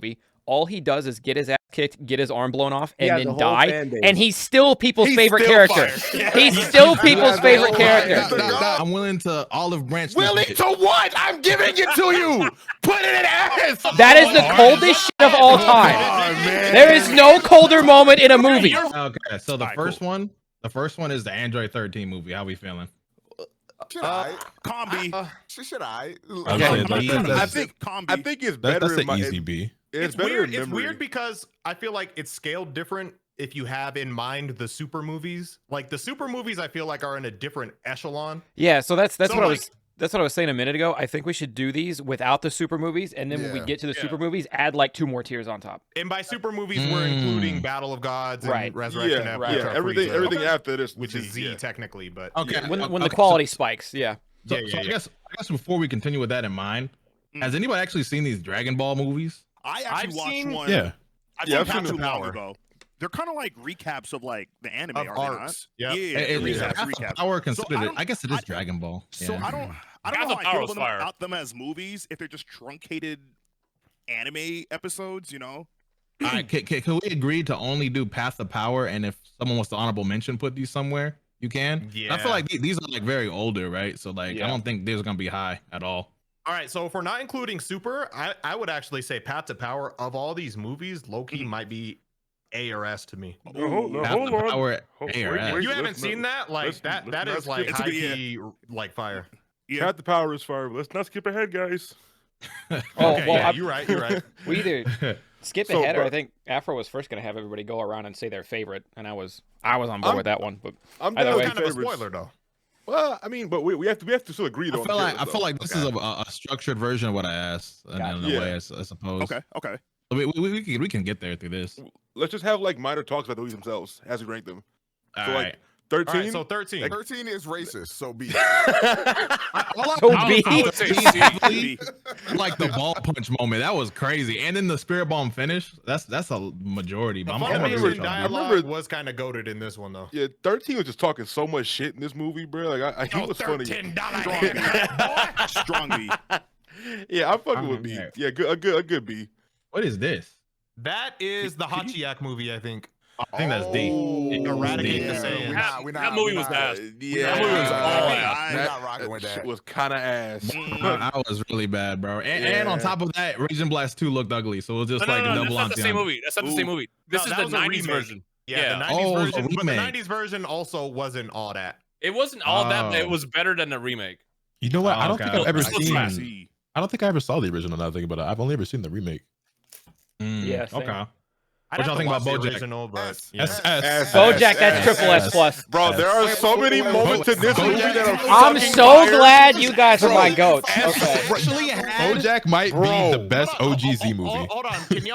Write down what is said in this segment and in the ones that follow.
movie. All he does is get his ass kicked, get his arm blown off, and then whole die. fan base. And he's still people's favorite character. He's still people's favorite character. I'm willing to olive branch. Willing to what? I'm giving it to you. Put it in ass. That is the coldest shit of all time. Man. There is no colder moment in a movie. Okay, so the first one is the Android 13 movie. How we feeling? Should I? Combi. Should I? I think it's better. That's an easy B. It's weird. better. It's weird because I feel like it's scaled different if you have in mind the super movies. Like the super movies, I feel like are in a different echelon. Yeah, so that's what I was saying a minute ago. I think we should do these without the super movies, and then when we get to the super movies, add like 2 more tiers on top. And by super movies, we're including Battle of Gods and Resurrection. Everything after this, which is Z technically, but okay. When the quality spikes, So I guess before we continue with that in mind, has anybody actually seen these Dragon Ball movies? I actually watched one. Yeah. I've seen seen too long ago. They're kind of like recaps of like the anime, of are arcs. they not? Yeah. Recaps. Power considered. I guess it is Dragon Ball. So I don't know how I feel about them as movies if they're just truncated anime episodes, you know? All right, can we agree to only do Path of Power, and if someone wants to honorable mention, put these somewhere, you can? Yeah. I feel like these are like very older, right? So like I don't think these are gonna be high at all. All right, so if we're not including Super, I would actually say Path to Power of all these movies, Loki might be A or S to me. Hold on. Power, A or S. You haven't seen that? Like that is like high key like fire. Yeah, Path to Power is fire. Let's not skip ahead, guys. You're right. We either skip ahead, or I think Afro was first going to have everybody go around and say their favorite, and I was on board with that one. But I'm kind of a spoiler though. Well, I mean, but we have to still agree though. I feel like this is a structured version of what I asked, in a way, I suppose. Okay. We can get there through this. Let's just have like minor talks about the movies themselves as we rank them. All so right. like 13. All right, so 13. 13 is racist, so B. I would say C. Like the ball punch moment, that was crazy, and then the spirit bomb finish. That's a majority. But Dialogue was kind of goated in this one though. Yeah, 13 was just talking so much shit in this movie, bro. Like he was funny. Strong B. Yeah, I'm fucking with B. Yeah, a good B. What is this? That is the Hachiyak movie, I think. I think that's D. Eradicate the Saiyans. That movie was ass. Yeah, that movie was all ass. We're not rocking with that. Shit was kind of ass. That was really bad, bro. And on top of that, Raging Blast 2 looked ugly, so it was just like a double on. That's not the same movie. That's not the same movie. This is the 90s version. Yeah, the 90s version. But the 90s version also wasn't all that. It wasn't all that, but it was better than the remake. You know what? I don't think I've ever seen. Trash. I don't think I ever saw the original. Now that I think about it, I've only ever seen the remake. Yeah. Same. Okay. What y'all think about BoJack? Original, but BoJack, that's triple S plus. Bro, there are so many moments in this movie that are I'm so glad you guys are my goats. Okay. BoJack might be the best OGZ movie. Hold on, can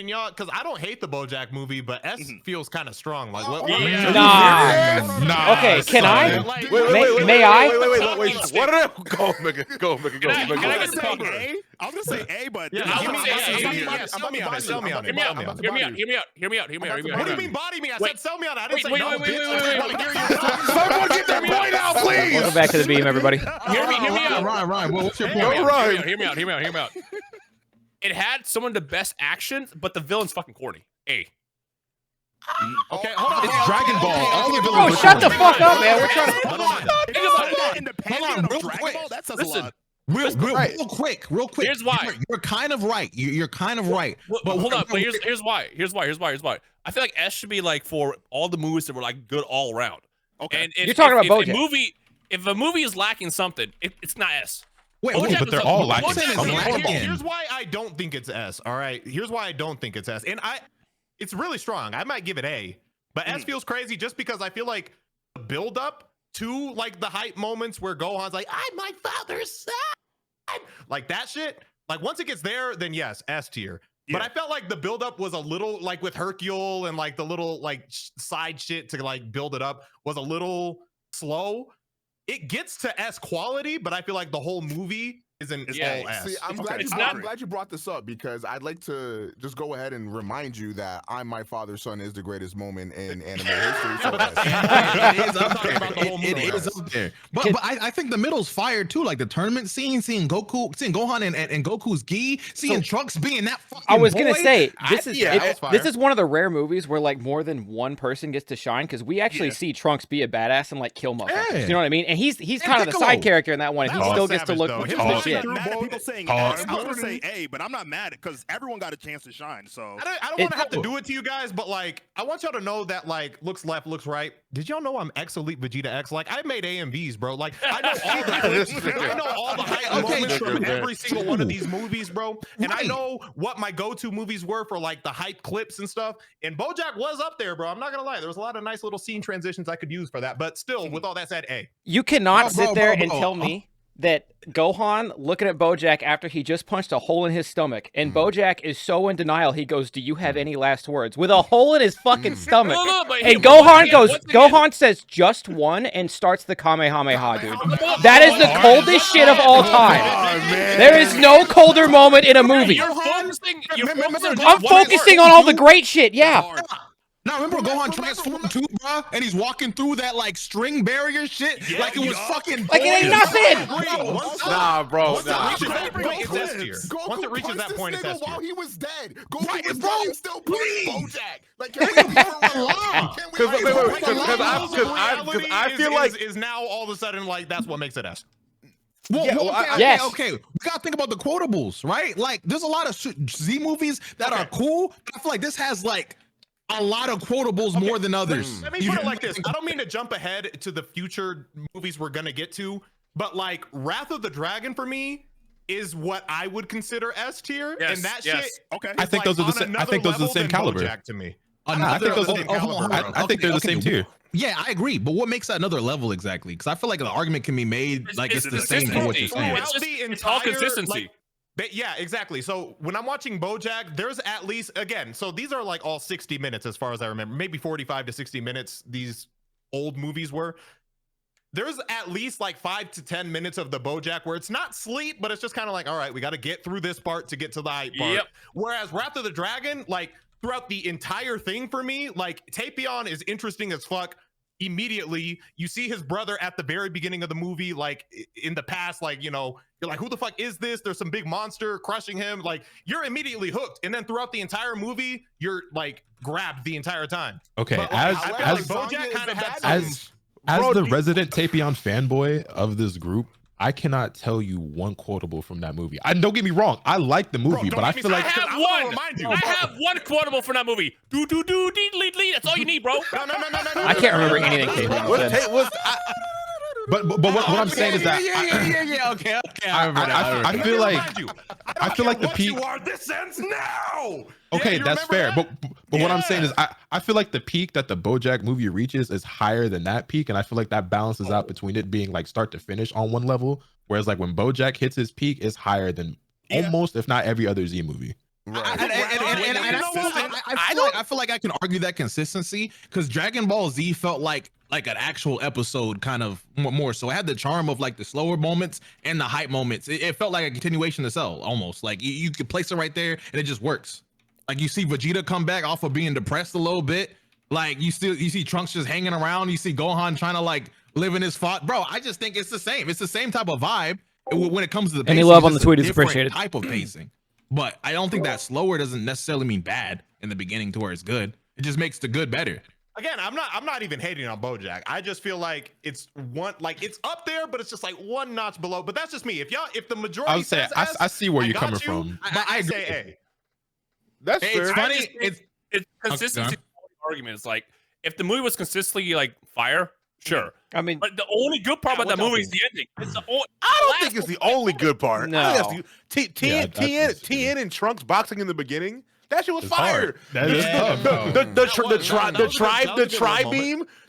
y'all? Because I don't hate the BoJack movie, but S feels kind of strong. Like what? Nah. Okay, can I? Wait, May I? Wait. What are they? Go, Mega. Can I get say A? I was gonna say A, but Sell me on it. Hear me out. What do you mean body me? I said sell me on it. I didn't say no. Wait. Someone get that point out, please. Welcome back to the beam, everybody. Hear me out. Ryan, what's your point? Hear me out. It had some of the best actions, but the villain's fucking corny. A. Okay, hold on. It's Dragon Ball. All the Bro, villains shut the fuck up, man. We're trying to. That says a lot. Real quick. Here's why. You're kind of right. You're kind of right. But hold up. But here's why. I feel like S should be like for all the movies that were like good all around. Okay. And you're talking about BoJack. If a movie is lacking something, it's not S. Wait, but they're all lacking something. Here's why I don't think it's S. All right. Here's why I don't think it's S. And it's really strong. I might give it A, but S feels crazy just because I feel like the build up to like the hype moments where Gohan's like, I'm my father's son, like that shit. Like once it gets there, then yes, S tier. Yeah. But I felt like the buildup was a little like with Hercule and like the little like side shit to like build it up was a little slow. It gets to S quality, but I feel like the whole movie isn't Yeah, all S. See, I'm It's not- glad you brought this up because I'd like to just go ahead and remind you that "I'm My Father's Son" is the greatest moment in anime history. So It is up there. About the whole It movie. is up there. But I think the middle's fire too. Like the tournament scene, seeing Gohan and Goku's gi, seeing Trunks being that fucking I was gonna boy. say this is yeah, that was this fire. is one of the rare movies where like more than one person gets to shine because we actually see Trunks be a badass and like kill motherfuckers. Yeah. You know what I mean? And he's kind of the Piccolo. side character in that one, and That he was still gets to savage, look though. the Him Oh, going shit. through Mad at both- people saying Pause. A. I'm gonna say A, but I'm not mad because everyone got a chance to shine. So I don't want to have to do it to you guys, but like, I want y'all to know that like, looks left, looks right. Did y'all know I'm X Elite Vegeta X? Like, I made AMVs, bro. Like, I know all the clips, I know all the hype moments from every single one of these movies, bro. And I know what my go-to movies were for like the hype clips and stuff. And BoJack was up there, bro. I'm not gonna lie. There was a lot of nice little scene transitions I could use for that. But still, with all that said, A. You cannot Bro, sit there bro, and bro. tell me that Gohan looking at BoJack after he just punched a hole in his stomach, and BoJack is so in denial. He goes, "Do you have any last words?" With a hole in his fucking stomach, No, but and once Gohan again- goes. once again- Gohan says, "Just one," and starts the Kamehameha, dude. That is the coldest shit of all time. There is no colder moment in a movie. You're focusing. I'm focusing on all the great shit. Yeah. Now remember Gohan transformed too, bro, and he's walking through that like string barrier shit like it was fucking Like it ain't nothing. Nah, bro. Once it Nah. reaches that point, it's S tier. Goku Once it reaches punched that this point, it's nigga S tier. while he was dead. Goku Right, was bro, dead and still punched please. BoJack. Like, can we be for real? Can we Because be wait, for wait, real? because I feel like is now all of a sudden like that's what makes it S. Well, Yeah, well, well, okay, Yes. okay. We gotta think about the quotables, right? Like, there's a lot of Z movies that are cool, but I feel like this has like a lot of quotables more than others. Let me put it like this. I don't mean to jump ahead to the future movies we're gonna get to, but like Wrath of the Dragon for me is what I would consider S tier, Yes, and that yes. shit. okay. I think those are the same. I think those are the same caliber. To me. I think those. hold on, hold on. I think they're the same tier. Yeah, I agree. But what makes that another level exactly? Because I feel like the argument can be made like it's the same for what you're saying. It's just- Throughout the it's all entire, consistency. like, yeah, exactly. So when I'm watching BoJack, there's at least again. So these are like all 60 minutes as far as I remember, maybe 45 to 60 minutes. These old movies were. There's at least like 5 to 10 minutes of the BoJack where it's not sleep, but it's just kind of like, all right, we got to get through this part to get to the hype part. Yep. Whereas Wrath of the Dragon, like throughout the entire thing for me, like Tapion is interesting as fuck. Immediately, you see his brother at the very beginning of the movie, like in the past, like, you know, you're like, who the fuck is this? There's some big monster crushing him. Like, you're immediately hooked. And then throughout the entire movie, you're like grabbed the entire time. Okay, But, like, I feel like as BoJack kind of had as Bro, the resident Tapion fanboy of this group, I cannot tell you one quotable from that movie. Don't get me wrong, I like the movie, don't but I get me feel started. like I have I'm gonna one. remind you. I have one quotable from that movie. Do do do dee lee lee. That's all you need, bro. No. I can't remember anything Tapion What's said. but what I'm saying is that Okay. I feel like the what peak. you are. This ends now. Okay, you that's remember fair. that? But what I'm saying Yeah. is I feel like the peak that the BoJack movie reaches is higher than that peak, and I feel like that balances out between it being like start to finish on one level, whereas like when BoJack hits his peak, it's higher than almost, if not every other Z movie. I feel like I can argue that consistency because Dragon Ball Z felt like an actual episode kind of more. So it had the charm of like the slower moments and the hype moments. It felt like a continuation of Cell almost. Like you could place it right there and it just works. Like you see Vegeta come back off of being depressed a little bit. Like you see Trunks just hanging around. You see Gohan trying to like live in his thought. Bro, I just think it's the same. It's the same type of vibe when it comes to the pacing. Any love on It's the tweet a is different appreciated. Type of pacing. But I don't think that slower doesn't necessarily mean bad in the beginning to where it's good. It just makes the good better. Again, I'm not even hating on BoJack. I just feel like it's one, like it's up there, but it's just like one notch below. But that's just me. If the majority I would say says I S, see where you're got coming you, from. but I say A. That's It's fair. funny. just think It's consistency argument. It's like if the movie was consistently like fire, sure. I mean, But the only good part about that what movie y'all is the ending. It's the only. I don't think it's the only good part. No. I think that's the- Yeah, I TN and Trunks boxing in the beginning. That shit was It's fire. hard. That is tough.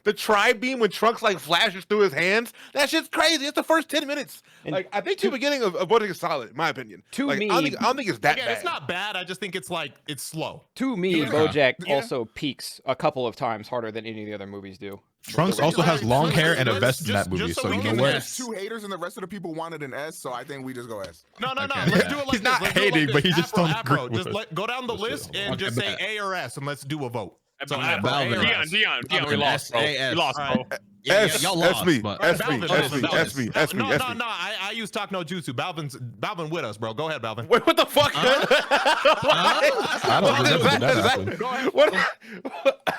The tri-beam when Trunks like flashes through his hands. That shit's crazy. It's the first 10 minutes. And Like I think the beginning of BoJack is solid, in my opinion. To Like, me- I don't think it's that Again, bad. it's not bad. I just think it's like it's slow. to me, Yeah. BoJack Yeah. also peaks a couple of times harder than any of the other movies do. Trunks also has long hair and a vest in that movie, just so so we you know can what? There's 2 haters and the rest of the people wanted an S, so I think we just go S. No. Okay. Let's do it like He's this. not Let's do it like hating, this. but he just Afro, don't agree Afro, with just us. go down the Let's do list it. and Okay, just say bet. A or S, and let's do a vote. So Dion, Afro, A or Balvin. S. Dion, we lost, bro. S. We lost, All bro. right. Yeah, y'all lost, SB, but Balvin, SB. No. I use talk no jutsu. Balvin with us, bro. Go ahead, Balvin. Wait, what the fuck? I don't remember when that happened. What? All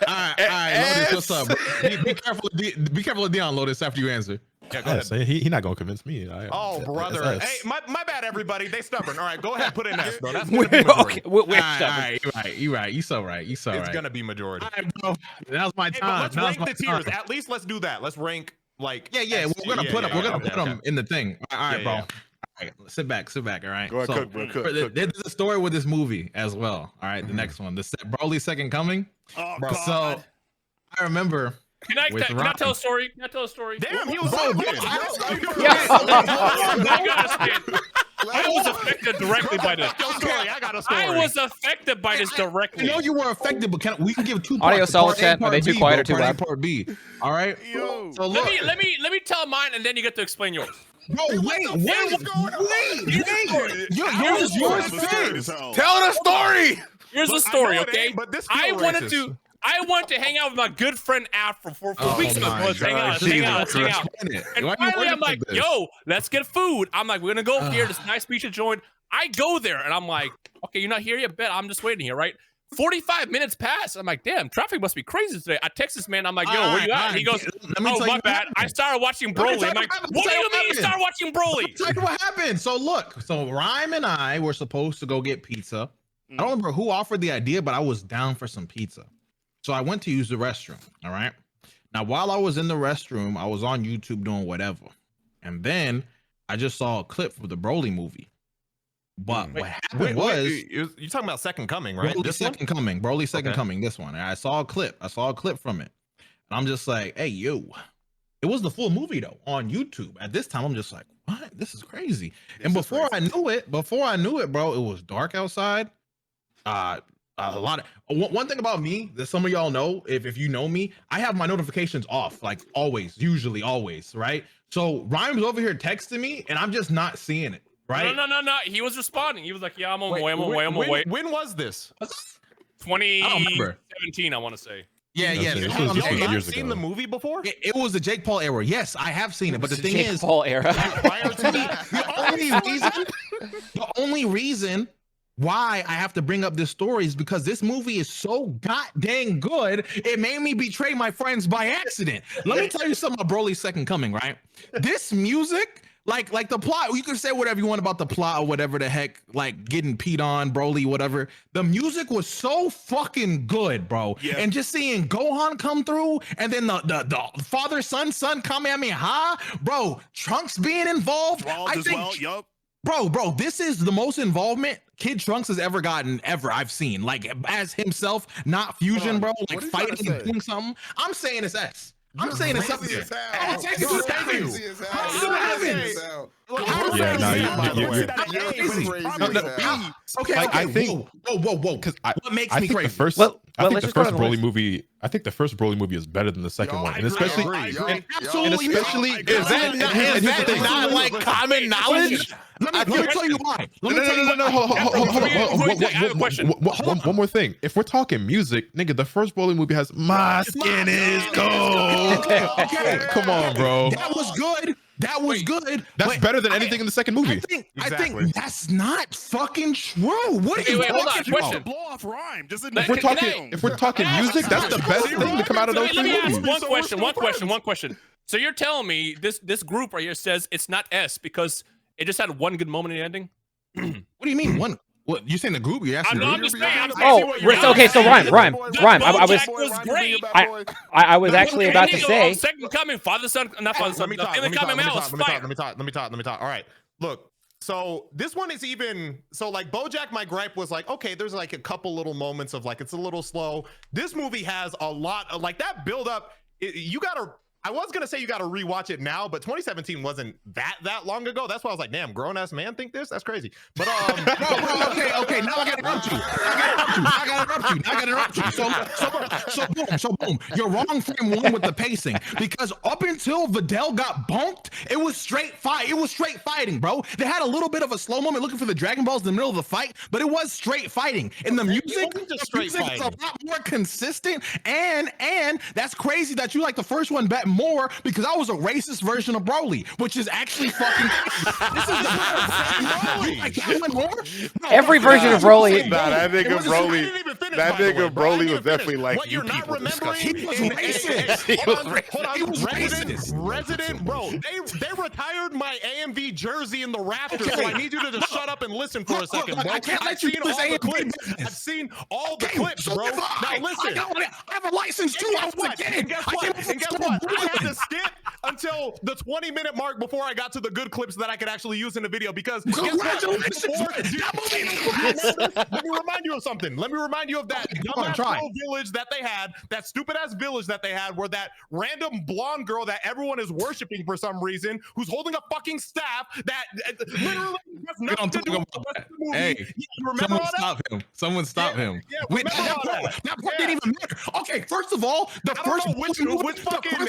right, Lotus, what's up? Be careful of Dion, Lotus, after you answer. Yeah, go ahead. He not gonna convince me. Oh, brother. It's Hey, S. my bad, everybody. They stubborn. All right, go ahead, put in S, bro. That's We're, gonna be majority. okay, we're All right, stubborn. you right. You so right. It's gonna be majority. All right, bro. Now's my Hey, but time. let's Now's rank my the tiers. time. At least let's do that. Let's rank like. Yeah. We're gonna put them in the thing. All right, bro. Yeah. All right, sit back. All right. Go ahead, So, cook, bro. Cook. there's a story with this movie as well. All right, the next one, Broly's Second Coming. Oh, Bro, God. so I remember. Can I tell a story? Can I tell a story? Damn, he was Bro, so bro, good. I gotta stand. I was affected directly by this. I got a story. I was affected by this I directly. know you were affected, but we can give 2 parts. Audio solid Part A, chat. Are part they too B, quiet bro. or too Part A, loud? Part B. All right. Yo. So look, let me tell mine, and then you get to explain yours. bro, wait. Yours is yours first. Tell the story. Here's the I story, know it okay? ain't, but this I feel wanted racist. to hang out with my good friend Afro for Oh weeks. my Let's hang out, God. let's hang out, let's hang Jesus out. Christ. And Why you finally, I'm working like, this? yo, let's get food. I'm like, we're gonna go here. This nice pizza joint. I go there, and I'm like, okay, you're not here yet? Bet I'm just waiting here, right? 45 minutes pass. I'm like, damn, traffic must be crazy today. I text this man. I'm like, yo, where you at? And he goes, Let me oh, tell my you bad. I started watching Broly. I'm like, what do you mean you started watching Broly? Tell you what happened. So look, Rhyme and I were supposed to go get pizza. I don't remember who offered the idea, but I was down for some pizza. So I went to use the restroom. All right. Now, while I was in the restroom, I was on YouTube doing whatever. And then I just saw a clip from the Broly movie. But what happened was you're talking about Second Coming, right? Broly This one? Second Coming. Broly Second Okay. Coming, this one. And I saw a clip. from it. And I'm just like, hey, yo. It was the full movie though on YouTube. At this time, I'm just like, what? This is crazy. And before I knew it, bro, it was dark outside. A lot of one thing about me that some of y'all know, if you know me, I have my notifications off, like usually always, right? So Rhyme's over here texting me, and I'm just not seeing it, right? No. He was responding. He was like, yeah, I'm on my way. When was this? 2017, I want to say. Yeah. This Have was you not years seen ago. the movie before? It was the Jake Paul era. Yes, I have seen it, but the thing Jake is, Paul era. Prior to that, the only reason why I have to bring up this story is because this movie is so goddamn good. It made me betray my friends by accident. Let me tell you something about Broly's Second Coming, right? This music, like the plot, you can say whatever you want about the plot or whatever the heck, like getting peed on, Broly, whatever. The music was so fucking good, bro. Yeah. And just seeing Gohan come through, and then the father son Kamehameha, bro, Trunks being involved. I think, Yup. Bro, this is the most involvement Kid Trunks has ever gotten, I've seen. Like, as himself, not fusion, bro. Like, What are you trying to fighting and say? doing something. I'm saying it's S. I'm saying it's something. Crazy as hell. I'll take it to the heavens. Crazy as hell. How does it happen? Crazy as hell. Yeah, no, You're Crazy crazy. as No, no, hell. Okay, Like, I think- whoa. Because What makes I me think crazy? the first, Well, I think let's the just go first down the Broly list. movie. I think the first Broly movie is better than the second Yo, one, I and agree, especially, I agree. and Yo, absolutely and especially, not. Is that not like common knowledge? Let me tell you why. Let me tell you No, why. hold on. One more thing. If we're talking music, nigga, the first Broly movie has "My Skin Is Gold." Okay. Come on, bro. That was good. That's but better than anything in the second movie. I Exactly. think that's not fucking true. What are you Wait, hold on, talking question. about? Blow off Rhyme. Just If If we're talking music, that's the best thing to come out of those Let two me ask movies. one question. So you're telling me this group right here says it's not S because it just had one good moment in the ending? What do you mean? One? What you saying the group? You asking the I'm group? just saying. Oh, okay. So Rhyme. I was great. I was actually about to say. Second Coming, Father Son, not Father Son. Let me Coming out was fire. talk. All right, look. So this one is even so like BoJack. My gripe was like, okay, there's like a couple little moments of like it's a little slow. This movie has a lot of like that build up. You gotta I was gonna say you got to rewatch it now, but 2017 wasn't that long ago. That's why I was like, damn, grown ass man think this? That's crazy. But okay. Now I gotta interrupt you. I gotta interrupt you. So boom. You're wrong frame one with the pacing because up until Videl got bumped, it was straight fight. It was straight fighting, bro. They had a little bit of a slow moment looking for the Dragon Balls in the middle of the fight, but it was straight fighting. And the music is a lot more consistent. And that's crazy that you like the first one bet more because I was a racist version of Broly, which is actually fucking. This is Broly. Like that one more? No, Every version of Broly. Nah, that nigga Broly. That nigga Broly was definitely like what you you're not people remembering. He was racist. Hold on. He was racist. Resident, bro. They retired my AMV jersey in the rafters, so I need you to just shut up and listen for a second, bro. I can't let you do this AMV business. I've seen all the clips, bro. Now listen. I have a license too. I was a kid. And guess what? I had to skip until the 20-minute mark before I got to the good clips that I could actually use in the video because guess what? Let me remind you of something. Let me remind you of that dumbass little village that they had, that stupid ass village that they had, where that random blonde girl that everyone is worshiping for some reason, who's holding a fucking staff that literally has nothing to do with the movie. Hey, someone stop him. Someone stop him. Wait, that part didn't even matter. Okay, first of all, the first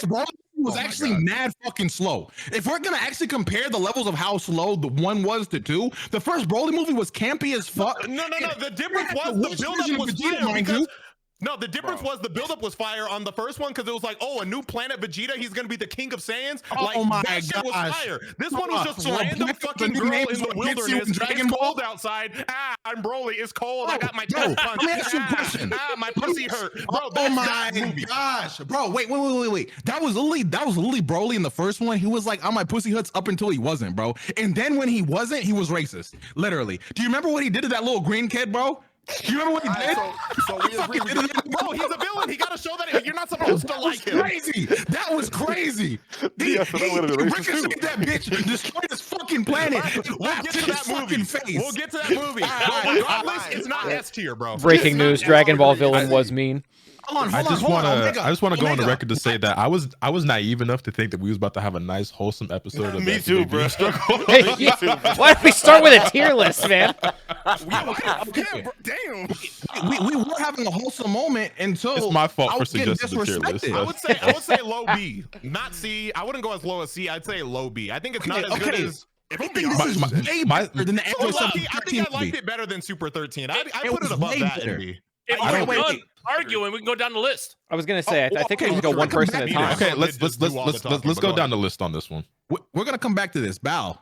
Broly was actually mad fucking slow. If we're gonna actually compare the levels of how slow the one was to two, the first Broly movie was campy as fuck. No. The difference was the buildup was fire because. No, the difference was the buildup was fire on the first one because it was like, oh, a new planet Vegeta, he's gonna be the king of Saiyans. Like, my that shit was fire. This one was just so random fucking girl in the wilderness. It's cold outside. I'm Broly. It's cold. I got my chest punched. Let me ask you a question. My pussy hurt. Bro, oh my gosh, bro! Wait! That was literally Broly in the first one. He was like, "On my pussy hurts" up until he wasn't, bro. And then when he wasn't, he was racist. Literally. Do you remember what he did to that little green kid, bro? Do you remember what he did? So we agree. Bro, he's a villain. He gotta show that you're not supposed to like him. Crazy. That was crazy. He ricocheted that bitch, destroyed his fucking planet. We'll get to that movie. We'll get to that movie. Regardless, it's not S tier, bro. Breaking news: Dragon Ball villain was mean. I just want to go on the record to say that I was naive enough to think that we was about to have a nice wholesome episode of Me that too, TV. bro. Why don't we start with a tier list, man? Damn. We were having a wholesome moment until It's my fault for suggesting the tier list. I would say low B, not C. I wouldn't go as low as C. I'd say low B. I think it's not as good as. I think this is way better than the Android I think I liked it better than Super 13. I put it above that in B. If we're done arguing, we can go down the list. I was gonna say, I think we can go one person at a time. Okay, let's go down the list on this one. We're gonna come back to this. Bow.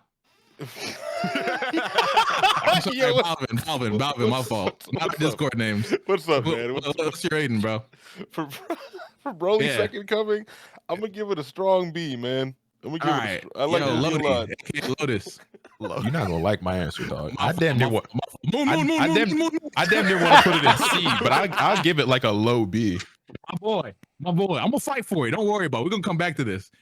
Balvin, my fault. Not Discord names. What's up, man? What's your rating, bro? For Broly's second coming, I'm gonna give it a strong B, man. I'm gonna give it. I like the Lotus. You're not gonna like my answer, dog. I damn near want. Moon. I damn near want to put it in C, but I'll give it like a low B. My boy. I'm gonna fight for it. Don't worry about it. We're gonna come back to this.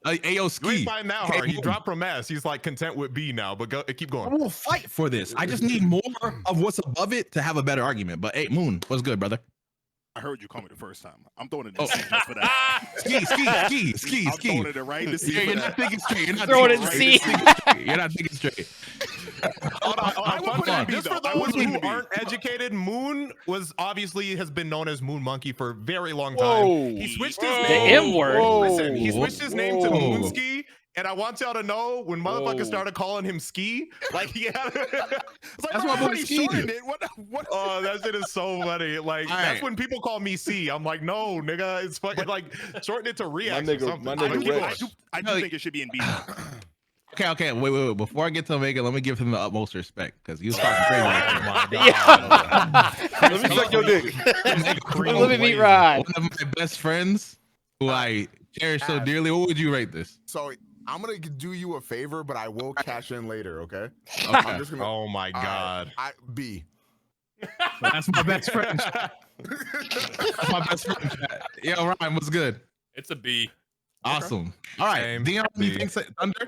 Ayo Ski. We find now hard. He dropped from S. He's like content with B now, but keep going. I'm gonna fight for this. I just need more of what's above it to have a better argument. But hey, Moon, what's good, brother? I heard you call me the first time. I'm throwing it in C just for that. Ski. I'm throwing it in right to C. You're not thinking straight. You're not Throwing it in C. You're not thinking straight. Just for those who aren't educated, Moon has been known as Moon Monkey for a very long time. He switched his name. The M word. Listen, he switched his name to Moonski. And I want y'all to know when motherfuckers started calling him Ski, like he had. That's why I'm shortened it. What? Oh, that shit is so funny. Like that's when people call me C. I'm like, no, nigga, it's fucking like shorten it to React or something. I do think it should be in B. Okay. Wait. Before I get to Omega, let me give him the utmost respect because he was talking crazy. Let me suck your dick. Let me meet Rod. One of my best friends, who I cherish so dearly. What would you rate this? So I'm gonna do you a favor, but I will cash in later. Okay. I'm just gonna. Oh my god. B. That's my best friend. That's my best friend. Yo, Ryan, what's good? It's a B. Awesome. All right, Dion, you think Thunder?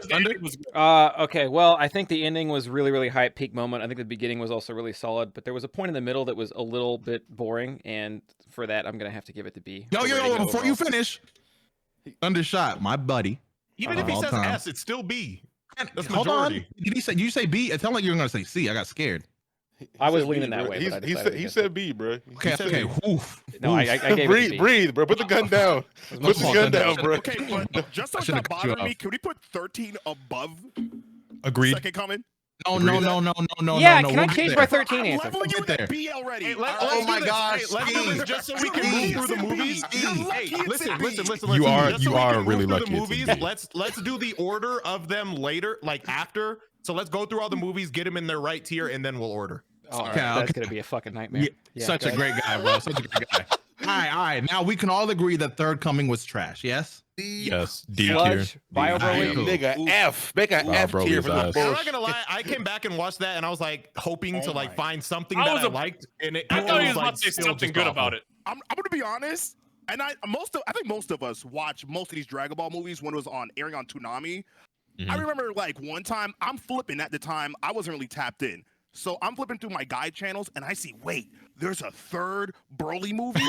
Okay, well, I think the ending was really, really hype, peak moment. I think the beginning was also really solid, but there was a point in the middle that was a little bit boring, and for that, I'm gonna have to give it to B. Yo, before you finish, Undershot, my buddy. Even if he all says time. S, it's still B. That's Hold majority. on. Did you say B? It sounded like you were gonna say C. I got scared. I was said leaning B, that bro. way. But I He decided he against said it. B, bro. Okay, okay. Oof. No, I gave it a breathe, B. breathe, bro. Put the gun down. Put the gun down, bro. Okay, but just so it's should've not cut you bothering me, off. can we put 13 above Agreed. Second Coming? No, Agree no, to no, no, no, Yeah, no. can I We'll get change there. my 13 I'm answer? leveling you Get with there. a B already. Hey, Oh my gosh, Let's do this just so we can move through the movies. Hey, listen. You are Just so we can move really through lucky the it's in movies. B. Let's do the order of them later, like after. So let's go through all the movies, get them in their right tier, and then we'll order. Oh, Okay, that's okay. gonna be a fucking nightmare. Yeah, Such go a ahead. great guy, bro. Such a great guy. All right. Now we can all agree that Third Coming was trash. Yes. Yes, D tier. Sludge, Bio Broly. Cool. Nigga, F. Make an F Broly's tier for the ass. And I'm not bullshit. gonna lie, I came back and watched that, and I was like hoping to like find something I that was I a- liked, and it I thought he was like, about to say still something just good awful. about it. I'm gonna be honest, and I think most of us watch most of these Dragon Ball movies when it was on airing on Toonami. I remember like one time I'm flipping at the time I wasn't really tapped in. So I'm flipping through my guide channels and I see, wait, there's a third Broly movie.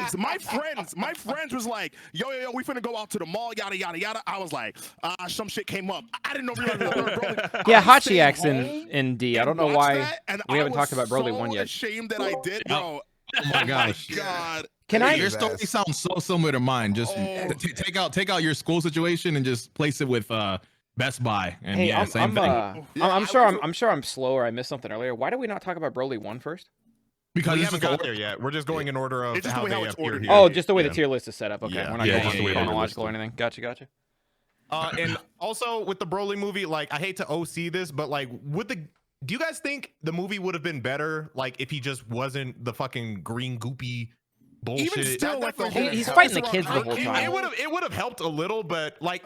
So my friends was like, yo, we finna go out to the mall, yada yada yada. I was like, some shit came up. I didn't know we were the third Broly. Yeah, I stayed Hachiak's home in D. I and don't know watched why that, and we I haven't was talked about Broly so 1 yet. ashamed that I did, bro. Oh my gosh. God. Can Hey, I? Your story sounds so similar to mine. Just take out your school situation and just place it with Best Buy. And Hey, yeah, same thing. I'm sure I'm slow or I missed something earlier. Why did we not talk about Broly 1 first? Because We it's haven't just got there yet. We're just going in order of It's just how the way they how it's appear ordered here. Oh, just the way Yeah. the tier list is set up. Okay, Yeah. we're not Yeah, going just the way the chronological or list is. anything. Gotcha. And also with the Broly movie, like I hate to OC this, but like do you guys think the movie would have been better like if he just wasn't the fucking green goopy bullshit? Even still, like the whole He's fighting the kids the whole It time. would have helped a little, but like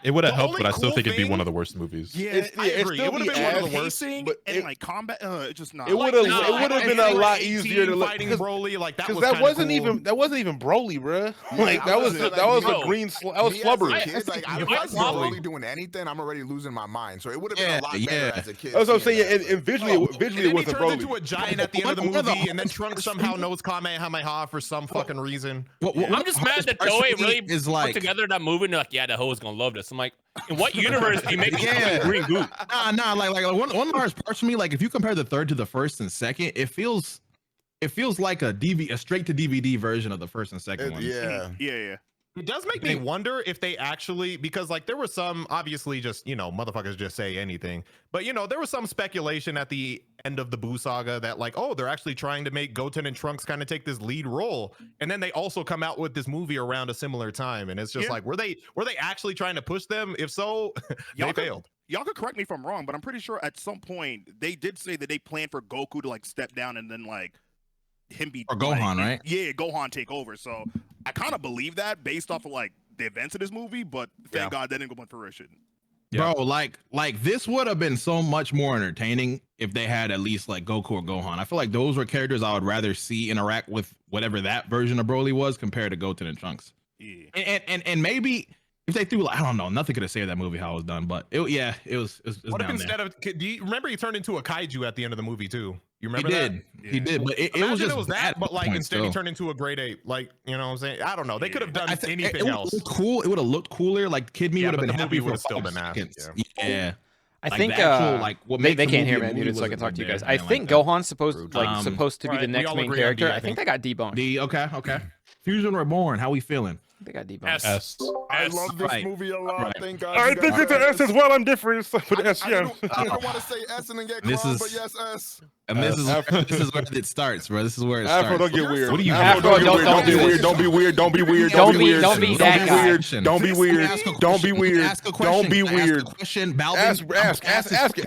It would have The helped, only but I still cool think it'd be thing- one of the worst movies. Yeah, I agree. It would have been one of the worst. pacing but and it- like combat. It's just not. It would have Nah, it would have and been a they were lot 18 easier to look fighting because Broly. Like that was that kinda wasn't cool. even Broly, bro. Yeah, Like I that was wasn't, that was bro. a green that was Me as flubber. a kid, like, If if I I see Broly- Broly doing anything, I'm already losing my mind. So it would have been Yeah, a lot better yeah. as a kid. That's what I'm seeing saying. that. And visually, And it then he wasn't turns Broly. into a giant at the end of the One of the movie, and then hardest Trunks parts somehow for me- knows Kamehameha for some fucking reason. I'm just mad that Toei Toei really is put like together that movie and they're like, yeah, the hoe's gonna love this. I'm like, in what universe do you make Yeah. green goop? nah, like one of the hardest parts for me, like if you compare the third to the first and second, it feels like a straight to DVD version of the first and second one. Yeah. Yeah. It does make me wonder if they actually, because like there was some, obviously just, motherfuckers just say anything. But, there was some speculation at the end of the Buu saga that like, oh, they're actually trying to make Goten and Trunks kind of take this lead role. And then they also come out with this movie around a similar time. And it's just like, were they actually trying to push them? If so, they failed. Y'all could correct me if I'm wrong, but I'm pretty sure at some point they did say that they planned for Goku to like step down and then like him be Or Gohan, like, right? Yeah, Gohan take over. So I kind of believe that based off of like the events of this movie, but thank God that didn't go on fruition. Bro, like this would have been so much more entertaining if they had at least like Goku or Gohan. I feel like those were characters I would rather see interact with whatever that version of Broly was compared to Goten and Trunks. Yeah. And maybe if they threw, I don't know, nothing could have saved that movie how it was done, but it was What if down instead of, do you remember he turned into a kaiju at the end of the movie too? You there. remember He did, but it was just bad that, at but the like point instead he still. turned into a grade 8. Like, you know what I'm saying? I don't know. They could have done I think anything else. It cool. It would have looked cooler. Like Kid Me Yeah, would have but been the happy movie for would've still 5 been ass, seconds. yeah. Yeah. I Like, think the actual, like, what they makes the can't hear movie me. a I muted movie so I can wasn't talk to you there. guys. I I didn't think like that. Gohan's supposed to be the Right, we next all main agree on character. D, I I think think. they got debunked. D, okay. Fusion Reborn, how we feeling? They got debunked. S. S. I S. love this Right. movie a lot. Right. Thank God. I you think guys it's an are- S as well. I'm different. But S, I yeah. don't want to say S and then get This clowned, is- but yes, S. And this is where it starts, bro. This is where it Afro, starts. don't get weird. What do you Afro, mean? don't Don't be do weird. this. Don't be weird. Don't be weird. Don't be weird. that Don't guy. be weird. Don't be weird. Ask a Don't be question. weird. Ask a Don't be question. Ask a weird. question, Balvin. Ask it.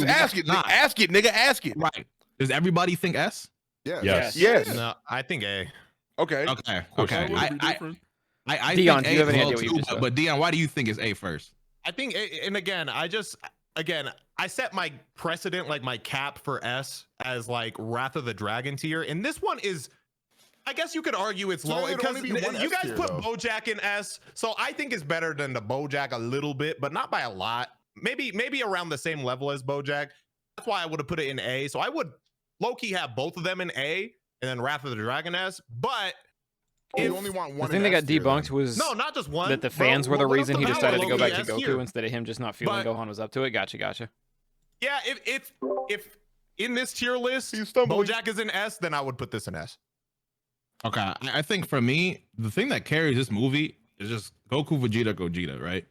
Ask it. Not. Ask it, nigga. Ask it. Right. Does everybody think S? Yes. Yes. Yes. No, I think A. Okay. Okay. course. Okay. Why would it be different? I Dion, think do you A have any as well idea what you too, just said? but Dion, why do you think it's A first? I think, and again, I set my precedent, like my cap for S as like Wrath of the Dragon tier. And this one is, I guess you could argue it's So low it'd because only be one you S guys tier, put though. BoJack in S. So I think it's better than the BoJack a little bit, but not by a lot. Maybe around the same level as BoJack. That's why I would have put it in A. So I would low-key have both of them in A and then Wrath of the Dragon S. But You only want The one. thing in that got S tier, debunked then. was No, not just one. that the Bro, fans were the what else reason he about decided to go back to S Goku tier? instead of him just not feeling But- Gohan was up to it. Gotcha. Yeah, if in this tier list, He's stumbling. BoJack is in S, then I would put this in S. Okay, I think for me, the thing that carries this movie is just Goku, Vegeta, Gogeta, right?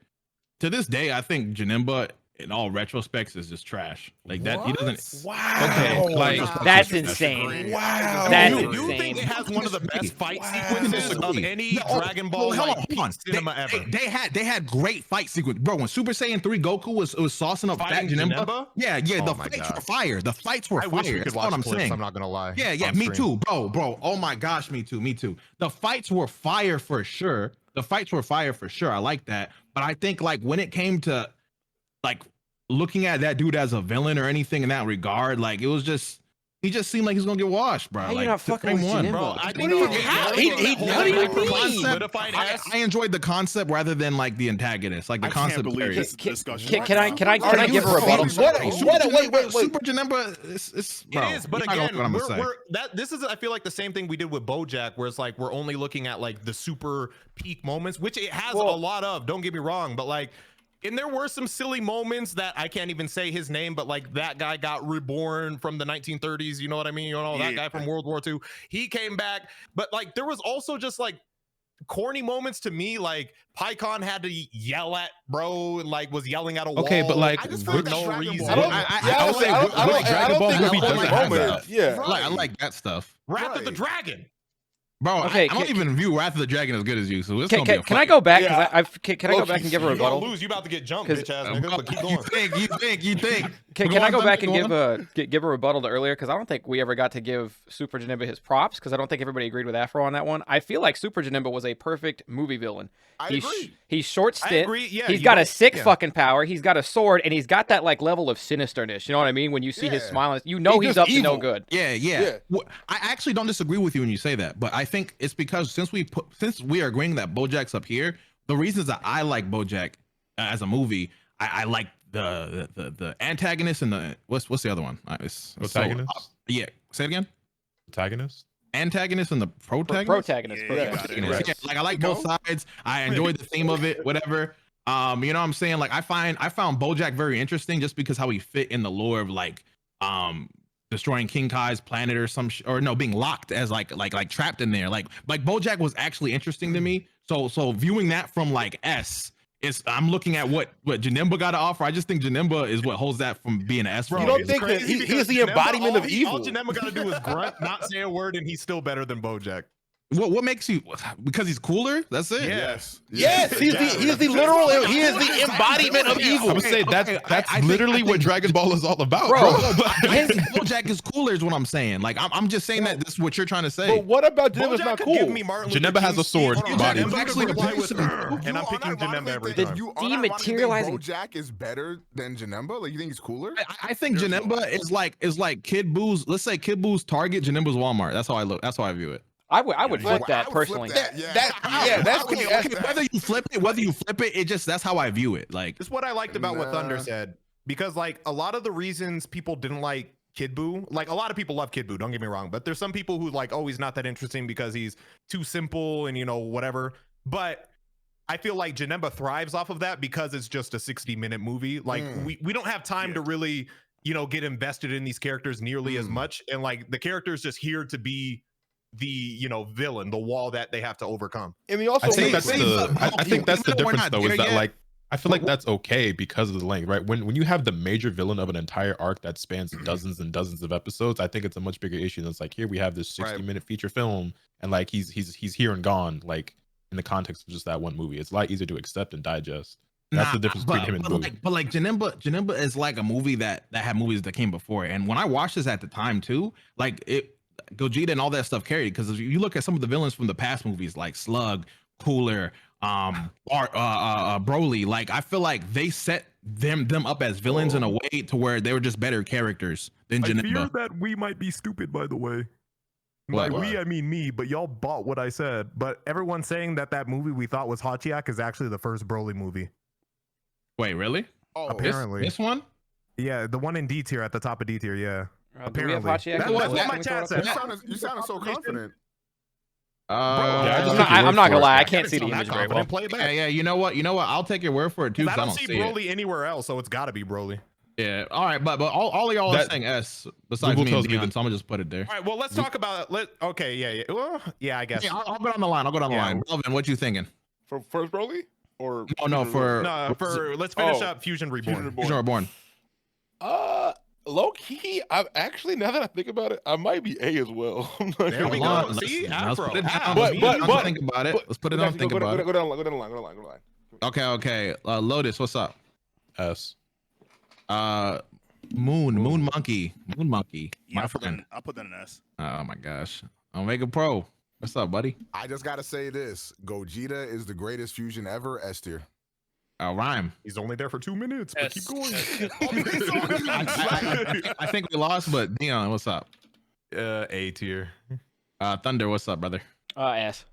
To this day, I think Janemba, in all retrospects, is just trash. Like that, he doesn't. Wow. Okay, like That's I insane. disagree. Wow. That's you insane. think it has one of the best fight Wow. sequences of any Dragon Ball hold like, on. cinema ever? They had great fight sequence, bro. When Super Saiyan 3 Goku was saucing up Fighting Fat Janemba. Janemba? Yeah, Oh the my fights God. were fire. The fights were I fire. wish we could That's watch what I'm clips. saying. I'm not gonna lie. Yeah, on me stream. too, bro. Oh my gosh, me too. The fights were fire for sure. I like that. But I think like when it came to like looking at that dude as a villain or anything in that regard, like it was just he just seemed like he's gonna get washed, bro. How you like, not fucking with Janemba? Bro, I What think do you- how? what do you mean? Solidified S. I enjoyed the concept rather than like the antagonist. Like the I concept. can't believe period. this discussion. Can I Are give a you rebuttal? serious? Wait. Super Janemba is bro, It is, but you're not gonna again, know what I'm gonna say. we're that this is I feel like the same thing we did with BoJack, where it's like we're only looking at like the super peak moments, which it has a lot of. Don't get me wrong, but like. And there were some silly moments that I can't even say his name, but like that guy got reborn from the 1930s. You know what I mean? You know, that guy from World War II. He came back, but like there was also just like corny moments to me. Like Pycon had to yell at bro and like was yelling at a wall. Okay, but like I just feel we're- like no Dragon reason. Ball. I would say Dragon Ball think movie it's doesn't a have moment. that. Yeah. I like that stuff. Wrath of the Right. Dragon. Bro, Okay, I don't even view Wrath of the Dragon as good as you, so it's gonna be a Can I fight. go back? Yeah. Can I go back and give a You gonna rebuttal? lose. You about to get jumped, 'Cause- bitch ass nigga. But keep going. You think? Can I go back and give a rebuttal to earlier? Because I don't think we ever got to give Super Janemba his props, because I don't think everybody agreed with Afro on that one. I feel like Super Janemba was a perfect movie villain. I He's agree. he's short I stint. agree. Yeah, He's you got a don't- sick yeah. fucking power. He's got a sword, and he's got that like level of sinisterness. You know what I mean? When you see his Yeah. smile, you know he's just up to evil. no good. Yeah. Well, I actually don't disagree with you when you say that, but I think it's because since we are agreeing that BoJack's up here, the reasons that I like BoJack as a movie, I like the antagonist and the what's the other one? Protagonist? Yeah, say it again. Protagonist? Antagonist and the protagonist. Protagonist. Yeah, protagonist. got it. Protagonist. Yeah, like I like both sides. I enjoyed the theme of it. Whatever. You know what I'm saying? Like I found BoJack very interesting just because how he fit in the lore of like destroying King Kai's planet or or no, being locked as like trapped in there. Like BoJack was actually interesting to me. So viewing that from like S, I'm looking at what Janemba got to offer. I just think Janemba is what holds that from being an S. Bro, You don't it's think that crazy he because is the Janemba, embodiment of all evil? Janemba got to do is grunt, not say a word, and he's still better than BoJack. What makes you, because he's cooler? That's it. Yes. Yes, he is the literal. He is the embodiment of I evil. would say that's I think- literally what Dragon Ball is all about, Bro, bro. I think BoJack is cooler is what I'm saying. Like I'm just saying that this is what you're trying to say. But what about Janemba's BoJack not could cool? give me Martin Luther Janemba has King a sword speech. body. Janemba Actually, could reply with, the person- and I'm picking Janemba every time. You Dematerializing- BoJack is better than Janemba? Like you think he's cooler? I think There's no Janemba is like Kid Boo's. Let's say Kid Boo's Target, Janemba's Walmart. That's how I look. That's how I view it. I would flip I that would personally. flip that, yeah. That's Okay, whether you flip it, it just that's how I view it. Like This is what I liked about what Thunder Nah. said, because like a lot of the reasons people didn't like Kid Buu, like a lot of people love Kid Buu, don't get me wrong, but there's some people who like, oh, he's not that interesting because he's too simple and whatever. But I feel like Janemba thrives off of that because it's just a 60-minute movie. Like we don't have time to really get invested in these characters nearly as much, and like the character is just here to be the villain, the wall that they have to overcome. And he also I think makes that's I think that's the Even though we're difference not though, is there that yet. like I feel like that's okay because of the length, right? When you have the major villain of an entire arc that spans dozens and dozens of episodes, I think it's a much bigger issue than it's like here we have this 60-minute feature film and like he's here and gone, like in the context of just that one movie. It's a lot easier to accept and digest. That's the difference between him and Boo. But like Janemba is like a movie that had movies that came before. And when I watched this at the time too, like Gogeta and all that stuff carried, because if you look at some of the villains from the past movies like Slug, Cooler, Broly, like I feel like they set them up as villains in a way to where they were just better characters than Janemba. that we might be stupid, by the way. What? By we, I mean me, but y'all bought what I said. But everyone's saying that movie we thought was Hachiak is actually the first Broly movie. Wait, really? Oh, Apparently. This one? Yeah, the one in D tier at the top of D tier, yeah. Do we have Apparently. Hachiak? That's Can we what throw my it chat up said. there? You sounded so confident. I'm not gonna lie, I can't see the image very well. Play it back. Yeah, you know what? I'll take your word for it too. I don't see Broly anywhere else, so it's got to be Broly. Yeah. All right, but all of y'all are saying S besides me and Dion, so I'm gonna just put it there. All right. Well, let's talk about it. Okay. Yeah. Well, yeah. I guess. Yeah, I'll go down the line. the line. Melvin, what you thinking? For first Broly or for let's finish up Fusion Reborn. Fusion Reborn. Low key, I've actually, now that I think about it, I might be A as well. There we go. See, let's put it down. But think about it. Let's put it on. Think about it. Go down the line. Okay. Lotus, what's up? S. Moon Monkey. Yeah, My friend. I'll put that in S. Oh my gosh. Omega Pro. What's up, buddy? I just gotta say this: Gogeta is the greatest fusion ever. S tier. Rhyme. He's only there for 2 minutes, but keep going. I think we lost, but Dion, what's up? A tier. Thunder, what's up, brother? S.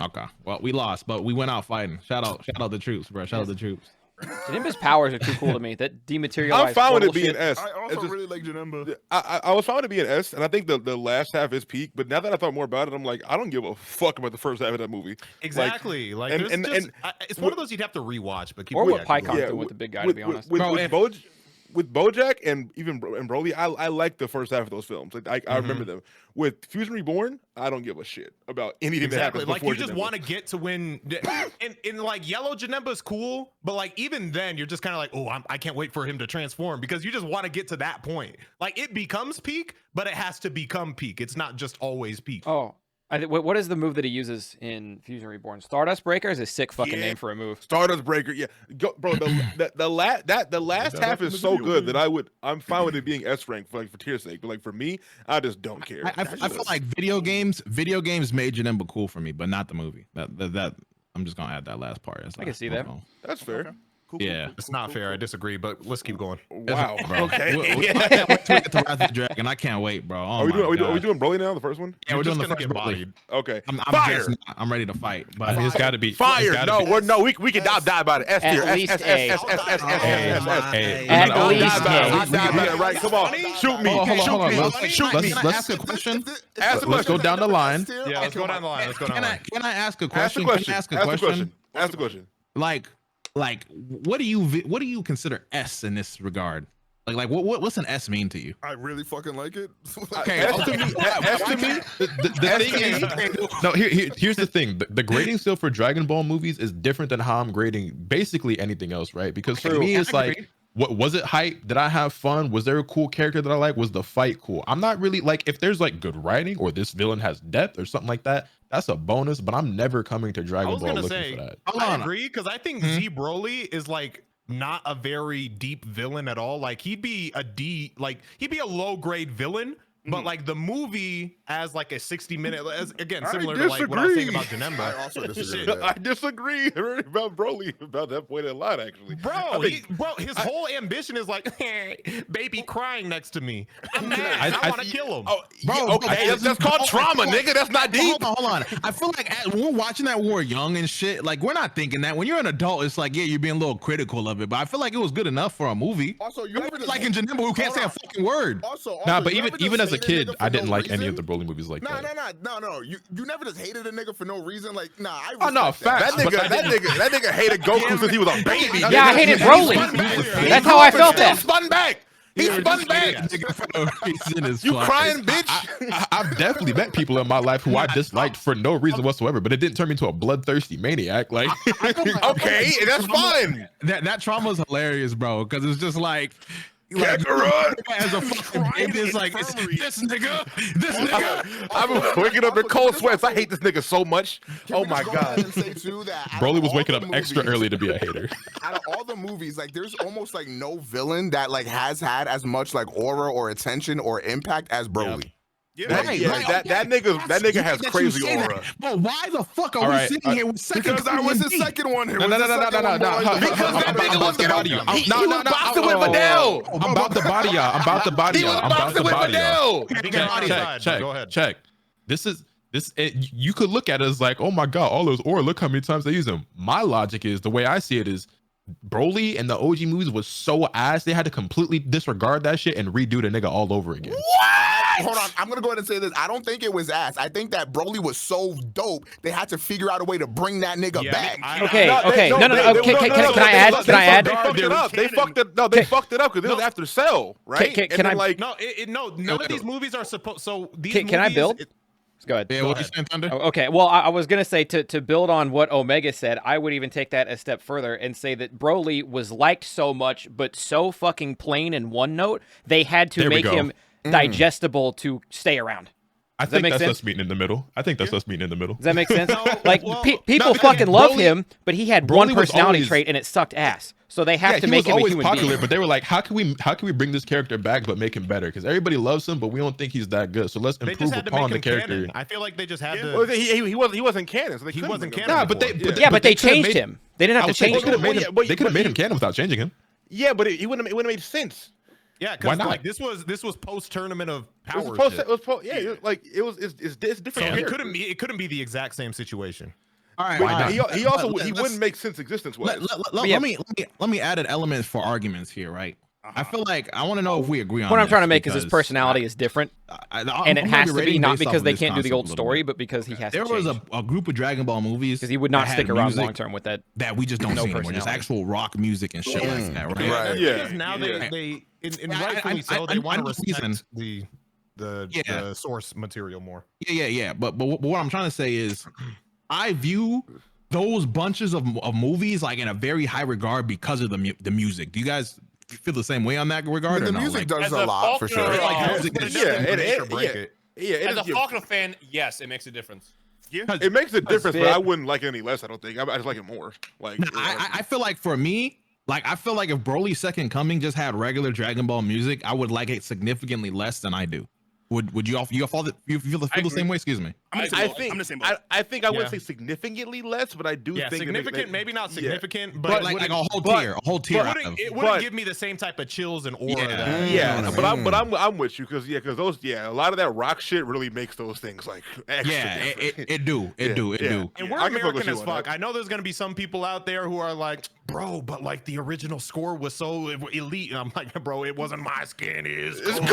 Okay. Well, we lost, but we went out fighting. Shout out the troops, bro. Shout out the troops. Janemba's powers are too cool to me. That dematerialized. I'm fine with it being being S. I also really like Janemba. I was fine with it being S, and I think the last half is peak. But now that I thought more about it, I'm like, I don't give a fuck about the first half of that movie. Exactly. It's one of those you'd have to rewatch, but keep or what Pycon doing with the big guy. To be honest, with BoJack and even Broly, I like the first half of those films. Like I remember them. With Fusion Reborn, I don't give a shit about anything that happens. Like you just want to get to win. And like Yellow Janemba is cool, but like even then you're just kind of like, oh, I can't wait for him to transform because you just want to get to that point. Like it becomes peak, but it has to become peak. It's not just always peak. Oh. What is the move that he uses in Fusion Reborn? Stardust Breaker is a sick fucking name for a move. Stardust Breaker, yeah, bro. The last half is so good that I'm fine with it being S rank for tier's sake. But like for me, I just don't care. I feel like video games made Janemba cool for me, but not the movie. That I'm just gonna add that last part. I can see that. That's fair. Okay. Cool, yeah, it's not fair. I disagree, but let's keep going. Wow. Okay. I can't wait to get to Wrath of the Dragon. I can't wait, bro. Are we doing Broly now? The first one? Yeah, we're doing the first Broly. Okay. I'm ready to fight. But I mean, it's got to be fire. We can die about it. S tier. At least A. At least A. Right? Come on. Shoot me. Let's ask a question. Let's go down the line. Yeah, let's go down the line. Can I ask a question? Ask the question. Like, what do you consider S in this regard? Like what's an S mean to you? I really fucking like it. Okay, S to me. The thing is, here's the thing. The grading still for Dragon Ball movies is different than how I'm grading basically anything else, right? Because for me, it's like, what was it hype? Did I have fun? Was there a cool character that I like? Was the fight cool? I'm not really like, if there's like good writing or this villain has depth or something like that, that's a bonus, but I'm never coming to Dragon Ball looking for that. I agree, because I think Z Broly is like not a very deep villain at all. Like he'd be a low grade villain, but like the movie as like a 60-minute, again, similar to like what I was saying about Janemba. I also disagree. I disagree about Broly about that point in line, actually. Bro, his whole ambition is like, baby crying next to me. I'm mad. I want to kill him. Oh, bro, okay, that's called trauma, nigga. That's not deep. Hold on. I feel like when we're watching that, we're young and shit. Like we're not thinking that. When you're an adult, it's like, yeah, you're being a little critical of it. But I feel like it was good enough for a movie. Also, you never like in Janemba, who can't say a fucking word. Also, nah, but even as a kid, I didn't like any of the Broly movies like that. No. You never just hated a nigga for no reason. Like, nah, I oh no, facts. That nigga hated Goku since he was a baby. Yeah, I hated Broly. That's how I felt that. Spun back. He spun back. You crying, bitch. I've definitely met people in my life who I disliked for no reason whatsoever, but it didn't turn me into a bloodthirsty maniac. Like, okay, that's fine. That trauma is hilarious, bro, because it's just like as a fucking baby, it's like this nigga. I'm waking up in cold sweats. I hate this nigga so much. Oh my god. Broly was waking up extra early to be a hater. Out of all the movies, like there's almost like no villain that like has had as much like aura or attention or impact as Broly. Yep. Yeah, That nigga has crazy aura. But why the fuck are we sitting here with second? Because I was the second one. No. Because that nigga was getting he was boxing with Vidal. I'm about to body y'all. He was boxing with Vidal. Check. This. You could look at it as like, oh my god, all those aura. Look how many times they use them. My logic is, the way I see it is, Broly and the OG movies was so ass they had to completely disregard that shit and redo the nigga all over again. What? hold on. I'm gonna go ahead and say this. I don't think it was ass. I think that Broly was so dope they had to figure out a way to bring that nigga back. Okay, okay, no. Can I add? Can I add? They fucked it up. They fucked it. No, they fucked it up because it was after Cell, right? Can I like no, none of these movies are supposed. So these can I build? Go ahead. Yeah, what you saying, Thunder? Okay, well, I was going to say to build on what Omega said, I would even take that a step further and say that Broly was liked so much, but so fucking plain and one note, they had to make him digestible to stay around. I think that's us meeting in the middle. I think that's us meeting in the middle. Does that make sense? People fucking love him, but he had one personality trait and it sucked ass. So they have to make him a human popular, being. but they were like, how can we bring this character back but make him better? Because everybody loves him, but we don't think he's that good. So let's improve upon the character. Canon. I feel like they just had to. Well, he wasn't canon, so they he wasn't bring him canon. Nah, before. but they changed him. They didn't have to change him. They could have made him canon without changing him. Yeah, but it wouldn't have made sense. Yeah, why because not? like this was post tournament of power. It's different. So it couldn't be the exact same situation. All right. He also wouldn't make sense existence wise. Let me add an element for arguments here, right? I feel like I want to know if we agree on What I'm trying to make is because his personality is different, and it has to be not because they can't do the old story, but because he has to change. There was a group of Dragon Ball movies because he would not stick around long term with that. That we just don't see anymore. Just actual rock music and shit like that, right? Yeah. Because now they rightfully so they want to respect the source material more. Yeah. But what I'm trying to say is, I view those bunches of movies like in a very high regard because of the music. Do you guys feel the same way on that regard? The music does a lot for sure. As a Faulkner fan, yes, it makes a difference. Yeah, it makes a difference, but I wouldn't like it any less. I don't think. I just like it more. Like I feel like for me, I feel like if Broly's Second Coming just had regular Dragon Ball music, I would like it significantly less than I do. Would you all feel the same way? Excuse me. I think I wouldn't say significantly less, but I do think significant, maybe not significant, but like a whole tier. It wouldn't give me the same type of chills and aura. But I'm with you because those a lot of that rock shit really makes those things like extra. Yeah, it do. And we're American as fuck. I know there's gonna be some people out there who are like, bro, but like the original score was so elite. And I'm like, bro, it wasn't my skin. It's gold,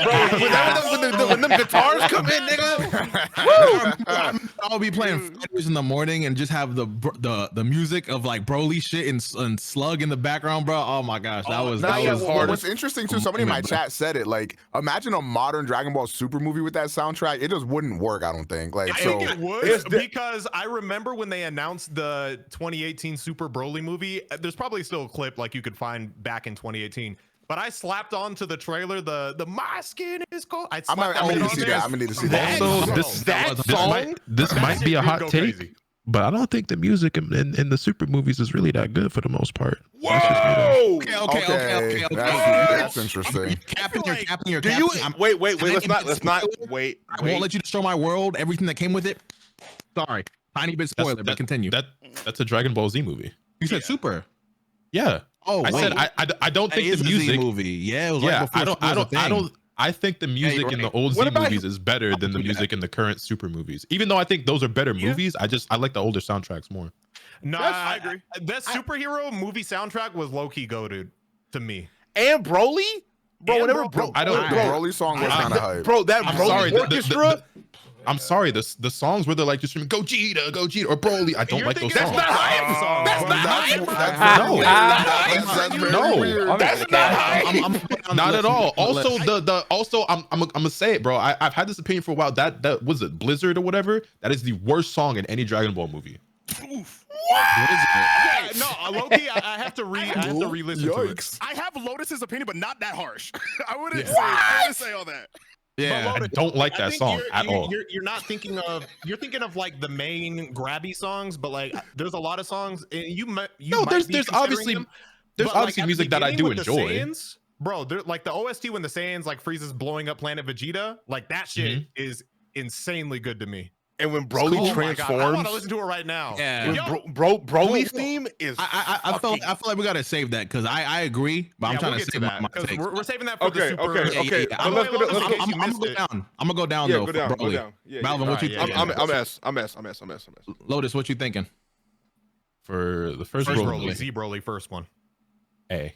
bro. When them guitars come in, nigga. I'll be playing Fighters in the morning and just have the music of like Broly shit and Slug in the background, bro. Oh my gosh, that was hard. What's interesting too, somebody in my chat said it. Like, imagine a modern Dragon Ball Super movie with that soundtrack. It just wouldn't work, I don't think. Like, I think it would because I remember when they announced the 2018 Super Broly movie. There's probably still a clip like you could find back in 2018. But I slapped onto the trailer the my skin is cold. I'm gonna need to see that. I'm gonna need to see that. Also, this might be a hot take, crazy. but I don't think the music in the Super movies is really that good for the most part. Whoa! Okay. That's interesting. You're capping. Do you wait? Let's not wait. I won't let you destroy my world. Everything that came with it. Sorry, tiny bit spoiler, but continue. That's a Dragon Ball Z movie. You said Super. Yeah. Oh, I said I don't think the music movie. Yeah, it was right before. I think the music in the old Z movies is better than the music in the current Super movies. Even though I think those are better movies, I like the older soundtracks more. No, I agree. That superhero movie soundtrack was low key goated to me. And Broly, bro. Whenever Broly song was kind of hype. Bro, that Broly orchestra. I'm sorry, the songs where they're like just screaming Gogeta, or Broly. I don't like those songs. That's not hype. Not at all. Also, I'm gonna say it, bro. I've had this opinion for a while. That was it, Blizzard or whatever. That is the worst song in any Dragon Ball movie. Yeah, no, Loki, I have to re-listen to it. I have Lotus's opinion, but not that harsh. I wouldn't say all that. Yeah, I don't like that song at all. You're not thinking of like the main grabby songs, but like there's a lot of songs. There's obviously music that I do enjoy. Saiyans, bro, like the OST when the Saiyans like Frieza's blowing up Planet Vegeta, like that shit is insanely good to me. And when Broly transforms, I want to listen to it right now. Yeah, Broly's theme is. I feel like we gotta save that because I agree, but I'm trying to save my takes. We're saving that for the super. Okay. I'm gonna go down though. Go down. Malvin, what you think? I'm S. Lotus, what you thinking? For the first Broly, Z Broly, first one. A.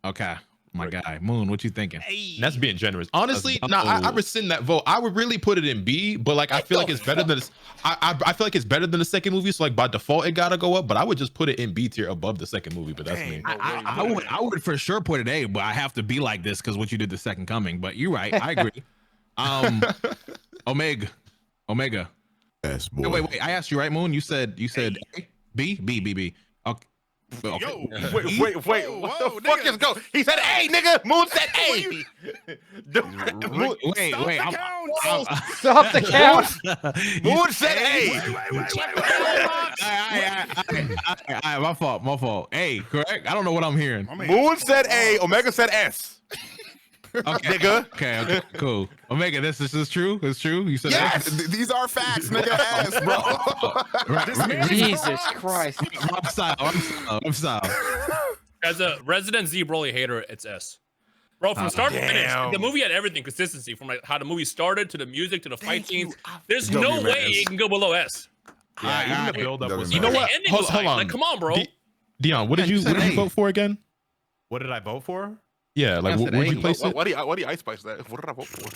Okay. my guy. Moon, what you thinking? That's being generous. Honestly, I rescind that vote. I would really put it in B, but like I feel like it's better than this. I feel like it's better than the second movie, so like by default it gotta go up. But I would just put it in B tier above the second movie. But that's me. I would for sure put it A, but I have to be like this because what you did the second coming. But you're right. I agree. Omega. Yes, boy. Wait. I asked you, right, Moon? You said A? B. Okay. Yo, wait. What the fuck is go? He said A, nigga. Moon said A. Wait. Stop the count. Moon said A. My fault. A, correct? I don't know what I'm hearing. Moon said A. Omega said S. Okay, nigga. Okay, cool. Omega, this is true. It's true. You said Yes, these are facts, nigga. Ass, bro. Jesus Christ. I'm style. As a resident Z Broly hater, it's S. Bro, from start to finish, the movie had everything. Consistency from like how the movie started to the music to the fight scenes. There's no way it can go below S. Yeah, even the build up was. You know what? Hold on. Like, come on, bro. Dion, what did you vote for again? What did I vote for? Yeah, like what would you place it? Why do you ice spice that? What did I vote for?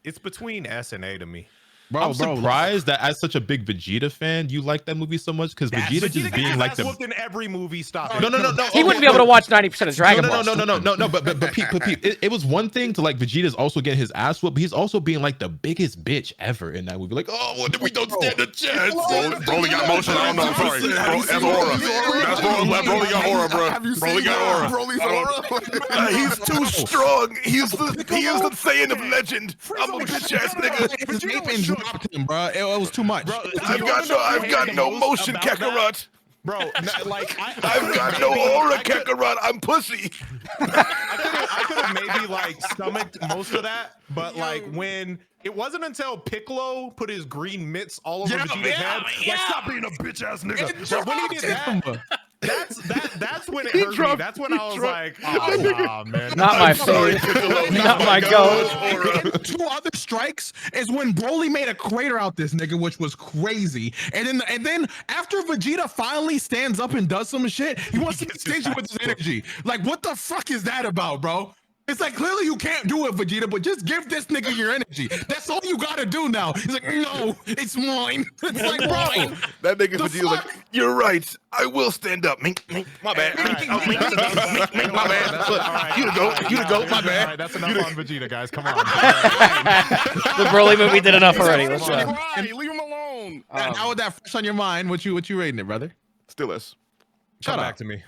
It's between S and A to me. I'm surprised that as such a big Vegeta fan, you like that movie so much because Vegeta just being like the whooped in every movie. Stop. No. He wouldn't be able to watch 90% of Dragon Ball. No. But Pete, it was one thing to like Vegeta's also getting his ass whooped, but he's also being like the biggest bitch ever in that movie. Like, oh, we don't stand a chance. Broly got motion. I don't know. I'm sorry. That's aura. That's Broly got aura, bro. Broly got aura. Broly's aura? He's too strong. He is the Saiyan of legend. I'm a bitch ass nigga. Him, bro. It was too much. Bro, I've got no motion, Kakarot. Bro, like I've got no aura, Kakarot. I'm pussy. I could have maybe like stomached most of that, but like when it wasn't until Piccolo put his green mitts all over Vegeta's head, like stop being a bitch ass nigga. But when he did that, that's when it hurt me. That's when I was like, oh nah, man. Not my favorite. Not my goat. Two other strikes is when Broly made a crater out this nigga, which was crazy. And then after Vegeta finally stands up and does some shit, he wants to stage with his energy. Like, what the fuck is that about, bro? It's like, clearly you can't do it, Vegeta, but just give this nigga your energy. That's all you gotta do now. He's like, no, it's mine. It's like, bro. That nigga Vegeta's like, you're right. I will stand up. My bad. My bad. You to go. My bad. All right, that's enough on Vegeta, guys. Come on. The Broly movie did enough already. Let's go. Leave him alone. Now with that fresh on your mind, what you rating it, brother? Still S. Come back to me.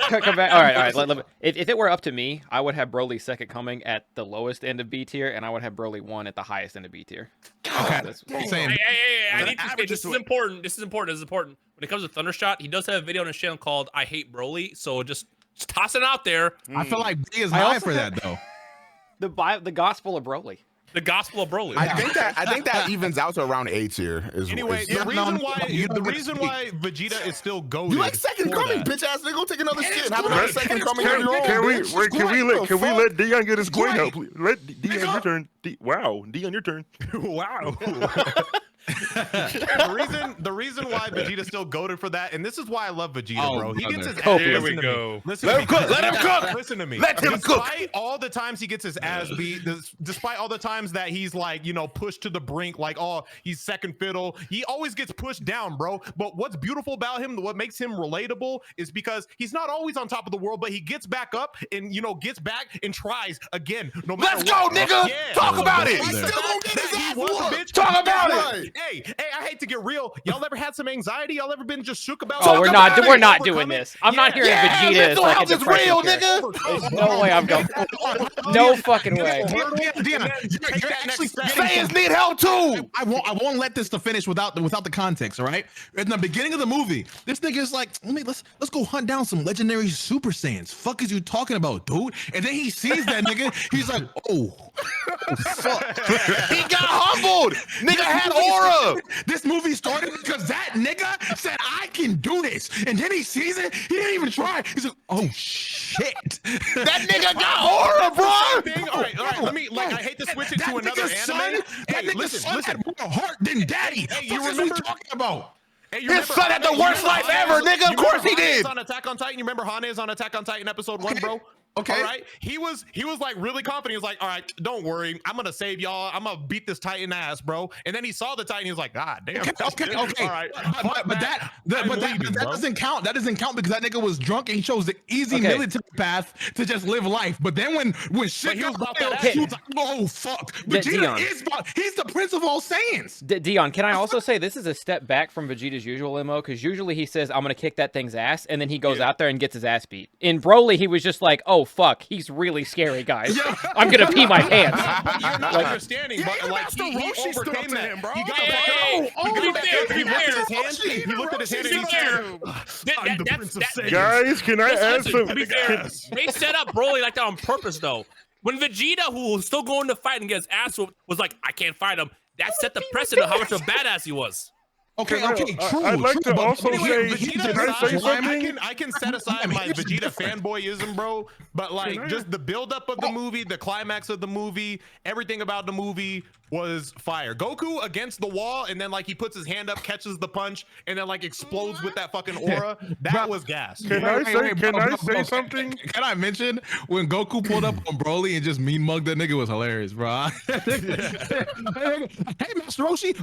Come back. All right. If it were up to me, I would have Broly second coming at the lowest end of B tier, and I would have Broly 1 at the highest end of B tier. Okay. Hey, this is important. This is important. When it comes to Thundershot, he does have a video on his channel called "I Hate Broly," so just toss it out there. I feel like B is high for that though. The Gospel of Broly. The Gospel of Broly. I think that evens out to around A tier. Anyway, the reason why Vegeta is still goated. You like second coming, bitch ass nigga. Go take another shit. Have another second coming. Can we let Dion get his coin out, please? Let Dion your turn. Wow, Dion your turn. Wow. the reason why Vegeta's still goated for that, and this is why I love Vegeta, bro. He gets his ass. Here we go. Let him cook. Listen to me. Let him cook. Despite all the times he gets his ass beat, despite all the times that he's like, pushed to the brink, like, oh, he's second fiddle. He always gets pushed down, bro. But what's beautiful about him, what makes him relatable, is because he's not always on top of the world, but he gets back up and gets back and tries again. No matter Let's go, nigga. Talk about it. Talk about it. Hey, I hate to get real. Y'all ever had some anxiety? Y'all ever been just shook about? Oh, we're not doing this. I'm not hearing Vegeta is like a depression real, nigga. There's no way I'm going. No fucking way. Dion, you're actually fans need help too. I won't let this to finish without the context. All right. In the beginning of the movie, this nigga is like, let's go hunt down some legendary Super Saiyans. Fuck is you talking about, dude? And then he sees that nigga. He's like, oh fuck. He got humbled. Nigga had aura. This movie started because that nigga said, I can do this. And then he sees it. He didn't even try. He's like, oh shit. That nigga got aura, bro. All right. Let me, I hate to switch it to another anime. Hey, listen. Had more heart than daddy. Hey, you remember what talking about? Hey, his son had the worst life ever, nigga. Of course he did. On Attack on Titan. You remember Hane is on Attack on Titan episode 1, bro? Okay. All right. He was like really confident. He was like, all right, don't worry. I'm gonna save y'all. I'm gonna beat this Titan ass, bro. And then he saw the Titan. He was like, God damn. Okay. All right. But that doesn't count. That doesn't count because that nigga was drunk and he chose the easy military path to just live life. But then when shit got real, he was like, oh fuck. Vegeta he's the prince of all Saiyans. Dion, can I also say this is a step back from Vegeta's usual MO? Because usually he says, I'm gonna kick that thing's ass, and then he goes out there and gets his ass beat. In Broly, he was just like, oh fuck, he's really scary, guys. I'm gonna pee my pants. You're not understanding, but like he overcame that. Him, bro. He got he looked at his hand and he said, I'm the Prince of Saiyan. Guys, can I add some? They set up Broly like that on purpose, though. When Vegeta, who was still going to fight and get his ass whooped, was like, I can't fight him, that set the precedent of how much of a badass he was. Okay, true. I'd like to also say, I can set aside my Vegeta fanboyism, bro. But like, just the buildup of the movie, the climax of the movie, everything about the movie was fire. Goku against the wall, and then like he puts his hand up, catches the punch, and then like explodes with that fucking aura. That was gas. Can I say something? Can I mention when Goku pulled up on Broly and just mean mugged that nigga was hilarious, bro. Hey, Master Roshi.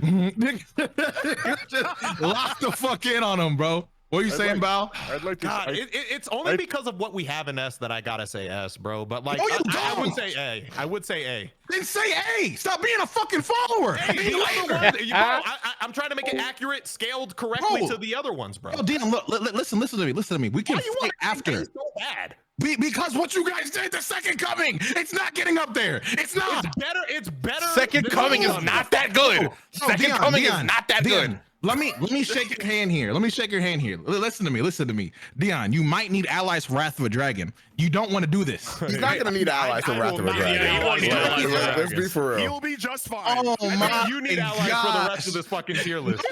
Just lock the fuck in on him, bro. What are you saying, Bao? I'd like to. God, it's only because of what we have in S that I gotta say S, bro. But like, I would say A. I would say A. Then say A. Stop being a fucking follower. Hey, the other ones, bro, I'm trying to make it accurate, scaled correctly to the other ones, bro. Yo, Dion, look, listen to me. We can fight after. So bad. Because what you guys did, the second coming, it's not getting up there. It's not. It's better. Second coming is not that good. Second coming is not that good. Let me shake your hand here. Listen to me. Dion, you might need allies for Wrath of a Dragon. You don't want to do this. He's not gonna need allies for Wrath of a Dragon. Let's be for real. He'll be just fine. Oh my! You need allies for the rest of this fucking tier list.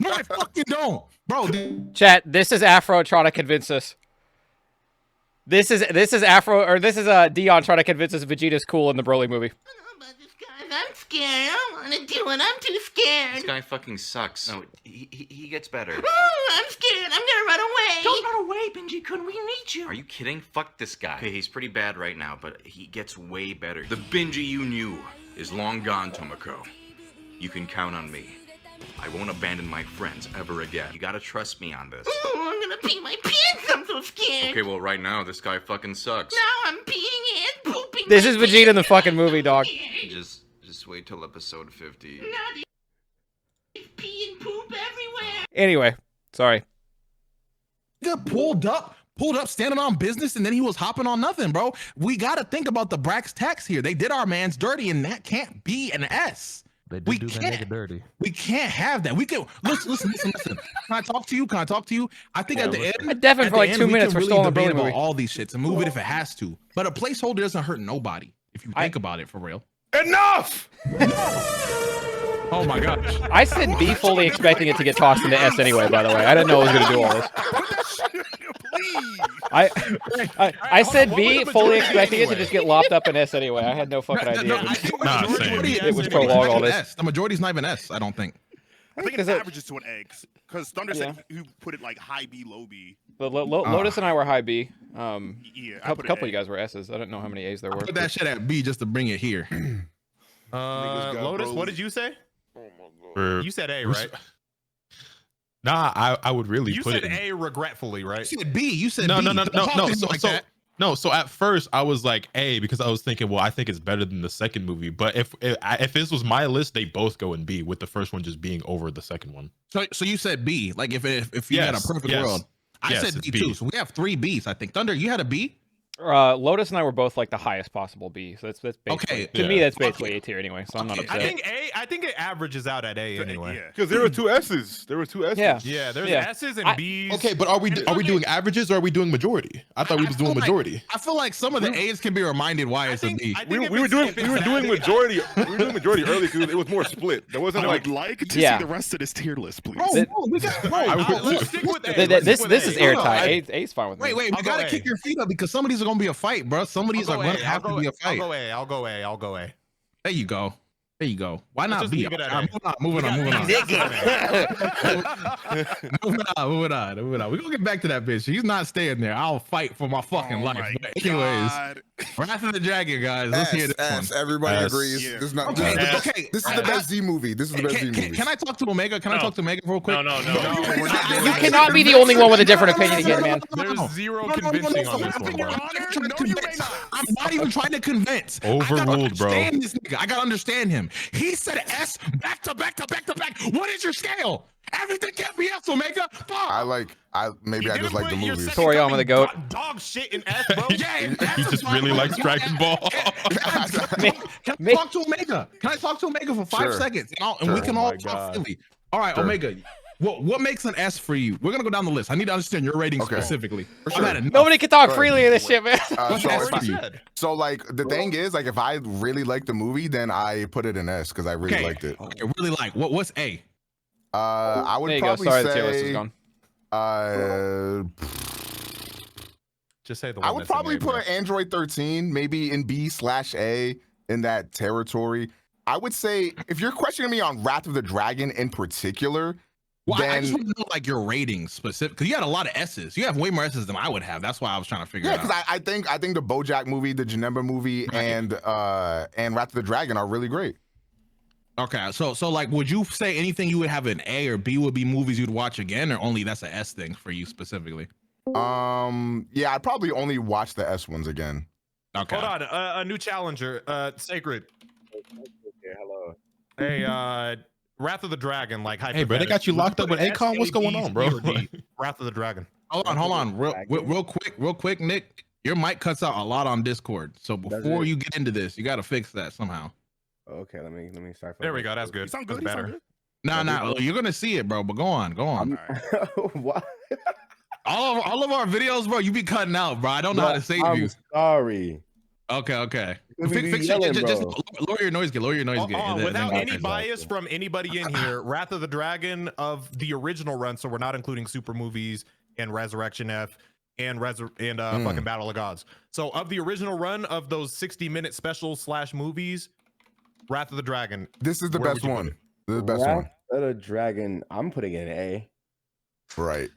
No, I fucking don't, bro. Chat. This is Afro trying to convince us. This is Dion trying to convince us Vegeta's cool in the Broly movie. I'm scared. I don't want to do it. I'm too scared. This guy fucking sucks. No, he gets better. I'm scared. I'm gonna run away. Don't run away, Benji-kun. We need you. Are you kidding? Fuck this guy. Okay, he's pretty bad right now, but he gets way better. The Benji you knew is long gone, Tomoko. You can count on me. I won't abandon my friends ever again. You gotta trust me on this. Oh, I'm gonna pee my pants. I'm so scared. Okay, well, right now, this guy fucking sucks. Now I'm peeing and pooping. This is Vegeta in the fucking movie, dog. Just wait till episode 50. Now there's pee and poop everywhere. Anyway, sorry. Got pulled up, standing on business, and then he was hopping on nothing, bro. We got to think about the Brax tax here. They did our man's dirty, and that can't be an S. They did do that nigga dirty. We can't have that. We can listen. Can I talk to you? I think at the end, I definitely for like 2 minutes we're still on the Broly movie. All these shits and move it if it has to. But a placeholder doesn't hurt nobody if you think about it for real. Enough! Oh my gosh. I said B fully expecting it to get tossed into S anyway, by the way. I didn't know it was going to do all this. I said B fully expecting it to just get lopped up in S anyway. I had no fucking idea. It would prolong all this. The majority's not even S, I don't think. I think it averages to an A, because Thunder said you put it like high B, low B. But Lotus and I were high B. Yeah, a couple of you guys were S's. I didn't know how many A's there were. Put that shit at B just to bring it here. Lotus, what did you say? You said A, right? Nah, I would really put it. You said A regretfully, right? You said B. You said no, B. No. So at first I was like A because I was thinking, well, I think it's better than the second movie. But if this was my list, they both go in B, with the first one just being over the second one. So you said B, like if you had a perfect world. I said B too. So we have 3 B's, I think. Thunder, you had a B? Lotus and I were both like the highest possible B, so that's basically, okay. To me, that's basically A tier anyway. So I'm not upset. I think it averages out at A anyway. Because there were 2 S's. Yeah, there's S's and B's. Okay, but are we doing averages or are we doing majority? I thought we was doing majority. I feel like some of the A's can be reminded why it's a B. We were doing majority. We were doing majority early because it was more split. There wasn't like to see the rest of this tier list, please. Let's stick with A. This is airtight. A's fine with me. Wait, we gotta kick your feet up because some of these are gonna be a fight, bro. Some of these are gonna have to be a fight. I'll go A. There you go. There you go. Why not just B? leave it at All right, moving on. Moving on. We're gonna get back to that bitch. He's not staying there. I'll fight for my fucking life. But anyways, Wrath of the Dragon, guys. Let's hear this one. Everybody agrees. Yeah. There's not. Okay. This is the best Z movie. This is the best Z movie. Can I talk to Omega? Can I talk to Omega real quick? No. You cannot be the only one with a different opinion again, man. There's zero convincing on this one, bro. I'm not even trying to convince. Overruled, bro. This nigga. I gotta understand him. He said S back to back. What is your scale? Everything can't be S, Omega. Fuck. Maybe I just like the movie. Toriyama the goat. Dog shit in S, bro. He just really likes Dragon Ball. Can I talk to Omega? Can I talk to Omega for 5 seconds? And we can all talk freely. All right, Omega. What makes an S for you? We're gonna go down the list. I need to understand your rating specifically. Nobody can talk freely in this shit, man. So like the thing is, like if I really like the movie, then I put it in S because I really liked it. Okay, really like. What's A? I would probably Sorry, say. the tier list is gone. Just say the one. I would probably put Android 13 maybe in B/A in that territory. I would say if you're questioning me on Wrath of the Dragon in particular. Well, then, I just want to know like your ratings specific because you had a lot of S's. You have way more S's than I would have. That's why I was trying to figure it out. Yeah, because I think the BoJack movie, the Janemba movie, and Wrath of the Dragon are really great. Okay, so like, would you say anything you would have an A or B would be movies you'd watch again, or only that's an S thing for you specifically? Yeah, I'd probably only watch the S ones again. Okay. Hold on, a new challenger, Sacred. Hello. Hey, Wrath of the Dragon, like hey, bro, they got you locked up with Akon. What's going on, bro? Wrath of the Dragon. Hold on, real quick, Nick. Your mic cuts out a lot on Discord, so before you get into this, you got to fix that somehow. Okay, let me start. There we go. That's good. Sound good. That's better. Nah, you're gonna see it, bro. But go on. What? All of our videos, bro. You be cutting out, bro. I don't know how to save you. I'm sorry. Okay. Fix Just lower your noise gate. Without any bias from anybody in here, Wrath of the Dragon of the original run, so we're not including super movies and Resurrection F and fucking Battle of Gods. So of the original run of those 60-minute special / movies, Wrath of the Dragon. This is the best one. This is the best one. Wrath of the Dragon. I'm putting it in A. Right.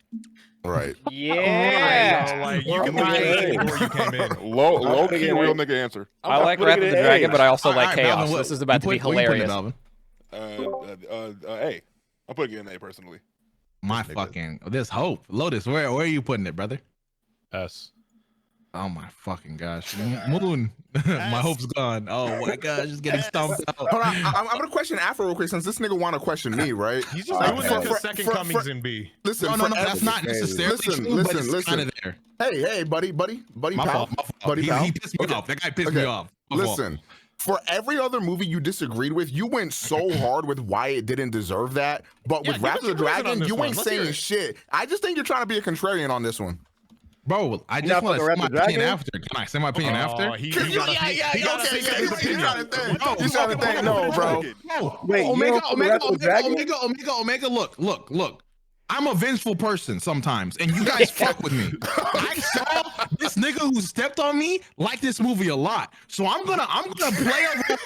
Yeah. Like you can buy before you came in. Low key real nigga answer. I like Wrath of the Dragon, but I also like right, Chaos. Melvin, This is about to be hilarious. A. I'm putting it in A personally. My fucking there's hope. Lotus, where are you putting it, brother? S. Oh my fucking gosh. Moon. My hope's gone. Oh my gosh, just getting stomped out. Hold on, I'm gonna question Afro real quick since this nigga wanna question me, right? He's just doing the second comings in B. Listen, No, that's not necessarily true, but it's kind of there. Hey, buddy, My pal. fault. He pissed me off. That guy pissed me off. Listen, for every other movie you disagreed with, you went so hard with why it didn't deserve that. But with Wrath of the Dragon, you ain't saying shit. I just think you're trying to be a contrarian on this one. Bro, I just want to say my opinion after. Can I say my opinion after? No, bro. Wait, Omega, look. I'm a vengeful person sometimes, and you guys fuck with me. I saw this nigga who stepped on me like this movie a lot, so I'm gonna play a role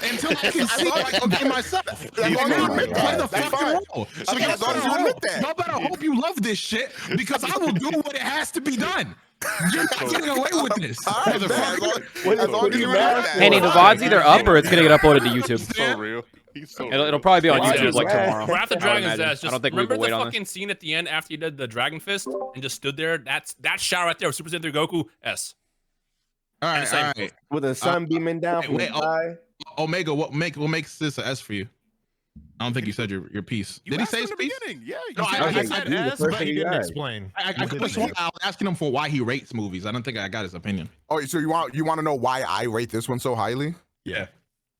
until I can see I can be myself. Play the fucking role. So y'all better hope you love this shit because I will do what it has to be done. You're not getting away with this. Henny, the VOD's either up or it's gonna get uploaded to YouTube. So real. It'll probably be on YouTube like tomorrow. Wrath of the Dragon's ass. I don't think we remember will wait the on fucking scene at the end after you did the Dragon Fist and just stood there? That shot right there with Super Saiyan 3 Goku. S. All right. With the sun beaming down from the sky. Omega, what makes this an S for you? I don't think you said your piece. Did he say his piece? Yeah. I said S, but he didn't explain. I was asking him for why he rates movies. I don't think I got his opinion. Oh, so you want to know why I rate this one so highly? Yeah.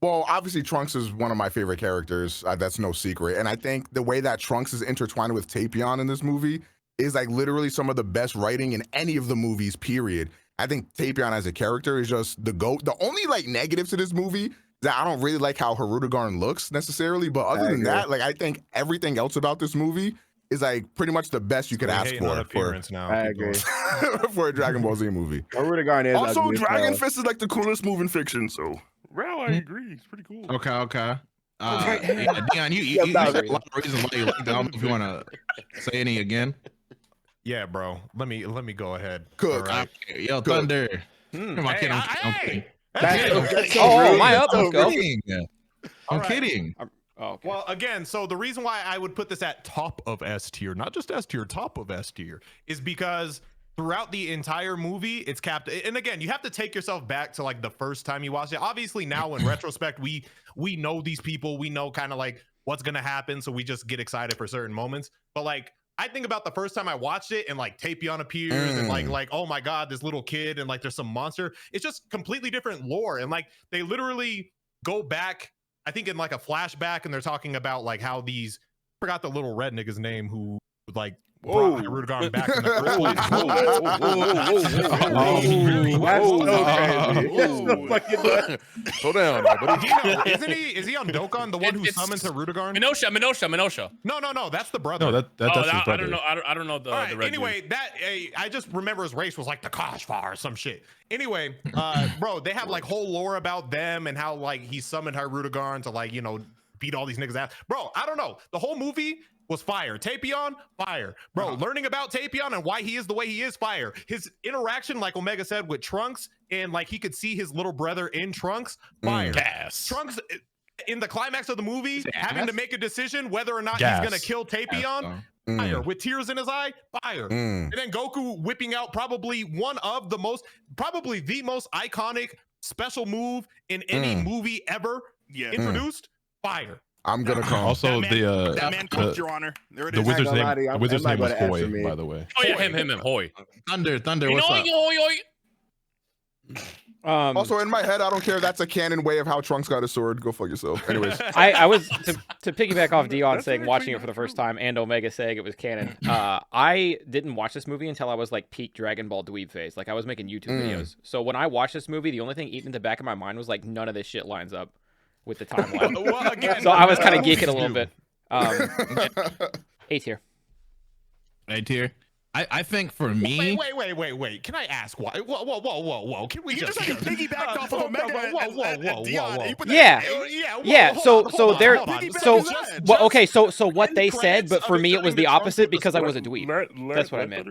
Well, obviously Trunks is one of my favorite characters. That's no secret. And I think the way that Trunks is intertwined with Tapion in this movie is like literally some of the best writing in any of the movies, period. I think Tapion as a character is just the GOAT. The only like negative to this movie is that I don't really like how Harudegarn looks necessarily. But other than that, like I think everything else about this movie is like pretty much the best you could ask for. I agree. For a Dragon Ball Z movie. Harudegarn is also ugly as Dragon hell. Fist is like the coolest move in fiction, so Well, I agree. It's pretty cool. Okay. Yeah, Dion, you got a lot of reasons why you like that. I don't know if you want to say any again. Yeah, bro. Let me go ahead. Cook. All right. Yo, Thunder. Come on, kid. I'm kidding. Am I up? Let's go. I'm kidding. Okay. Well, again, so the reason why I would put this at top of S tier, not just S tier, top of S tier, is because throughout the entire movie, it's capped. And again, you have to take yourself back to like the first time you watched it. Obviously, now in retrospect, we know these people, we know kind of like what's gonna happen, so we just get excited for certain moments. But like, I think about the first time I watched it, and like Tapion appears, and like oh my god, this little kid, and like there's some monster. It's just completely different lore, and like they literally go back, I think in like a flashback, and they're talking about like how these, I forgot the little red nigga's name who like brought Rudigarn back in the first place. Slow down, buddy. Is he on Dokkan, the one who summons a Rudigarn? Minosha. No, that's the brother. No, that's his brother. I don't know the All right, red anyway, that I just remember his race was like the Kashvar or some shit. Anyway, bro, they have like whole lore about them and how like he summoned her Rudigarn to like, you know, beat all these niggas ass. Bro, I don't know. The whole movie was fire. Tapion, fire. Bro, learning about Tapion and why he is the way he is, fire. His interaction, like Omega said, with Trunks, and like he could see his little brother in Trunks, fire. Trunks, in the climax of the movie, having to make a decision whether or not he's gonna kill Tapion, fire. With tears in his eye, fire. And then Goku whipping out probably the most iconic special move in any movie ever introduced, fire. I'm gonna call. Also, that man cooked, Your Honor. There it is. The wizard's name was Hoy, by the way. Oh yeah, him, Hoy. Thunder, what's up? Also, in my head, I don't care if that's a canon way of how Trunks got his sword. Go fuck yourself. Anyways, I was to piggyback off Dion saying watching it for the first time and Omega saying it was canon. I didn't watch this movie until I was like peak Dragon Ball dweeb phase. Like I was making YouTube videos. So when I watched this movie, the only thing eating in the back of my mind was like none of this shit lines up with the timeline. Well, again, so I was kind of geeking a little bit. A tier. A tier. I think for me. Wait. Can I ask why? Whoa. Can we just piggyback off of Omega? Yeah. So they're so what they said, but for me it was the opposite because I was a dweeb. That's what I meant.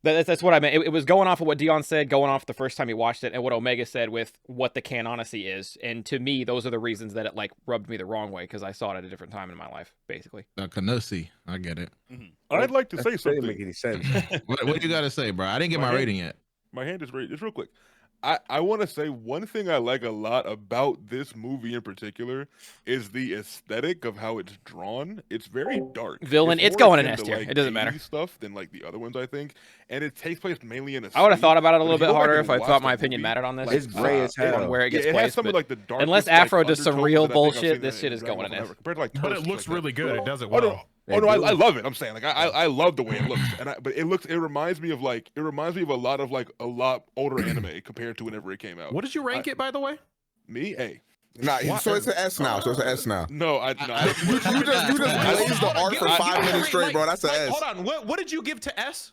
That's what I meant. It was going off of what Dion said, going off the first time he watched it, and what Omega said with what the canonicity is. And to me, those are the reasons that it like rubbed me the wrong way because I saw it at a different time in my life, basically. Canonicity, I get it. I'd like to say something. Doesn't make any sense. What do you got to say, bro? I didn't get my rating yet. My hand is raised. Just real quick. I want to say one thing I like a lot about this movie in particular is the aesthetic of how it's drawn. It's very dark. Villain, it's going in S tier. It doesn't matter. Stuff than like the other ones, I think, and it takes place mainly in a. I would have thought about it a little bit harder if I thought my opinion mattered on this. It's gray as hell. Where it gets it placed, has some of like the dark. Unless Afro does some real bullshit, this shit is going in S. Compared to like, but it looks really good. It does it well. well. Oh no, I love it. I'm saying like I love the way it looks, but it reminds me of a lot of older anime compared to whenever it came out. What did you rank it, by the way? Me, A. Nah, so it's an S now. No, you just glazed the art for 5 minutes straight, bro. That's an S. Hold on. What did you give to S?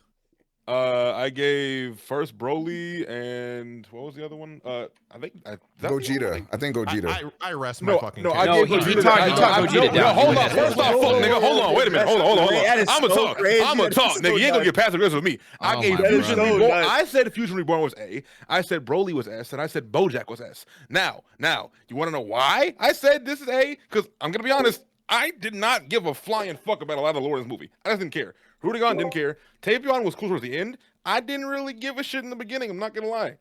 I gave first Broly and what was the other one? I think Gogeta. I think Gogeta. I rest my fucking case. No, he talked Gogeta down. Hold on, first off, nigga, hold on, wait a minute, hold on. I'm a talk, nigga. You ain't gonna get passive aggressive with me. I gave Fusion Reborn. I said Fusion Reborn was A. I said Broly was S, and I said BoJack was S. Now, you want to know why I said this is A? Because I'm gonna be honest, I did not give a flying fuck about a lot of the lore of this movie. I just didn't care. Rudigarn didn't care. Tapion was cool towards the end. I didn't really give a shit in the beginning. I'm not gonna lie.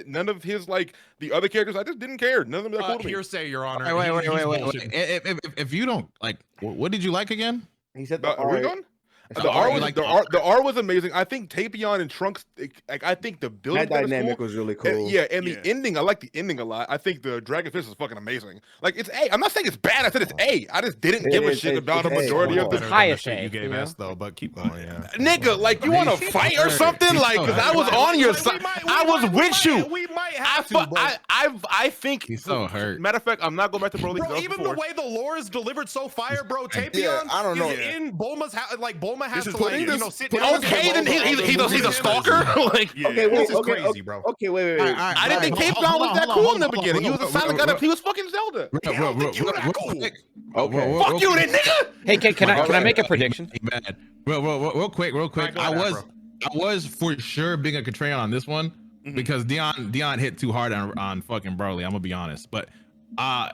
None of his like the other characters. I just didn't care. None of them are cool to me. Hearsay, Your Honor. Wait. If you don't like, what did you like again? He said Rudigarn. The R was amazing. I think Tapion and Trunks, I think the building that dynamic was really cool. The ending, I like the ending a lot. I think the Dragonfish is fucking amazing. Like it's A. I'm not saying it's bad. I said it's A. I just didn't give a shit about a majority of the highest you gave S though. But keep going, yeah. Nigga, like you want to fight or something? Like, because I was on your side. I was with you. We might have to. I think he's so hurt. Matter of fact, I'm not going back to Broly. Bro, even the way the lore is delivered so fire, bro. Tapion I don't know. is in Bulma's house, like Bulma Bulma has This to is like, putting you this- know, sit put down. this Okay, then he's a stalker. Like, Yeah. Okay, This wait, is okay, crazy, bro. okay, wait. I didn't think Tapion was that cool in the beginning. He was a silent guy. He was fucking Zelda. Okay. Fuck you, then, nigga. Hey, can I make a prediction? Bad. Real quick. Alright, go I ahead, was for sure being a contrarian on this one because Dion hit too hard on fucking Broly. I'm gonna be honest, but I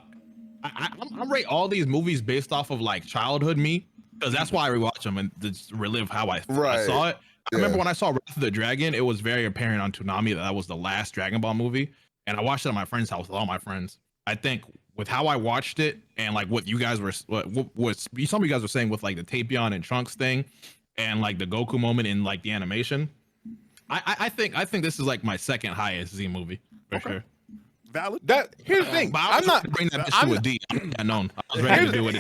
rate all these movies based off of like childhood me because that's why I rewatch them and just relive how I saw it. I remember when I saw Wrath of the Dragon, it was very apparent on Toonami that was the last Dragon Ball movie, and I watched it at my friend's house with all my friends. I think with how I watched it and like what you guys were, what some of you guys were saying with like the Tapion and Trunks thing, and like the Goku moment in like the animation, I think this is like my second highest Z movie for sure. Valid. Here's the thing. I'm not bring that bitch to a D. I known. I was ready to do it.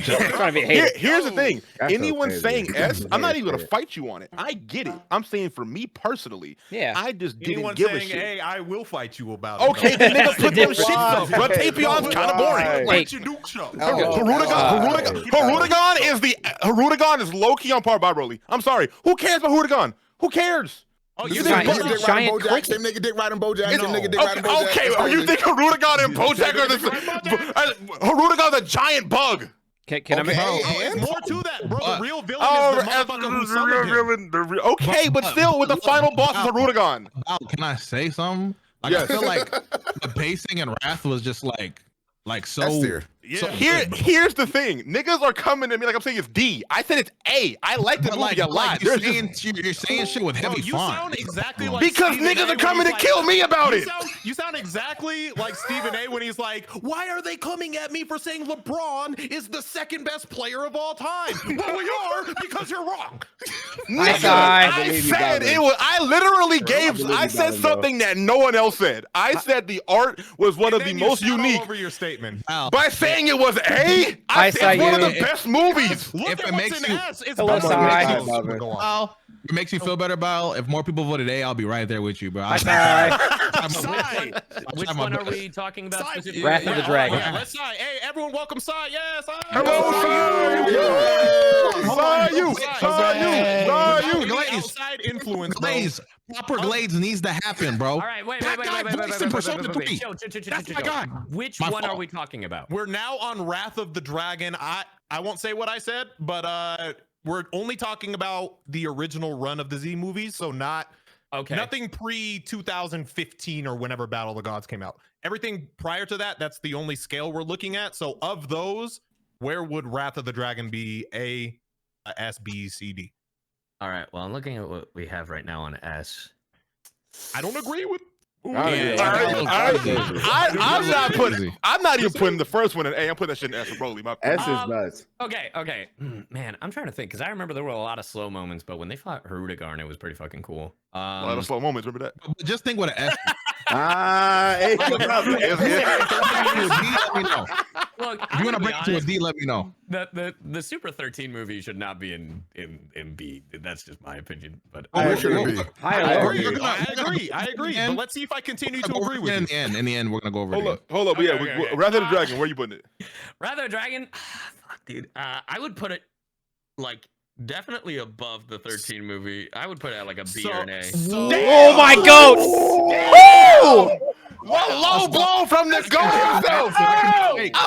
Here's the thing. That's Anyone okay, saying dude. S, I'm not even gonna Fair. fight you on it. I get it. I'm saying for me personally, Yeah. I just didn't Anyone give a saying, shit. hey, I will fight you about it. Okay, then nigga put them shit stuff, bro. Tapion's kind of boring. Hey. Harudagon is low key on par by Broly. I'm sorry. Who cares about Harudagon? Who cares? Oh, He's you a think giant- Dick he's a riding giant Bojack? cricket. Same nigga Dick riding Bojack. Same nigga Dick riding Bojack. Okay, It's you crazy. think Harudagon and Bojack are the Harudagon's a giant bug? Can I make? There's more to that, bro. The real villain is the motherfucker who summoned him. Okay, but still, with the final boss is Harudagon. Can I say something? Like, Yes. I feel like the pacing in Wrath was just like so. S tier. so Here's the thing. Niggas are coming at me like I'm saying it's D. I said it's A. I like the But movie a lot. you're There's just- saying shit with Bro, heavy you font. sound exactly like Because Stephen niggas A are coming when to he's kill me about it. You sound exactly like Stephen A when he's like, why are they coming at me for saying LeBron is the second best player of all time? Well, we are because you're wrong. Nigga, I I believe you, said Dalvin. it was. I literally gave. believe I you, said Dalvin, bro. something that no one else said. I said the art was one of the Then you most shout all unique. over your statement. By saying it was A, I I saw said it's one of you. the best movies. Look If at it what's makes in you- S. It's Hello, better Sai. than Bye, S. Dalvin. Go on. Al, it makes you feel better, Bal. If more people voted A, I'll be right there with you, bro. Sai. Which one are we talking about Sai. specifically? Wrath of the Dragon. Yeah, let's Sai. Hey, everyone, welcome Sai. Yes, Sai. Outside influence, bro. Glaze, proper Glaze needs to happen, bro. All right, wait. That guy voiced in Persona 3. Chill. That's my guy. Which My one are fault. we talking about? We're now on Wrath of the Dragon. I won't say what I said, but we're only talking about the original run of the Z movies, so nothing pre 2015 or whenever Battle of the Gods came out. Everything prior to that, that's the only scale we're looking at. So of those, where would Wrath of the Dragon be? A, S, B, C, D? All right. Well, I'm looking at what we have right now on S. I don't agree with. I'm not even putting the first one in A. I'm putting that shit in S for Broly. S is nuts. Okay. Man, I'm trying to think because I remember there were a lot of slow moments, but when they fought Harudagarn, it was pretty fucking cool. A lot of slow moments. Remember that? But just think what an S. Hey, Let me know. Look, If you want to break it to a D, let me know. the Super 13 movie should not be in B. That's just my opinion. But Where should it be? I agree. But let's see if I continue to agree with you. In the end, we're gonna go over it. Hold up. Okay. Wrath of the Dragon. Where you putting it? Wrath of the Dragon, fuck, dude. I would put it like definitely above the 13 movie. I would put it at like a B or an A. Oh my goats! Woo! What low blow from this guy? A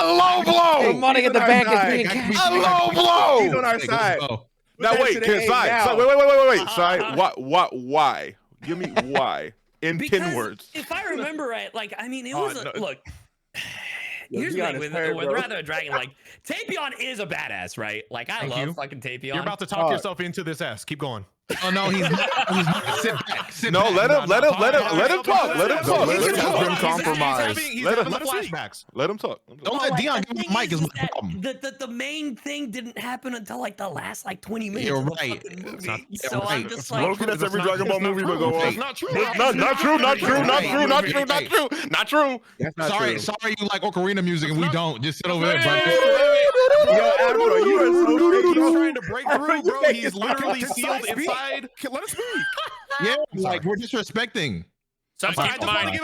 low blow. The money in the bank is being cashed. A low blow. He's on our side. Now wait, to the A Sai. now. Wait. Sai, why? Give me why in 10 Because words. if I remember right, like I mean, it was look. Here's be the thing honest, with bro. Wrath of the Dragon, like Tapion is a badass, right? Like I love fucking Tapion. You're about to talk yourself into this S. Keep going. Oh no, he's not. Sit back. No, let him talk. Let him talk. Let's have him compromise. He's Let having him- the flashbacks. Let him talk. Don't let Dion give him the mic. Is my problem. The main thing didn't happen until like the last like 20 minutes. You're of the right. fucking movie. It's not- So you're I'm right. just like, That's every Dragon Ball movie but go on. That's not true. Not true. That's not Sorry, true. sorry, you like Ocarina music and we don't. Just sit over there, bro. Yo, Afro, you are so fake, He's bro. trying to break through, bro. He's literally Can sealed Sai speak? inside. Let us speak. Yeah, like we're disrespecting. So keep in mind,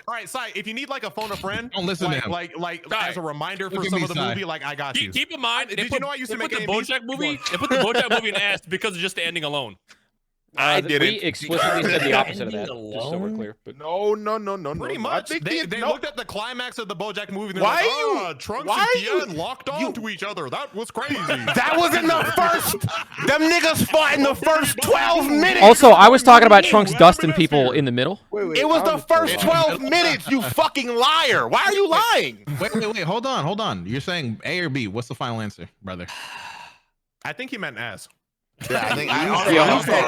all right, Sai, if you need like a phone a friend, don't listen to him. Like as a reminder for some of the movie, like I got you. Keep in mind, did you know I used to make the BoJack movie? They put the BoJack movie in S because of just the ending alone. I didn't. We explicitly said the opposite of that, just so we're clear. But no. Pretty much. They looked at the climax of the BoJack movie. And Why like, are you? Trunks Why and Tien locked on to each other. That was crazy. That was in the first. Them niggas fought in the first 12 minutes. Also, I was talking about Trunks dusting people in the middle. It was the first 12 minutes. You fucking liar! Why are you lying? Wait. Hold on. You're saying A or B? What's the final answer, brother? I think he meant S. Yeah, I think I said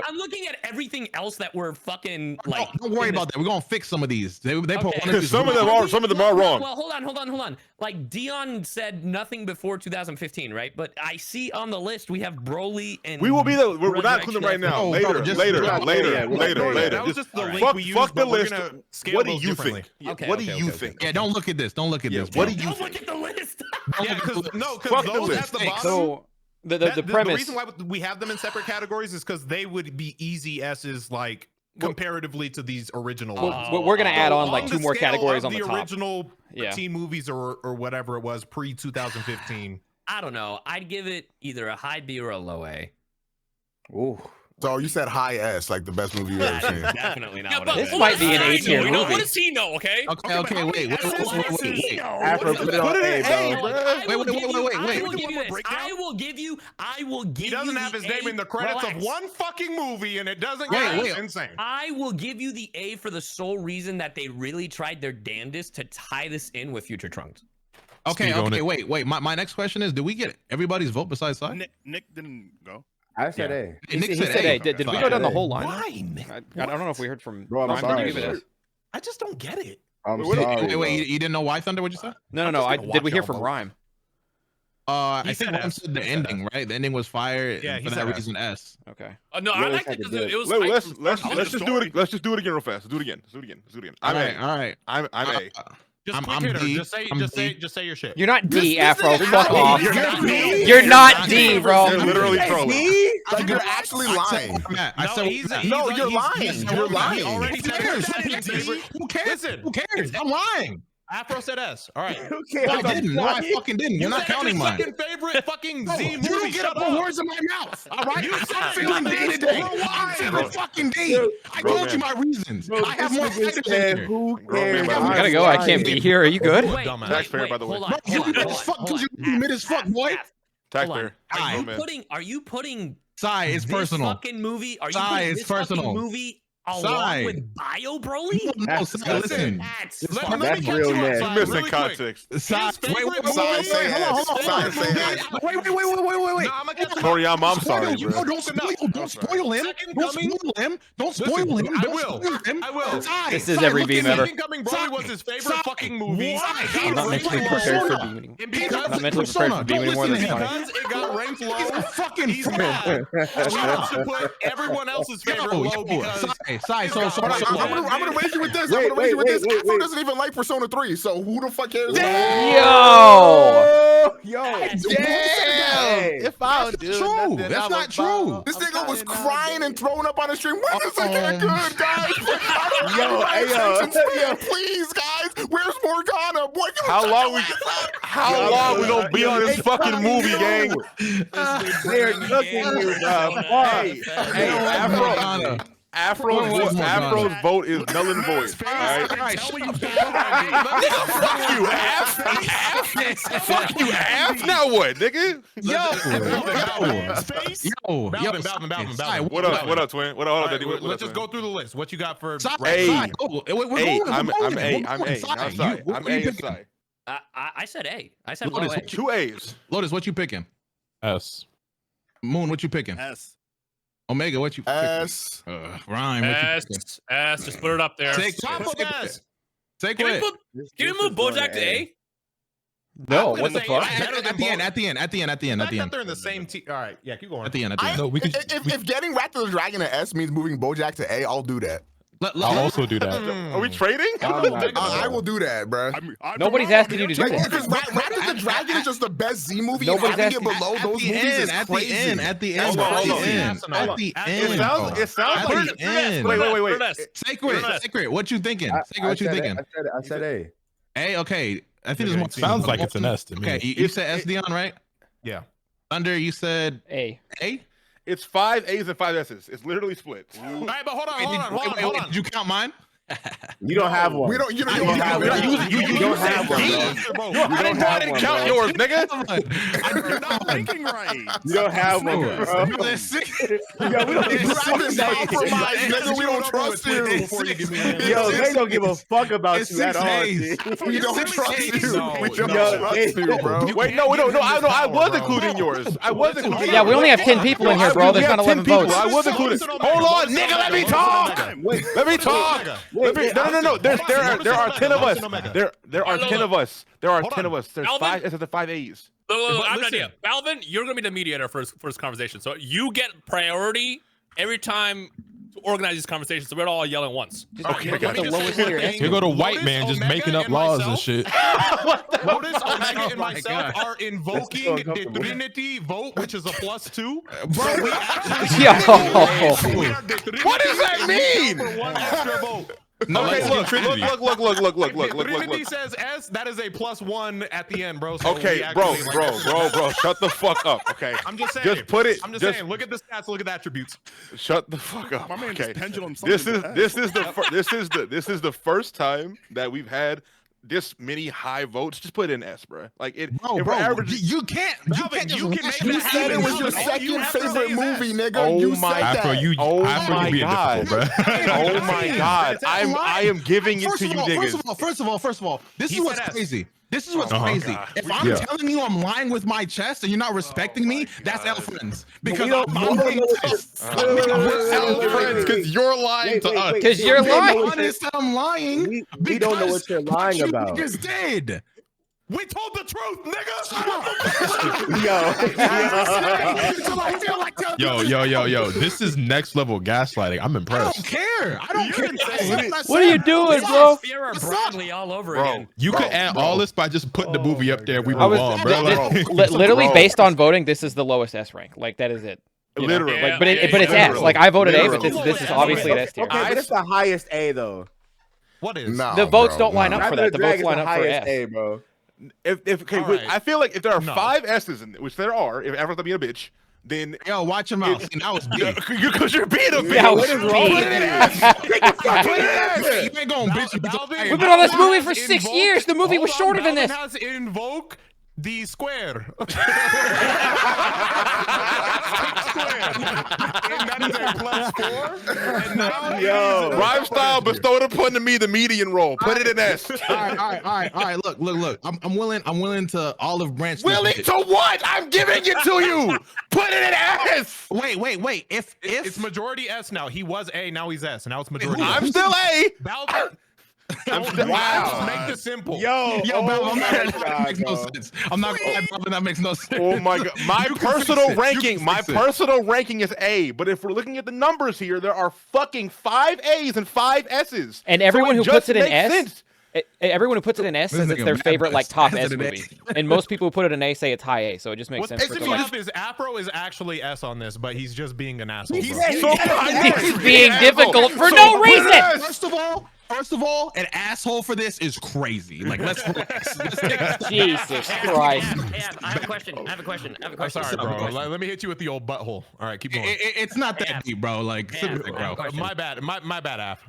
I'm looking at everything else that we're fucking like. Don't worry about that. We're gonna fix some of these. They put one of these. Some of them are wrong. Well, hold on. Like Dion said, nothing before 2015, right? But I see on the list we have Broly and. We will be the. We're not including them right now. Later. That was just the link we used. Fuck the list. What do you think? What do you think? Yeah, don't look at this. Don't look at this. What do you think? Don't look at the list. Yeah, because Fuck the those list. at the bottom. So the premise. The reason why we have them in separate categories is because they would be easy S's, like comparatively to these original ones. We're gonna add on like 2 more categories on the top. Original teen movies or whatever it was pre 2015. I don't know. I'd give it either a high B or a low A. Ooh. So you said high S, like the best movie you've ever seen. Definitely not. Yeah, what but I This said. might be an A tier movie. What does he know? Okay. Okay. Wait. Afro, put it on A, bro. I will give you this. I will give you. He doesn't have his name in the credits of one fucking movie, and it doesn't. Wait. Insane. I will give you the A for the sole reason that they really tried their damnedest to tie this in with Future Trunks. Okay. Wait. My next question is: did we get everybody's vote besides Sai? Nick didn't go. I said A. Nick said A. Did we go down the whole line? Why? I don't know if we heard from. Bro, I'm Ryan. sorry. Did you give it I just don't get it. I'm sorry. Wait. You didn't know why, Thunder? What'd you say? No. Did we hear from Rhyme? I think Rhyme said the ending, right? The ending was fire. Yeah, for that reason. S. Okay. No, I liked it because it was. Let's just do it. Let's just do it again real fast. Let's do it again. All right. I'm A. Just I'm quick hitter. D. Just say your shit. You're not D, Afro. Fuck off. You're not D, bro. You're literally trolling. Like you're actually lying. No, you're lying. You're lying. Who cares? Who cares? I'm lying. Afro said S. All right. I didn't. No, I fucking didn't. You're not counting mine. Second favorite fucking Z movie. You don't get to put words in my mouth. All right. I'm feeling D today. I'm feeling fucking D. I told you my reasons. I have more factors in here. Who cares? I gotta go. I can't be here. Are you good? Taxpayer, by the way. You mid as fuck because you mid as fuck, boy. Taxpayer. Are you putting Sai, it's personal. fucking movie? Are you Sai, putting it's this fucking personal. movie along Sai. with Bio Broly? No, Sai, listen. That's real nasty. You're missing context. Sai, wait. Toriyama, I'm sorry, bro. Don't spoil him. Don't spoil him. I will. This is every beam ever. Second Coming Broly was his favorite fucking movie. I'm not mentally prepared for beaming. I'm not mentally prepared for beaming anymore. That's funny. Because it got ranked low. He's fucking mad. We have to put everyone else's favorite low because. Sai, so I'm gonna raise you with this. Afro doesn't even like Persona 3, so who the fuck cares? Damn! If I don't do true. That's not true. This nigga was crying and throwing up on the stream. When is it get good, guys? Please, guys. Where's Morgana? Boy, How long we gonna be on this fucking movie, gang? They're cooking you, bro. Hey, Afro's vote is null and void. All right. Nigga, fuck you, Af. Fuck you, Af. Now what, nigga? Yo. What up, twin? What up, Daddy? Let's just go through the list. What you got for? I'm A. I said A. I said Lotus, low A. 2 A's. Lotus, what you picking? S. Moon, what you picking? S. Omega, what you picking? S. Rhyme, what you picking? S. Just put it up there. Take S. Take Can what? we move BoJack to A? No, what the fuck? At the end. They're in the same team. All right, yeah, keep going. At the end. If getting Wrath of the Dragon to S means moving BoJack to A, I'll do that. I'll also do that. Are we trading? I will do that, bro. Nobody's asking you to do Like, that. because Rat of the Dragon is just the best Z movie. Nobody's Having it asking- below those movies is crazy. At the end. It sounds like the end. Wait. Sacred. What you thinking? Sacred, what you thinking? I said A. A, okay. I think there's more. Sounds like it's an S to me. Okay, you said S, Dion, right? Yeah. Thunder, you said A. A? It's 5 A's and 5 S's. It's literally split. All right, but hold on. Did you count mine? You don't have one. We don't. You You don't have one. You don't have one, bro. I didn't count yours, nigga. You're not thinking right. You don't have one, bro. Yo, we don't compromise, nigga. We don't trust you. Yo, they don't give a fuck about you at all. We don't trust you. We don't Yo, trust you, bro. Wait, no. I was including yours. I was including. Yeah, we only have 10 people in here, bro. There's not 11 votes. I was including. Hold on, nigga. Let me talk. Let me talk. No. There are 10 of us. There are 10 of us. There are 10 of us. There's 5 S's and 5 A's. Look, I have an idea. Balvin, you're gonna be the mediator for this conversation. So you get priority every time to organize these conversations. So we're all yelling once. Okay, Right, got the it. lowest tier. Here go the white man just making up laws and shit. Lotus, Omega, and myself are invoking the Trinity vote, which is a +2. Bro, we actually What does that mean? for one extra vote. Okay, look. Trinity says S, that is a +1 at the end, bro. So Okay, we actually, bro, shut the fuck up. Okay, I'm just saying. Just put it. I'm just saying. Look at the stats. Look at the attributes. Shut the fuck up. My man Okay, just pendulum this is something this is the first time that we've had this many high votes. Just put it in S, bro. Like it. Bro, you can't. You can't just You said it was your second favorite movie, nigga. Oh You my said Afro, that. Oh be god. difficult, bro. Oh my god. I am giving it to you niggas. First of all, this is what's crazy. This is what's Uh-huh. crazy. If I'm telling you I'm lying with my chest and you're not respecting me, that's L friends. Because I'm being L friends, because you're lying to us. Because you're lying. honest, I'm lying. We don't know what you're lying you about. niggas did. We told the truth, nigga. Yo. This is next level gaslighting. I'm I impressed. don't care. I don't care. What are you doing, bro? Fear of Bradley all over Bro, again. You could add all this by just putting the movie up there. We I move was on, bro. literally Bro. based on voting. This is the lowest S rank. Like that is it. You know? Literally. Like, but it's S. Like I voted A, but Literally. this is obviously an S tier. Okay, but it's the highest A though. What is? Nah, The votes bro, don't line nah. up for Rat that. of The votes Dragon's line the up for highest S. A, bro. Okay, All right. I feel like if there are No. 5 S's in it, which there are, if everyone's being a bitch, then Yo, watch your mouth. See, that was big. because you're being a bitch. Yeah, What is wrong with You ain't going bitch. We've been on this movie for 6 years. The movie was shorter than this. Has invoke the square. And that is a +4. And now Yo. Rhyme style bestowed upon me the median role. Put it in S. All right. Look. I'm willing to olive branch. this Willing bitch. to what? I'm giving it to you. Put it in S. Wait. If it's majority S now. He was A, now he's S. Now it's majority S. I'm still A. Balvin. Wow. Make this simple. Yo, Bro, I'm not my that God, makes no bro. sense. I'm not gonna lie, Bro, that makes no sense. Oh my god. My You can personal fix it. You ranking, can my fix it. personal ranking is A. But if we're looking at the numbers here, there are fucking 5 A's and 5 S's. And everyone who just puts it in makes S, sense. everyone who puts it in S This says it's nigga their mad favorite like best. top Has S it in A. movie. And most people who put it in A say it's high A. So it just makes sense. For Pissing me someone. off is Afro is actually S on this, but he's just being an asshole. He's bro. He's being difficult for no reason. First of all, an asshole for this is crazy. Like, let's take Jesus Christ. I have a question. I'm sorry, bro. Let me hit you with the old butthole. All right, keep going. It's not that deep, bro. Like, sit with it, bro. My bad. My bad, Af.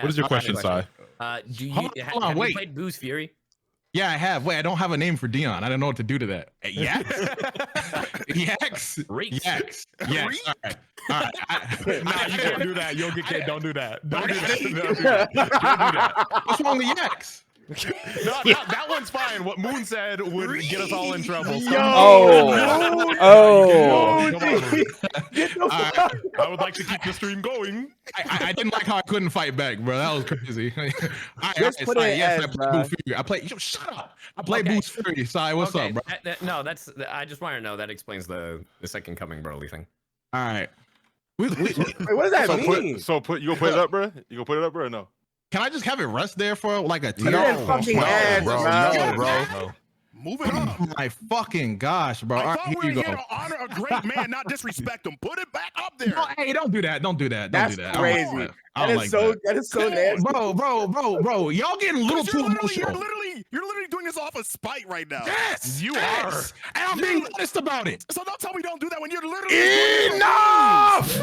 What is your question, Si? Do you Hold on, have you wait. played Boo's Fury? Yeah, I have. Wait, I don't have a name for Dion. I don't know what to do to that. Yaks? Yaks. All right. Nah, you can't do that. You'll get kicked. Don't do that. Don't do that. Don't do that. What's wrong with Yaks? No, that one's fine. What Moon said would get us all in trouble. So I would like to keep the stream going. I didn't like how I couldn't fight back, bro. That was crazy. Just put it yes, as, I play Boo Fury. I play. Yo, shut up. I play Okay. Boo's Fury. Sai, what's up, bro? No, that's. I just want to know that explains the second coming Broly thing. All right. Wait, what does that mean? You gonna put it up, bro? You gonna put it up, bro? Or no? Can I just have it rest there for like a tier? No, bro. Moving on. Oh my fucking gosh, bro. I All thought right, we here were you here go. to honor a great man, not disrespect him. Put it back up there. No, hey, don't do that. Don't do that. Don't That's do that. crazy. I don't like so that. that is so nasty. Bro. Y'all getting a little too You're emotional. literally doing this off of spite right now. Yes, You are. And I'm being honest about it. So don't tell me don't do that when you're literally Enough!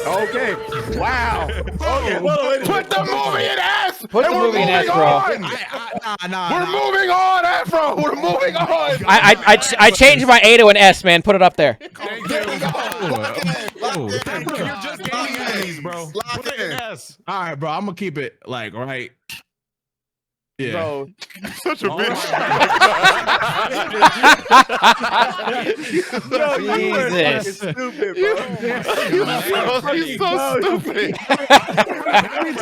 Okay. Wow. Okay. Put the movie in S. Put the movie in S, bro. We're moving on, Afro. We're moving on. I changed my A to an S, man. Put it up there. Thank you. You're just gaining enemies, bro. Put it in S. All right, bro. I'm gonna keep it like right. Yeah. Bro. Such a bitch. Bro, you were fucking Jesus. stupid, bro. He's so stupid. Every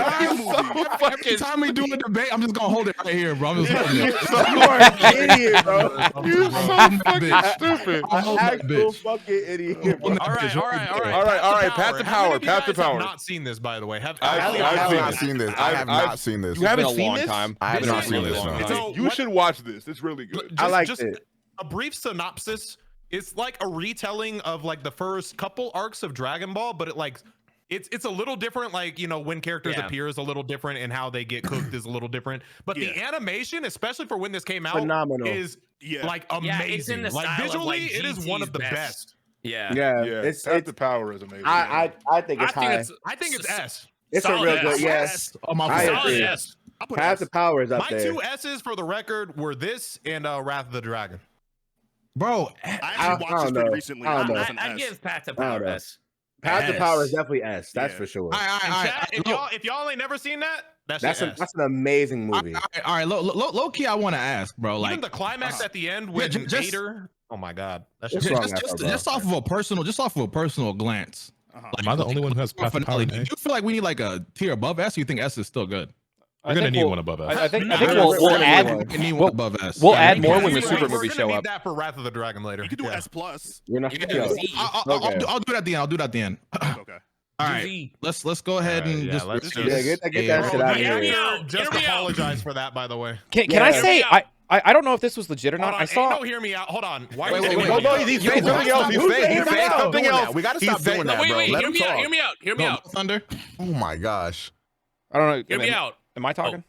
time we do a debate, I'm just gonna hold it right here, bro. I'm just holding it. You are an idiot, bro. You're so fucking stupid. Actual fucking idiot, bro. All right. Path to power. Path to power. I've not seen this, by the way. I've not seen this. I have not seen this. You haven't It's been a seen long this? time. I have not seen this. Long No. time. So You what- should watch this. It's really good. I liked just it. A brief synopsis. It's like a retelling of like the first couple arcs of Dragon Ball, but it's a little different. Like, you know, when characters appear is a little different, and how they get cooked is a little different. But the animation, especially for when this came out, Phenomenal. is like amazing. Yeah, it's in the like style of, visually, like, it is one of the GT's best. Yeah. Yeah. Yeah, Path to power is amazing. I think it's high. I think it's S. It's a solid real S. good yes. Oh my I God. Solid agree. S. Path to Power is up My there. two S's for the record were this and Wrath of the Dragon. Bro, I actually watched this pretty recently. I don't know. It's an I S. give Path to I don't Power know. S. Path to S. Power is definitely S. That's Yeah. for sure. And chat, if y'all ain't never seen that, that's That's S. an amazing movie. all right. Low key, I want to ask, bro. Even Like, the climax at the end with just- Vader. Oh my God, that's What's just wrong with that, bro? just off of a personal glance. Am I the only one who has Path to Power? Do you feel like we need like a tier above S? Or you think S is still good? We're gonna need one above S. I think We're we'll gonna add. We need one above S. We'll Yeah, add we more can. when the We're super gonna movies show need up. that for Wrath of the Dragon later. You could do Yeah. S plus. You're not. You can do Z. I'll do it at the end. I'll do it at the end. Okay. All right, let's go ahead and yeah, just let's do just- this. Get that shit out of Hear me here. out. Just Hear me out. apologize for that, by the way. Can I Yeah. say I don't know if this was legit or not. Hold on, I saw. no, hear me out. Hold on. Why? Wait, are you wait, saying no, that? He's saying something else. He's saying something else. We gotta stop doing that, Wait, bro. wait, Let hear him me out. talk. Hear me out. Hear me out. Thunder. Oh my gosh. I don't know. Hear me out. Am I talking?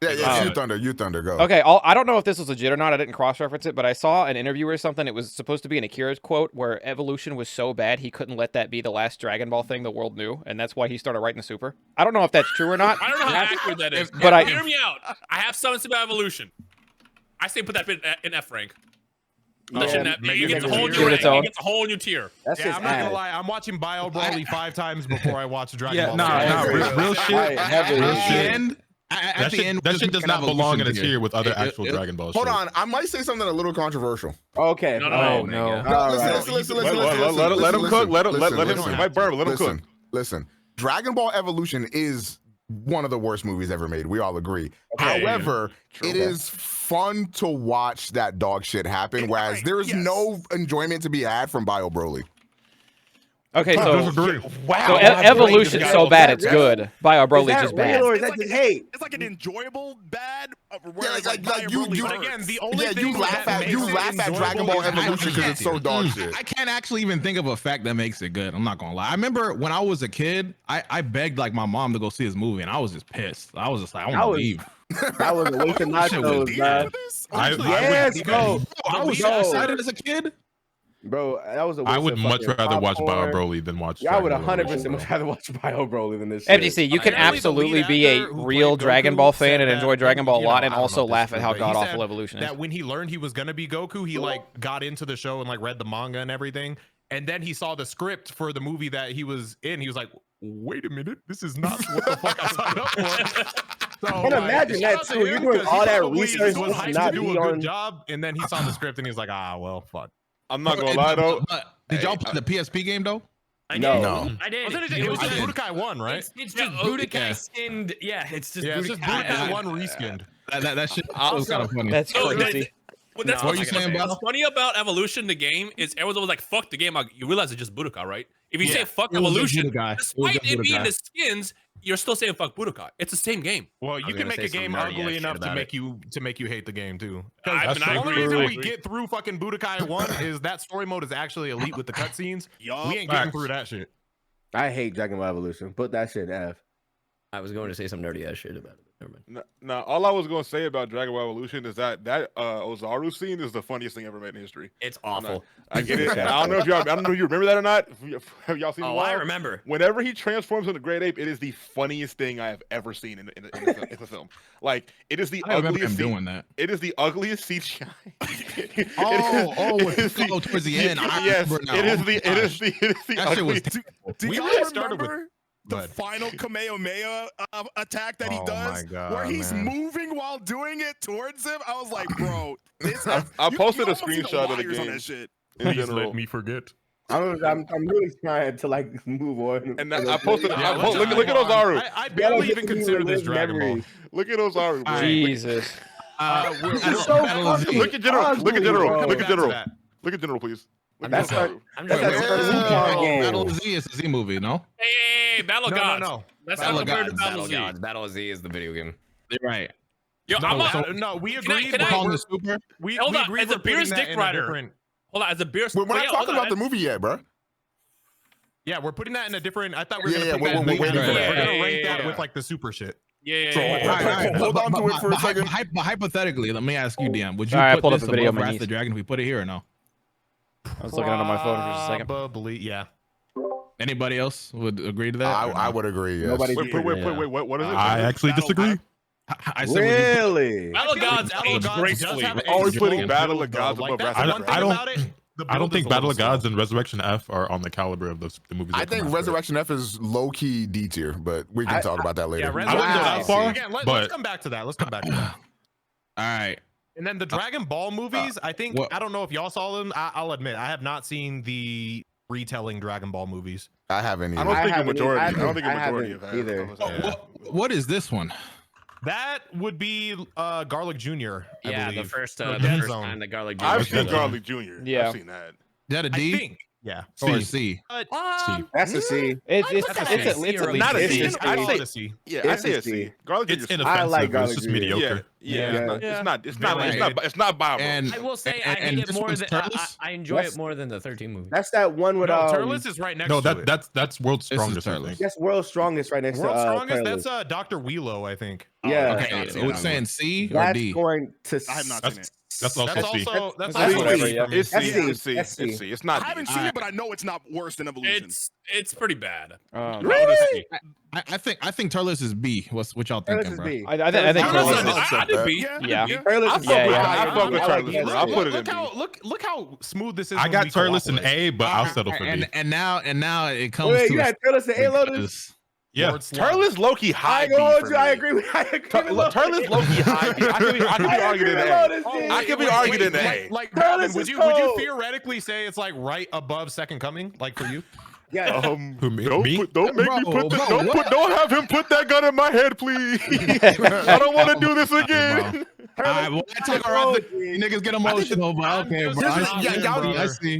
Yeah, you Thunder, go. Okay, I don't know if this was legit or not. I didn't cross-reference it, but I saw an interview or something. It was supposed to be an Akira's quote where evolution was so bad he couldn't let that be the last Dragon Ball thing the world knew, and that's why he started writing the Super. I don't know if that's true or not. I don't know how accurate that is. But Hear me out. I have something about evolution. I say put that bit in F rank. That shit in F- make It it gets a weird. whole Give new it rank. its own. It gets a whole new tier. That's Yeah, just I'm not gonna ass. lie. I'm watching Bio Broly 5 times before I watch Dragon Yeah, Ball. nah, real shit. Heavily. Real At the shit. end, at That the shit, end, that shit does not belong in a tier with other It- actual it- Dragon Ball Hold shit. on, I might say something a little controversial. Okay. No, Oh no. no. All right. Listen. Let him cook. Let him. Let burn. Let him cook. Listen. Dragon Ball Evolution is one of the worst movies ever made. We all agree. However, it is fun to watch that dog shit happen. Whereas there is no enjoyment to be had from Bio Broly. Okay, so Wow. so evolution's so bad it's good. Bio Broly's just bad. Real or is that just hate? It's like an enjoyable bad. Like you Again, the only yeah, thing you laugh that at you makes it laugh at Dragon enjoyable Ball is Evolution because it's so dog shit. I can't actually even think of a fact that makes it good. I'm not gonna lie. I remember when I was a kid, I begged like my mom to go see this movie, and I was just pissed. I was just like, I want to leave. That was a waste of nachos, man. Yes, bro. I was so excited as a kid. Bro, that was a waste I would of much fucking rather watch Bio popcorn. Broly than watch. Yeah, I would Dragon Ball 100% Evolution, much bro. rather watch Bio Broly than this shit. FGC, you can Apparently the lead absolutely be a actor who real played Dragon Goku Ball fan said and that enjoy Dragon Ball a you know, lot, I and don't know also if this laugh is at true, how but he god said awful evolution is. That when he learned he was gonna be Goku, he like got into the show and like read the manga and everything, and then he saw the script for the movie that he was in. He was like, "Wait a minute, this is not what the fuck I signed up for." So, And imagine shout that, out to too. You're him, doing 'cause he all that probably research was to hyped not to do be a good on- job, and then he saw the script and he was like, "Ah, well, fuck." I'm not gonna lie though. Did y'all play the PSP game though? I No. did. No. I did. Wasn't it was just Budokai 1, right? It's just Budokai skinned. Yeah, it's just Yeah, it's just Budokai. Budokai 1 reskinned. That shit was kind of funny. That's Oh, crazy. Well, that's What what's you saying, what's Bob? funny about Evolution, the game, is everyone was like, fuck the game. Like, you realize it's just Budokai, right? If you say fuck evolution, despite it being the skins, you're still saying fuck Budokai. It's the same game. Well, you can make a game ugly enough to make you hate the game too. The only reason we get through fucking Budokai 1 is that story mode is actually elite with the cutscenes. We ain't getting through that shit. I hate Dragon Ball Evolution. Put that shit in F. I was going to say some nerdy ass shit about it. Never mind. No, all I was going to say about Dragon Ball Evolution is that Ozaru scene is the funniest thing ever made in history. It's awful. I get it. I don't know if you remember that or not. Have y'all seen it? Oh, I remember. Whenever he transforms into Great Ape, it is the funniest thing I have ever seen in the film. Like, it is the ugliest. Doing that. It is the ugliest CGI. Towards the end. Yes, it is the ugliest. Do you remember the final Kamehameha attack that he does, where he's moving while doing it towards him? I was like, bro, I posted a screenshot of the game. On that shit. Please let me forget. I'm really trying to like move on. And I posted. Look at Ozaru. I barely even consider this Dragon Ball. Look at Ozaru. Bro. Jesus. Look at General. Look at General. Look at General. Look at General, please. That's Battle of Z is a Z movie, no? Hey, Battle of Gods. No. That's not compared to Battle of Z. Battle of Z is the video game. You're right. Yo, no, we agreed. We agreed as a Beer's Dick Rider. Hold on, as a Beer's. We're not talking about the movie yet, bro. Yeah, we're putting that in a different. I thought we were gonna put that in we're gonna rank that with like the super shit. Hold on to it for a second. But hypothetically, let me ask you, DM. Would you put this above Wrath of the Dragon if we put it here or no? I was looking at my phone for just a second. Probably, yeah. Anybody else would agree to that? I would agree. Yes. Wait, what is it? I actually disagree. Really? Battle of Gods aged gracefully. Always putting Battle of Gods above Wrath of the Dragon. I don't think Battle of Gods and Resurrection F are on the caliber of the movies. I think Resurrection F is low key D tier, but we can talk about that later. Yeah, I wouldn't go that far. Again, let's come back to that. All right. And then the Dragon Ball movies, I think, I don't know if y'all saw them. I'll admit, I have not seen the retelling Dragon Ball movies. I haven't either. I don't think a majority of that either. What is this one? That would be Garlic Jr. I believe. The first time the Garlic Jr. I've seen Garlic Jr. Yeah. I've seen that. Is that a D? I think. Yeah. Or C? That's a C. It's at least not a C. I'd say a C. Yeah, I say a C. Garlic Jr. It's inoffensive. It's just mediocre. It's not viable. I will say I hate it more than I enjoy it more than the 13 movie. That's that one with Turles is right next to it. That's World's Strongest. I think. That's World's Strongest right next to World's Strongest. Turles. That's Dr. Wheelo, I think. Yeah. Okay, so we're saying C or That's D? going to. I have not seen it. That's also C. That's whatever, yeah. It's C. It's C. It's not. I haven't seen it, but I know it's not worse than Evolution. It's pretty bad. Really? I think Turles is B. What y'all thinking, bro? I think I did B. Yeah. I fuck with Turles. I'll put it in B. Look how smooth this is. I got Turles in A, but I'll settle for B. And now it comes Wait, to you got Turles in A, Lotus? Yeah, Turles low-key high B for me. I agree with Turles low-key high B. I could be argued in A. I could be argued in A. Like Brandon, would you theoretically say it's like right above Second Coming, like for you? Yeah. Who, me? Don't make me put that. Don't have him put that gun in my head, please. I don't want to do this again. All right, well, I talk around niggas get emotional, but okay, bro.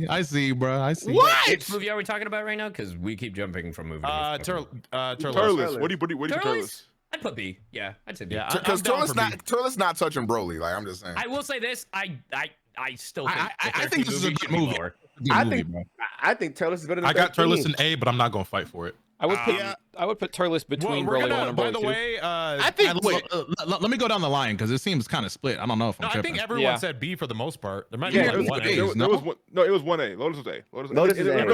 I see, bro. I see. Which movie are we talking about right now? Because we keep jumping from movie. Turles. What do you put Turles? I'd put B. Yeah, I'd say B. Yeah, because Turles not touching Broly. Like I'm just saying. I will say this. I still think I think this is a good movie. I think Turles is better than I got Turles in A, but I'm not gonna fight for it. I would put Turles between Broly 1 and Broly 2. By the way, I think. Let me go down the line because it seems kind of split. I don't know if I'm tripping. I think everyone said B for the most part. There might be it was 1A. Lotus was A. Lotus is A.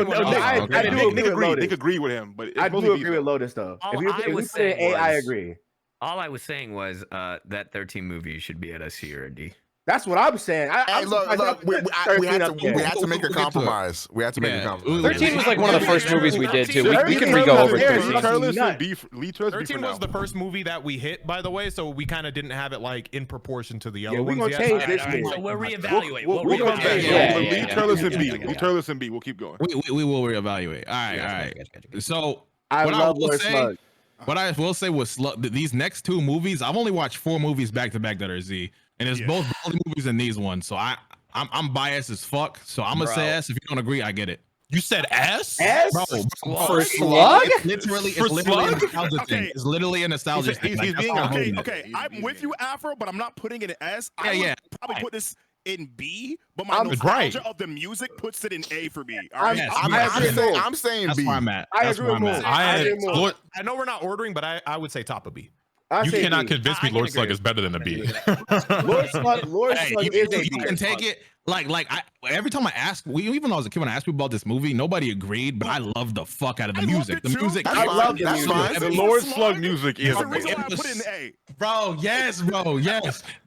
Nick agreed with him, but I do agree with Lotus though. If you say A, I agree. All I was saying was that 13 movie should be at a C or a D. That's what I'm saying. Look, we had to make a compromise. We had to make a compromise. 13 was like one of the first movies we did too. We can re-go over 13. 13 was the first movie that we hit, by the way, so we kind of didn't have it like in proportion to the other ones. We're gonna change this shit. So we'll reevaluate. We'll come back. Leave Turles and B. Leave Turles and B. We'll keep going. We will reevaluate. All right. So what I will say was these next two movies, I've only watched 4 movies back to back that are Z. And it's both Broly movies and these ones. So I'm biased as fuck. So I'm gonna say S. If you don't agree, I get it. You said S? S? Bro, For Slug? It's literally a nostalgia thing. It's literally a nostalgia thing. He's being okay. I'm with you, Afro, but I'm not putting it in S. I would probably put this in B, but my nostalgia of the music puts it in A for me. All right? I'm saying That's B. where I'm at. I agree with Moon. I know we're not ordering, but I would say top of B. You cannot convince me Lord Slug is better than a B. Lord Slug is a B. You can take it. Every time I ask, even though I was a kid, when I asked people about this movie, nobody agreed, but I love the fuck out of the music. The music, I love the music. And the Lord Slug music is amazing. I put it in A. Bro, yes.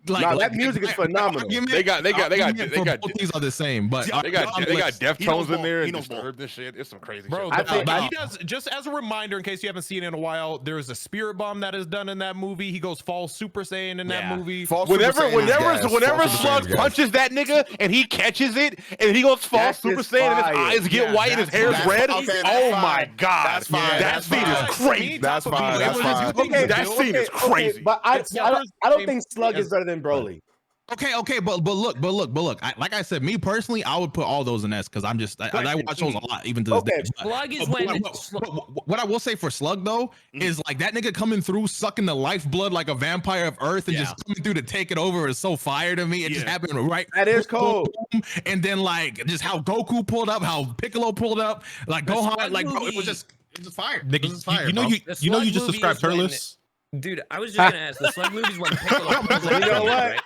That music is phenomenal. They got both these are the same, but they got Deftones in there and Disturbed and shit. It's some crazy shit. He does, just as a reminder, in case you haven't seen it in a while, there is a spirit bomb that is done in that movie. He goes fall Super Saiyan in that movie. Whenever Slug punches that nigga and he catches it and he goes fall Super Saiyan and his eyes get white and his hair's red. Oh my god, that scene is crazy. That's fine. That scene is crazy. But I don't think Slug is better than Broly. Okay, but look. Like I said, me personally, I would put all those in S because I watch those a lot, even to this day. Slug is when. What I will say for Slug though is like that nigga coming through, sucking the lifeblood like a vampire of Earth, and just coming through to take it over is so fire to me. It just happened right. That is cold. And then like just how Goku pulled up, how Piccolo pulled up, like Gohan, like bro, it was just fire. Nigga, you know you just described Turles. Dude, I was just gonna ask. The Slug movies when Piccolo. You know what?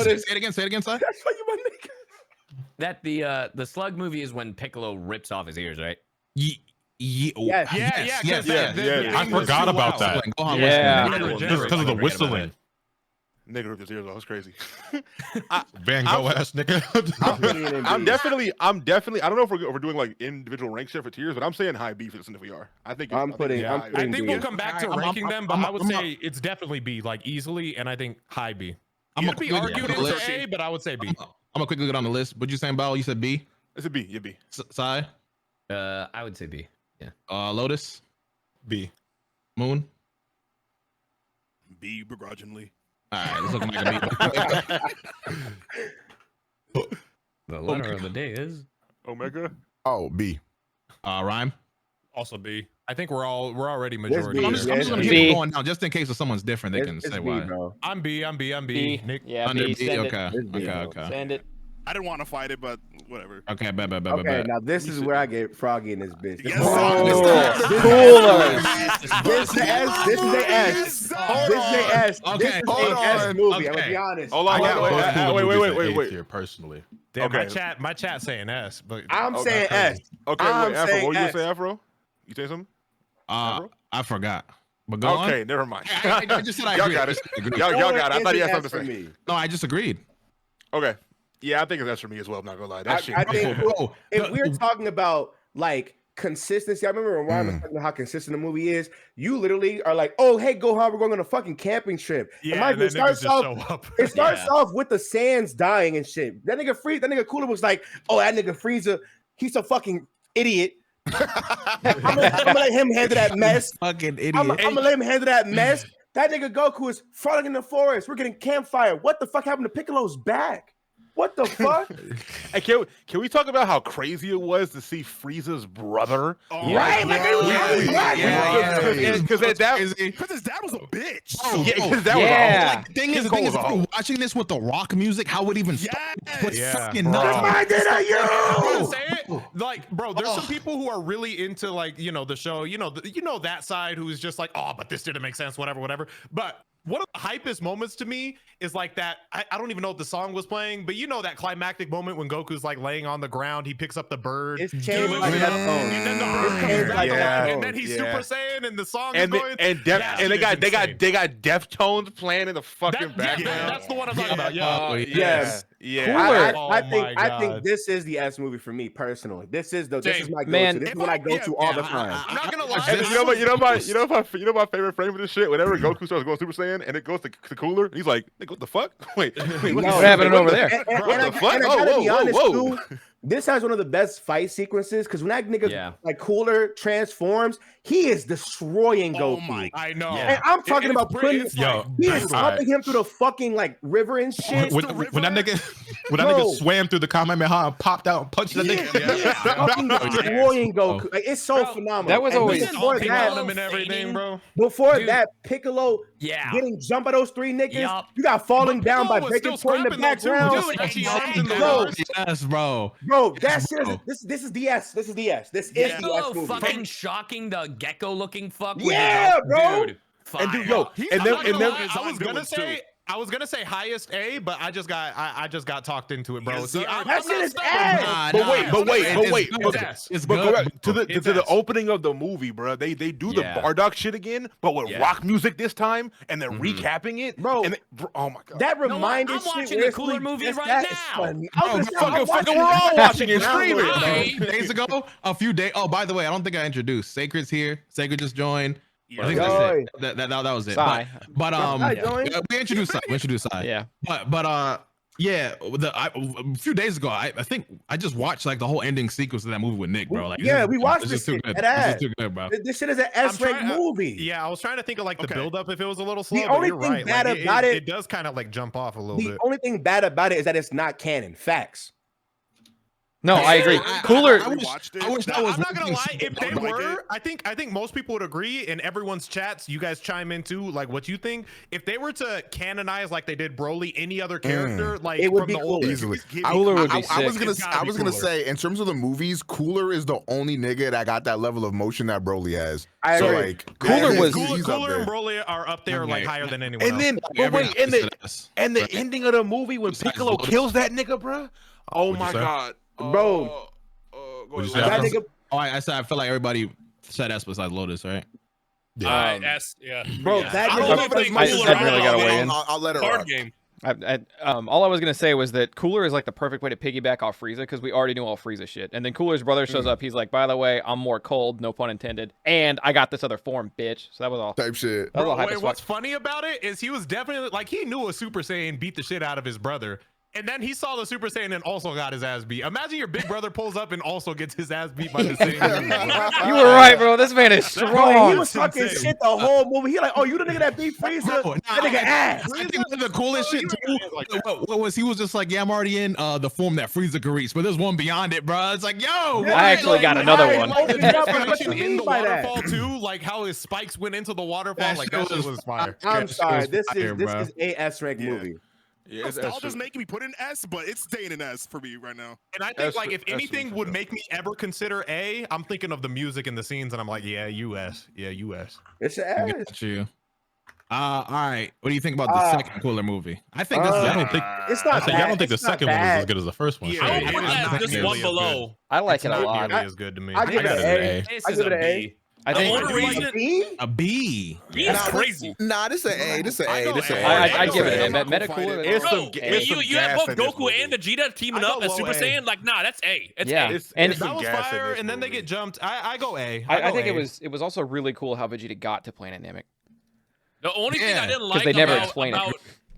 Say it again, son. That's why you my nigga. That the Slug movie is when Piccolo rips off his ears, right? Yes. I forgot about that. Because of the whistling. Nigga ripped his ears off. That's crazy. Van Gogh ass nigga. I'm definitely. I don't know if we're doing like individual ranks here for tiers, but I'm saying high B for this, and if we are, I think I think we'll come back to ranking them, but I would say it's definitely B, like easily, and I think high B. I'm gonna be argued into A, but I would say B. I'm gonna quickly get on the list. What you saying, Bao? You said B? It's a B. Yeah, B. Sai? I would say B. Yeah. Lotus? B. Moon? B begrudgingly. All right, let's look like a B. The letter of the day is Omega. Oh, B. Rhyme? Also B. I think we're already majority. I'm just gonna keep it going down just in case if someone's different, they can say why. Bro. I'm B. Nick? Yeah, under B. B. Okay. Send it. I didn't want to fight it, but whatever. Okay, bet. Okay, now this is where I get Froggy in this bitch. Yes, Coolers. This is the S. This is the S. This is the S. Okay, this is the S movie. I'm gonna be honest. Hold on, wait. Here personally. Damn, my chat saying S, but I'm saying S. Okay, wait, Afro. What you gonna say, Afro? You say something? I forgot. But go on. Okay, never mind. I just said I agree. Y'all got it. Y'all got it. I thought he had something to say. No, I just agreed. Okay. Yeah, I think it's S for me as well. I'm not gonna lie. That shit. I think if we're talking about like consistency, I remember when Ryan was talking about how consistent the movie is. You literally are like, "Oh, hey, Gohan, we're going on a fucking camping trip." Yeah, and it starts off with the Saiyans dying and shit. That nigga Cooler was like, "Oh, that nigga Frieza, he's a fucking idiot." I'm gonna let him handle that mess. Fucking idiot. I'm gonna let him handle that mess. That nigga Goku is falling in the forest. We're getting campfire. What the fuck happened to Piccolo's back? What the fuck? Hey, can we talk about how crazy it was to see Frieza's brother? Right, because his dad was a bitch. The thing is, watching this with the rock music, how it even was fucking nuts. Like, bro, there's some people who are really into like, the show, that side who's just like, oh, but this didn't make sense, whatever. But one of the hypest moments to me is like that. I don't even know if the song was playing, but that climactic moment when Goku's like laying on the ground, he picks up the bird. It's changed like that phone. And then the bird comes back alive, and then he's Super Saiyan, and the song is going. And they got Deftones playing in the fucking background. That's the one I'm talking about. Yes. Yeah. I think this is the S movie for me personally. This is my go-to. This is what I go to all the time. I'm not gonna lie. You know my favorite frame of this shit? Whenever Goku starts going Super Saiyan and it goes to Cooler, he's like, what the fuck? Wait, what happened over there? And I gotta be honest too, this has one of the best fight sequences because when that nigga like Cooler transforms, he is destroying Goku. Oh my! I know. And I'm talking about putting. He is slumping him through the fucking like river and shit. When that nigga swam through the Kamehameha and popped out and punched the nigga. Fucking destroying Goku. Like, it's so phenomenal. That was always before that, and everything, bro. Before that, Piccolo getting jumped by those three niggas. You got falling down by Breaking Point in the background. Yes, bro. Bro, that shit is this is DS. This is DS. This is DS movie. Fucking shocking the gecko-looking fuck. Yeah, bro. Dude. And dude, yo, and then I was gonna say highest A, but I just got talked into it, bro. Yes, See, that shit is ass. But wait. It's But go good. back to the opening of the movie, bro. They do the Bardock shit again, but with rock music this time, and they're recapping it, bro. And oh my god, that reminded I'm watching the Cooler movie right now. We're all watching it streaming. Days ago, a few days. Oh, by the way, I don't think I introduced. Sacred's here. Sacred just joined. I think that's it. That was it. But we introduced Sai. Yeah. But a few days ago, I think I just watched like the whole ending sequence of that movie with Nick, bro. Like, we watched this shit. It's too good, bro. This shit is an S-rank movie. Yeah, I was trying to think of like the build up if it was a little slow. The only you're thing right. bad Like, about it does kind of like jump off a little bit. The only thing bad about it is that it's not canon. Facts. No, I agree. Cooler. I wish that was. I'm not gonna lie. If they were, I think most people would agree. In everyone's chats, you guys chime in too, like what you think. If they were to canonize like they did Broly, any other character, like it would from be the cool. old Easily. Cooler would be sick. I was gonna say, in terms of the movies, Cooler is the only nigga that got that level of motion that Broly has. I agree. Like, Cooler was Cooler and Broly are up there like higher than anyone And then, but wait, and the ending of the movie when Piccolo kills that nigga, bro. Oh my god, bro. I said I feel like everybody said S besides Lotus, right? S, bro. That That I don't know if they really got to weigh in. I'll let it card rock. game. All I was gonna say was that Cooler is like the perfect way to piggyback off Frieza because we already knew all Frieza shit. And then Cooler's brother shows up. He's like, "By the way, I'm more cold, no pun intended, and I got this other form, bitch." So that was all Type shit. That was all hype as fuck. What's funny about it is he was definitely like he knew a Super Saiyan beat the shit out of his brother. And then he saw the Super Saiyan and also got his ass beat. Imagine your big brother pulls up and also gets his ass beat by the same. You were right, bro. This man is strong. He was talking shit the whole movie. He like, oh, you the nigga that beat Frieza? That nigga ass. I think one of the coolest shit too. What was he was just like, yeah, I'm already in the form that Frieza can reach, but there's one beyond it, bro. It's like, yo, I actually got another one. What you in mean the by that? waterfall too, like how his spikes went into the waterfall, like that shit was fire. I'm sorry. This fire, is a S-rank movie. Yeah, Nostalgia's making me put in S, but it's staying in S for me right now. And I think like if anything would make me ever consider A, I'm thinking of the music and the scenes, and I'm like, yeah, US. It's an S. Got you. All right. What do you think about the second Cooler movie? I think this is, I don't think it's not. I don't think the second one was as good as the first one. I would put that just one below. I like it a lot. Really is good to me. I give it an A. I give it an A. I think a B. B is crazy. Nah, this is an A. This is an A. This is an A. I give it an A. Metacooler. You have both Goku and Vegeta teaming up as Super Saiyan. Like, nah, that's A. It's A. And that was fire, and then they get jumped. I go A. I think it was also really cool how Vegeta got to Planet Namek. The only thing I didn't like they never explain it.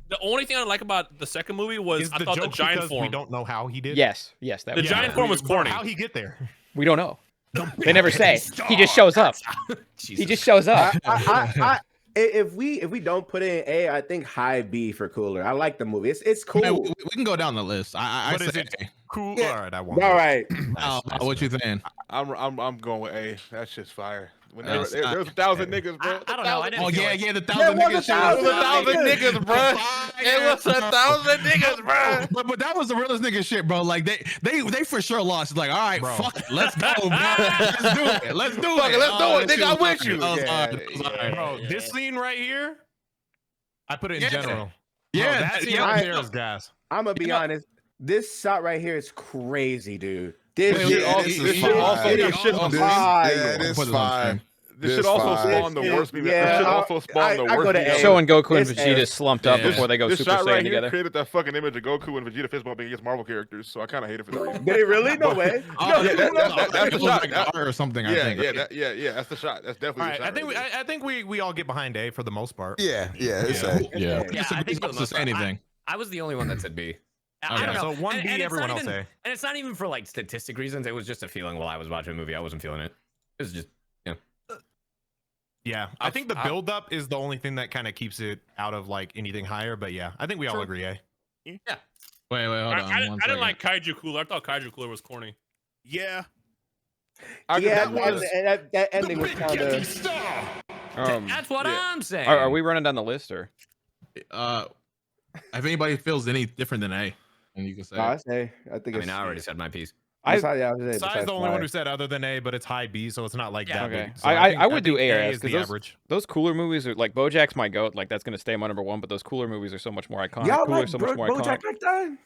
The only thing I like about the second movie was I thought the giant form. We don't know how he did. Yes. The giant form was corny. How he get there? We don't know. They never say. He just shows up. He just shows up. If we don't put it in A, I think high B for Cooler. I like the movie. It's cool. Man, we can go down the list. I say it cool. Yeah. All right, I want. All right. What you think? I'm going with A. That shit's fire. When there's 1,000 niggas, bro. I don't know. I didn't Oh feel yeah, it. the 1,000 niggas. It was 1,000 niggas, bro. It was 1,000 niggas, bro. But that was the realest nigga shit, bro. Like they for sure lost. It's like, all right, fuck it, let's go, bro. Let's do it. Let's do it. Nigga, I'm with you. Bro, this scene right here, I put it in general. Yeah, that scene right there is gas. I'm gonna be honest. This shot right here is crazy, dude. This should also spawn the worst meme. Yeah, This should also spawn the worst meme. Showing Goku and Vegeta slumped up before they go This Super shot right Saiyan here together. created that fucking image of Goku and Vegeta fist bumping against Marvel characters, so I kind of hate it for that reason. Did it really? No way. That's the shot. Like or something. I think. Yeah. That's the shot. That's definitely the shot. I think we all get behind A for the most part. Yeah. I think to say anything. I was the only one that said B. I Okay, don't know. so one B, everyone else A. And it's not even for like statistic reasons. It was just a feeling while I was watching a movie. I wasn't feeling it. It was just Yeah, I think the build up is the only thing that kind of keeps it out of like anything higher. But yeah, I think we all agree. Yeah. Wait, hold on. I didn't like Kaiju Cooler. I thought Kaiju Cooler was corny. Yeah. That ending was kind of. That's what I'm saying. Are we running down the list or? If anybody feels any different than A, and you can say. I think. I mean, I already said my piece. Sai's the only one who said other than A, but it's high B, so it's not like that. Okay. So I would do A or S is the because average. those cooler movies are like BoJack's my goat. Like that's gonna stay my number one. But those cooler movies are so much more iconic. Y'all Cooler like so much more iconic. BoJack like that?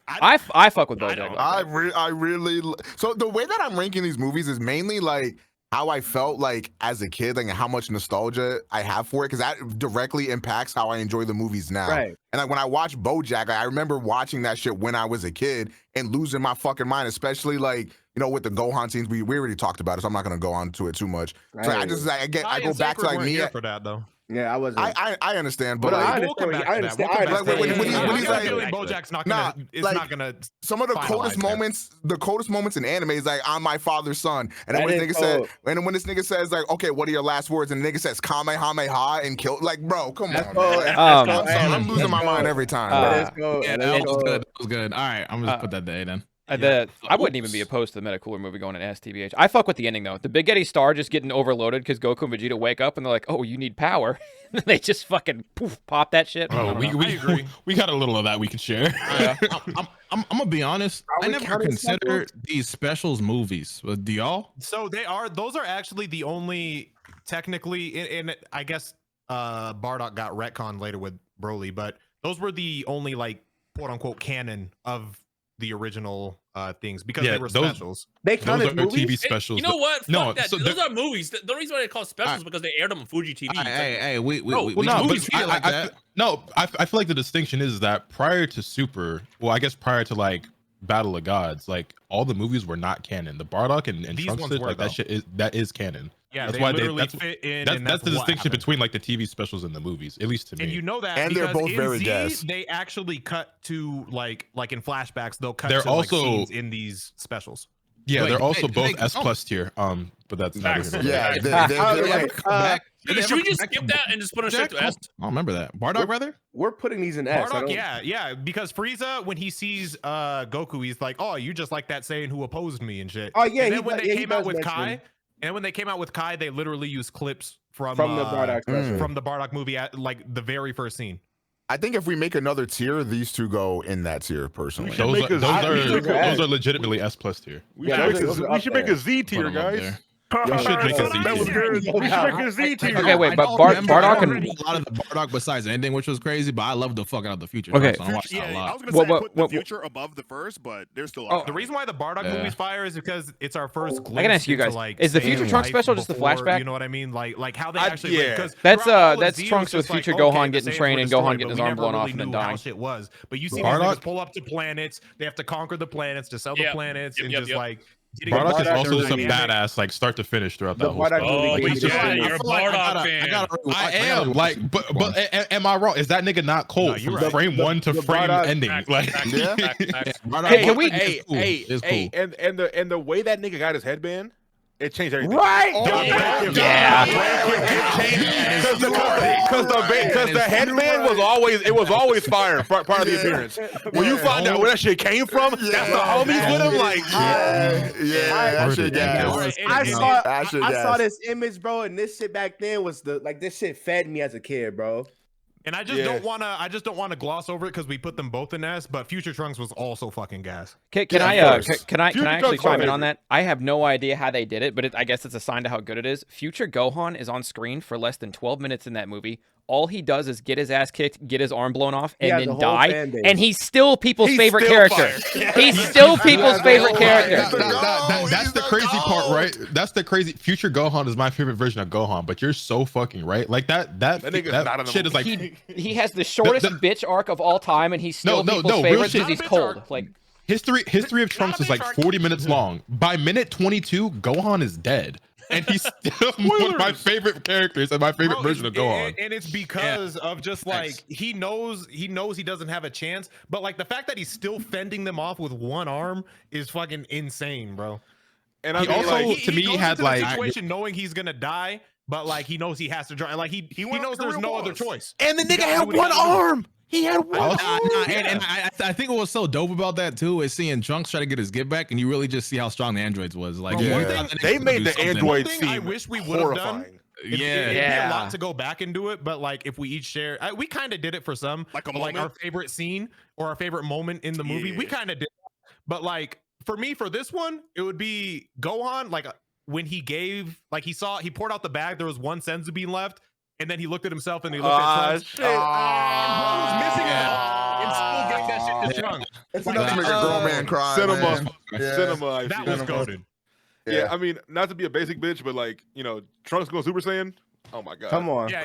I fuck with BoJack. I really. So the way that I'm ranking these movies is mainly like how I felt like as a kid, like how much nostalgia I have for it, because that directly impacts how I enjoy the movies now. Right. And like when I watch BoJack, I remember watching that shit when I was a kid and losing my fucking mind, especially like, you know, with the Gohan scenes. We already talked about it, so I'm not gonna go on to it too much. So I just I go back to like me for that though. Yeah, I wasn't. I understand, but I like, understand. when he's like, BoJack's not gonna, it's like, not gonna. Some of the coldest moments in anime is like, "I'm my father's son," and then when this nigga says like, "Okay, what are your last words?" and the nigga says Kamehameha and kill, like, bro, come on. I'm losing my mind every time. That was good. That was good. All right, I'm gonna put that to A then. I wouldn't even be opposed to the Metacooler movie going in STBH. I fuck with the ending though. The Big Eddie Star just getting overloaded because Goku and Vegeta wake up and they're like, "Oh, you need power." They just fucking poof, pop that shit. Oh, we got a little of that we can share. I'm gonna be honest. I never considered these specials movies. Do y'all? So those are actually the only technically, and I guess Bardock got retconned later with Broly, but those were the only like quote unquote canon of the original things because they were specials. They count as movies? TV specials. You know what? Fuck No, that. so Those are movies. The reason why they call specials is because they aired them on Fuji TV. Hey, I feel like the distinction is that prior to Super, well, I guess prior to like Battle of Gods, like all the movies were not canon. The Bardock and Trunks like that shit is canon. Yeah, that's they why literally fit in. That's the distinction between like the TV specials and the movies, at least to me. And you know that, and they're both very gas. They actually cut to like in flashbacks. They'll cut to also like, scenes in these specials. Yeah, they're also both S+ tier. But that's not even. Yeah. Should we just skip that and just put it straight to S? I remember that. Bardock, rather? We're putting these in S. Bardock, yeah, because Frieza, when he sees Goku, he's like, "Oh, you just like that Saiyan who opposed me and shit." Oh yeah. And then when they came out with Kai. And when they came out with Kai, they literally used clips from the Bardock movie at like the very first scene. I think if we make another tier, these two go in that tier personally. Those are legitimately S+ tier. We should make a Z tier, guys. We should make a Z That was good. We should make a Z tier. Okay, wait, but Bardock and a lot of the Bardock besides the ending, which was crazy, but I love the fuck out of the future. Okay. So I watched that a lot. I was gonna say put the future above the first, but there's still. The reason why the Bardock movie's fire is because it's our first glimpse. I can ask you guys: like, is the Future Trunks special just the flashback? You know what I mean? Like how they actually. Yeah. That's Trunks with Future Gohan getting trained and Gohan getting his arm blown off and then dying. Shit was, but you see these niggas pull up to planets. They have to conquer the planets to sell the planets and just like. Bardock is also some badass, like start to finish throughout that whole stuff. You're a Bardock fan. I am like, but am I wrong? Is that nigga not cold from frame one to frame ending? Like, hey, can we? Hey, and the way that nigga got his headband. It changed everything. Right? Because the headband was always fire part of the appearance. When you find out where that shit came from, that's the homies with him. Like, I saw this image, bro, and this shit back then was this shit fed me as a kid, bro. And I just don't wanna gloss over it because we put them both in S, but Future Trunks was also fucking gas. Can I actually chime in on that? I have no idea how they did it, but I guess it's a sign to how good it is. Future Gohan is on screen for less than 12 minutes in that movie. All he does is get his ass kicked, get his arm blown off, and then die. And he's still people's favorite character. He's still people's favorite character. That's the crazy part, right? That's the crazy. Future Gohan is my favorite version of Gohan, but you're so fucking right. Like that shit is like he has the shortest bitch arc of all time, and he's still people's favorite because he's cold. Like history of Trunks is like 40 minutes long. By minute 22, Gohan is dead. And he's still one of my favorite characters and my favorite version of Gohan. And it's because of just like he knows he doesn't have a chance, but like the fact that he's still fending them off with one arm is fucking insane, bro. And he also to me had like situation knowing he's gonna die but like he knows he has to join. Like he knows there's no other choice. And the nigga had one arm. He had one arm. And I think what was so dope about that too is seeing Trunks try to get his get back, and you really just see how strong the androids was. Like, they made the androids seem I wish we would have done. It'd be a lot to go back and do it, but like if we each share, we kind of did it for some, like our favorite scene or our favorite moment in the movie, we kind of did. But like for me, for this one, it would be Gohan. Like when he gave, like he poured out the bag, there was one senzu bean left, and then he looked at himself and he looked at Trunks. Shit. And bro was missing it all, and still gave that shit to Trunks. It's enough to make a grown man cry. Cinema. That was goated. Yeah, I mean, not to be a basic bitch, but like, you know, Trunks going Super Saiyan. Oh my god. Come on. Yeah.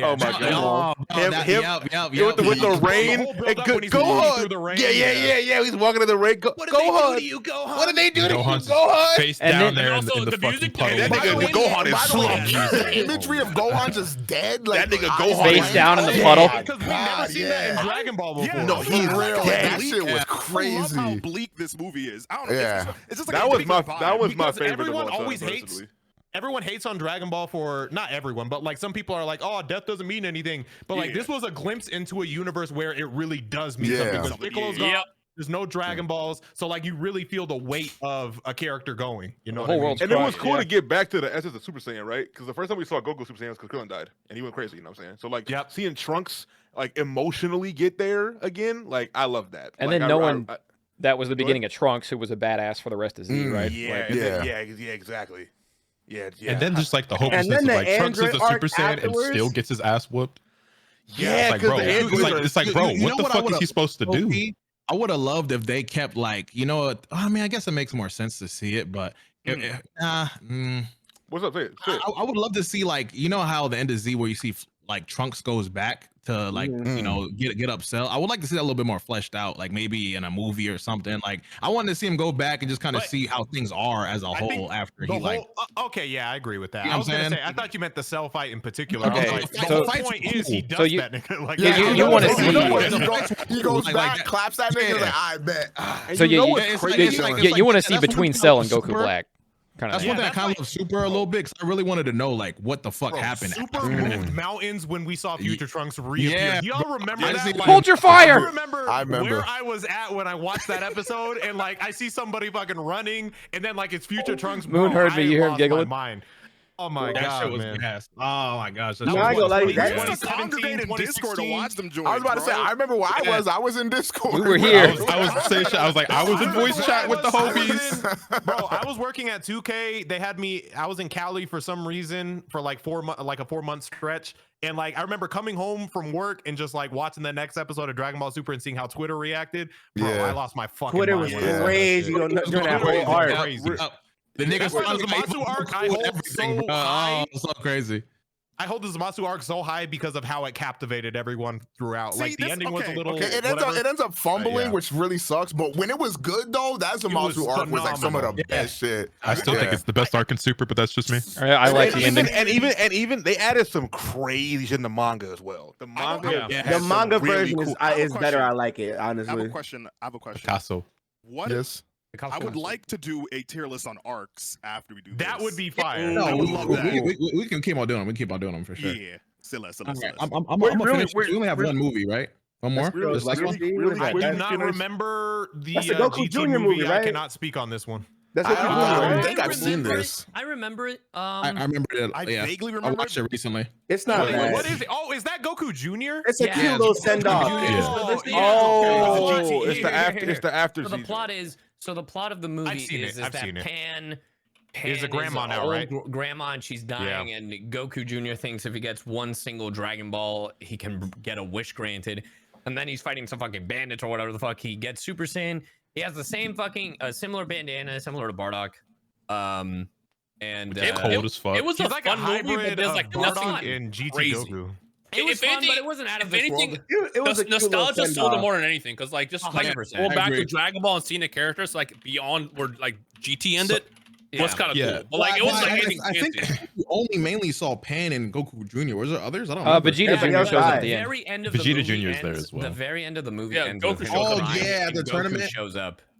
Oh my god. With the rain. Gohan. Yeah. He's walking in the rain. Gohan. What did they do to you, Gohan? Face down there in the music fucking That nigga Gohan is slumped. The imagery of Gohan just dead. Like, that nigga Gohan face down in the puddle. Because we've never seen that in Dragon Ball before. No, he's real. That shit was I love crazy. how bleak this movie is. I don't know. Yeah. It's just like that was my favorite. Everyone always hates. Everyone hates on Dragon Ball for, not everyone, but like some people are like, oh, death doesn't mean anything. But like this was a glimpse into a universe where it really does mean something. Because Piccolo's gone, there's no Dragon Balls, so like you really feel the weight of a character going. You know, the whole world's and it was cool to get back to the essence of Super Saiyan, right? Because the first time we saw Goku Super Saiyan was because Krillin died, and he went crazy. You know what I'm saying? So like, seeing Trunks like emotionally get there again, like I love that. And like, then knowing that was the beginning of Trunks, who was a badass for the rest of Z, right? Exactly. Yeah. And then just like the hopelessness of like Trunks is a Super Saiyan and still gets his ass whooped. Yeah, it's like, bro, what the fuck is he supposed to do? I would have loved if they kept like, you know, I mean, I guess it makes more sense to see it, but what's up? Say it. I would love to see like, you know how the end of Z where you see like Trunks goes back to like you know get upset. I would like to see that a little bit more fleshed out, like maybe in a movie or something. Like I wanted to see him go back and just kind of see how things are as a whole after he like. Okay, yeah, I agree with that. You know I was gonna say, I thought you meant the cell fight in particular. Okay, like, the point is he does that nigga. Like, you want to see. He goes back, claps that nigga. Like, I bet. So you want to see between Cell and Goku Black. That's one thing I kind of love Super a little bit because I really wanted to know like what the fuck happened. Super moved mountains when we saw Future Trunks reappear. Yeah, y'all remember that? Like, hold your fire. I remember where I was at when I watched that episode, and like I see somebody fucking running, and then like it's Future Trunks. Moon heard me. You heard him giggling. Oh my god, was man! Gas. Oh my gosh! No, I go like that. I used to congregate in Discord to watch them join. I was about to say, I remember where I was. I was in Discord. We were here. I was like, I was in voice chat with the homies. Bro, I was working at 2K. They had me. I was in Cali for some reason for like 4 months, like a 4-month stretch. And like I remember coming home from work and just like watching the next episode of Dragon Ball Super and seeing how Twitter reacted. Bro, I lost my fucking Twitter mind. was crazy during that whole arc. The niggas the Zamasu arc I hold so high. So crazy. I hold the Zamasu arc so high because of how it captivated everyone throughout. See, like the ending was a little. It ends up fumbling, which really sucks. But when it was good though, that Zamasu arc was like some of the best shit. I still think it's the best arc in Super, but that's just me. I like the ending. And even they added some crazy shit in the manga as well. The manga, the manga version is better. I like it honestly. I have a question. Picasso. What? Yes. I would like to do a tier list on arcs after we do this. That would be fire. No, we can keep on doing them. We can keep on doing them for sure. Yeah. Still. I'm finish. We only have one movie, right? One more. I do not remember the Goku Jr. movie, right? I cannot speak on this one. I think I've seen this. I remember it. I remember it. I vaguely remember. I watched it recently. It's not bad. What is it? Oh, is that Goku Jr.? It's a cute little send off. It's the after. So the plot is. So the plot of the movie is that Pan is a grandma now, right? Grandma, and she's dying, and Goku Jr. thinks if he gets one single Dragon Ball, he can get a wish granted. And then he's fighting some fucking bandits or whatever the fuck. He gets Super Saiyan. He has the same fucking similar bandana, similar to Bardock. And cold as fuck. It was like fun a hybrid movie, but there's like nothing in GT crazy. Goku. It was fun, but it wasn't out of this world. It was nostalgia sold it more than anything, because like just like 100%. going back to Dragon Ball and seeing the characters like beyond where like GT ended was kind of cool. But like it was like anything I think we only mainly saw Pan and Goku Jr. Was there others? I don't know. Vegeta Jr. shows up at the end. Very end of the Vegeta movie Jr. is there ends, as well. The very end of the movie Yeah, ends Goku with shows up. Goku the Goku tournament shows up.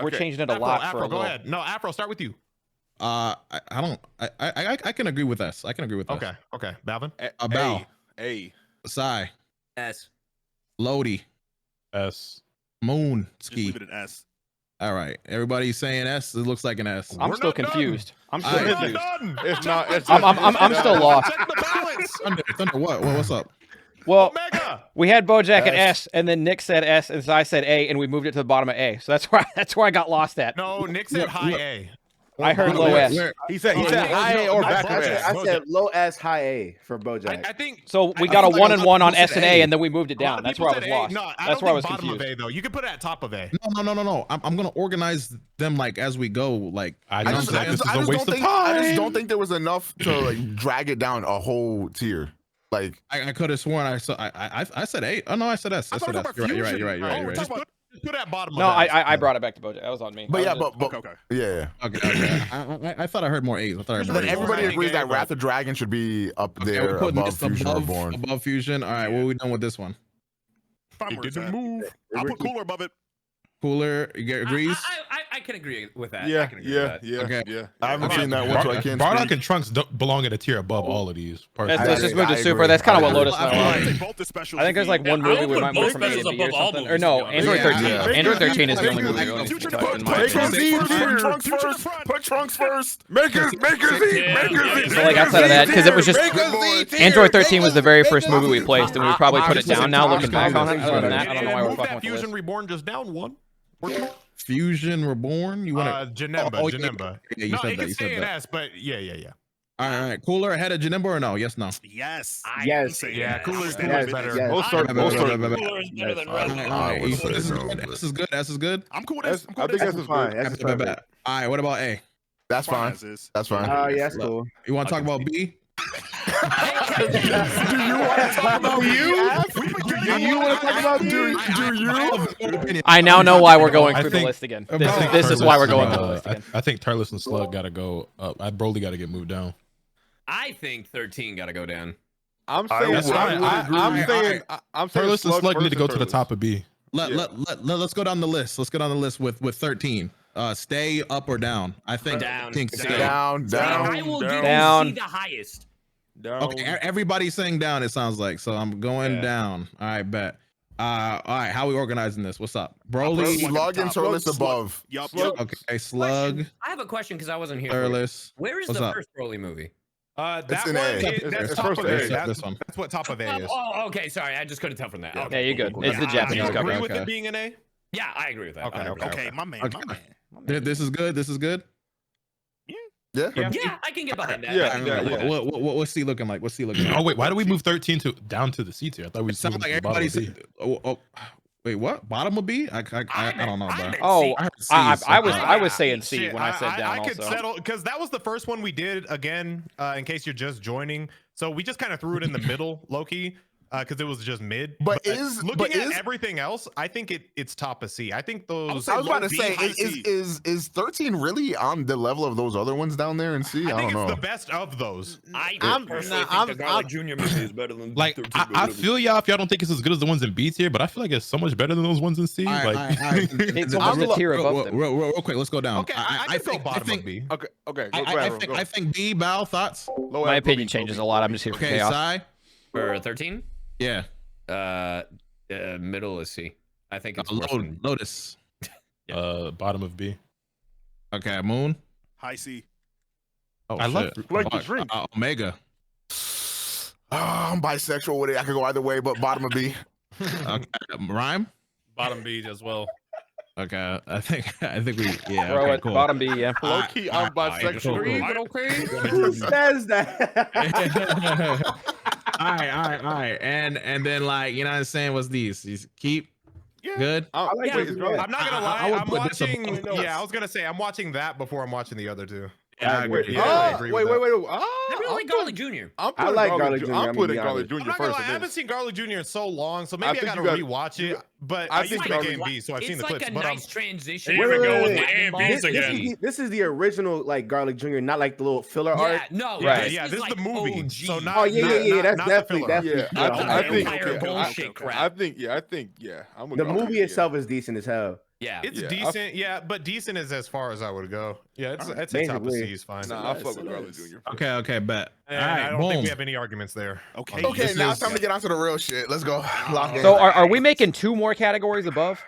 like we're changing it a lot. Afro, go ahead. No, Afro, start with you. I can agree with us. I can agree with us. Okay. Balvin? Abel. A. Sai. S. Lodi. S. Moon. Just Ski. leave it an S. All right, everybody's saying S. It looks like an S. I'm still confused. I'm still confused. It's not. I'm still lost. Check the balance. Thunder, what? What's up? Well, Omega. we had BoJack at S, and then Nick said S, and so I said A, and we moved it to the bottom of A. So that's where I got lost at. No, Nick said high A. I heard low S. He said high A or back of S. I said low S, high A for BoJack. I think so. We got a 1 and 1 on S and A, and then we moved it down. That's where I was lost. No, That's where I was bottom confused. of A though. You can put it at top of A. No. I'm gonna organize them like as we go. Like I just don't think there was enough to like drag it down a whole tier. Like I could have sworn I said A. Oh no, I said S. I said S. You're right. Put that bottom. No, I brought it back to BoJack. That was on me. But yeah, but okay. Yeah. Okay. I thought I heard more A's. But everybody agrees that Wrath of Dragon should be up there above Fusion Reborn. Above Fusion. All right, what are we done with this one? It didn't move. I'll put Cooler above it. Cooler, you agrees? I can agree with that. Yeah, I can agree with that. Okay. I haven't seen that one, so I can't. Bardock and Trunks don't belong in a tier above all of these. Let's just move to Super. That's kind of what Lotus. I think there's like one movie we might move from A to B or something. Or no, Android 13. Android 13 is the only movie really needs to be touched in my opinion. Put Trunks first. Maker Z. So like outside of that, because it was just Android 13 was the very first movie we placed, and we probably put it down now looking back on it. Other than that, I don't know why we're fucking with this. Fusion Reborn just down one. Fusion Reborn? You want Janemba? Janemba. Yeah, you said that. You said that. S, but yeah. All right. Cooler ahead of Janemba or no? Yes, no. Yes. Yeah. Cooler's better. Most Cooler is better than Red. This is good. S is good. I'm cool with this. I think this is fine. All right. What about A? That's fine. That's fine. Yeah, that's cool. You want to talk about B? Do you want to talk about I now know why we're going through the list again. This is why we're going through the list again. I think Turles and Slug gotta go up. Broly gotta get moved down. I think 13 gotta go down. I'm saying Turles and Slug need to go to the top of B. Let's go down the list. Let's go down the list with 13. Stay up or down? I think down. I will give C the highest. Okay, everybody's saying down. It sounds like so. I'm going down. All right, bet. All right, how we organizing this? What's up, Broly? Slug and Turles above. Yup. Okay, Slug. I have a question because I wasn't here. Turles. Where is the first Broly movie? That's top of A. That's what top of A is. Oh, okay. Sorry, I just couldn't tell from that. Yeah, you're good. It's the Japanese cover. Agree with it being an A? Yeah, I agree with that. Okay, my man. This is good. This is good. Yeah, I can get behind that. Yeah. What's C looking like? What's C looking like? Oh wait, why do we move 13 down to the C tier? I thought we sound like everybody said. Wait, what? Bottom of B? I don't know, bro. Oh, I was saying C when I said down. I could settle because that was the first one we did. Again, in case you're just joining, so we just kind of threw it in the middle, low key. Because it was just mid. But looking at everything else, I think it's top of C. I think those. I was about to say, is 13 really on the level of those other ones down there in C? I don't know. It's the best of those. I'm the Garlic Jr. movie is better than like I feel y'all if y'all don't think it's as good as the ones in B tier, but I feel like it's so much better than those ones in C. It's almost a tier above them. Real quick, let's go down. Okay, I think bottom of B. Okay. I think B. Bao thoughts. My opinion changes a lot. I'm just here for chaos. Sai? For 13. Yeah. Middle is C. I think it's Lotus. Bottom of B. Okay, Moon. High C. Oh, I love the drink. Omega. I'm bisexual with it. I could go either way, but bottom of B. Okay. Rhyme. Bottom B as well. Okay, I think we Throw it cool. Bottom B, yeah. Low key, I'm bisexual. Who says that? All right. And then like, you know what I'm saying? What's these keep? Yeah. Good. I'm not gonna lie. I'm watching. Yeah, I was gonna say I'm watching that before I'm watching the other two. Yeah, I agree. Wait. I really like Garlic Jr. I like Garlic Jr. I'm putting Garlic Jr. I'm not first. gonna lie, I haven't seen Garlic Jr. in so long, so maybe I gotta rewatch it. But I used to play Game B, so I've seen the clips. It's like a nice transition. Here we go with the AMBs again. This is the original like Garlic Jr., not like the little filler art. No, right. Yeah, this is the movie. So not. Oh yeah. That's definitely. I think. The movie itself is decent as hell. Yeah, it's decent. Yeah, but decent is as far as I would go. Yeah, it's a top of C is fine. Nah, I fuck with Garlic Jr. Okay, bet. All right, I don't think we have any arguments there. Okay, now it's time to get onto the real shit. Let's go. So are we making 2 more categories above?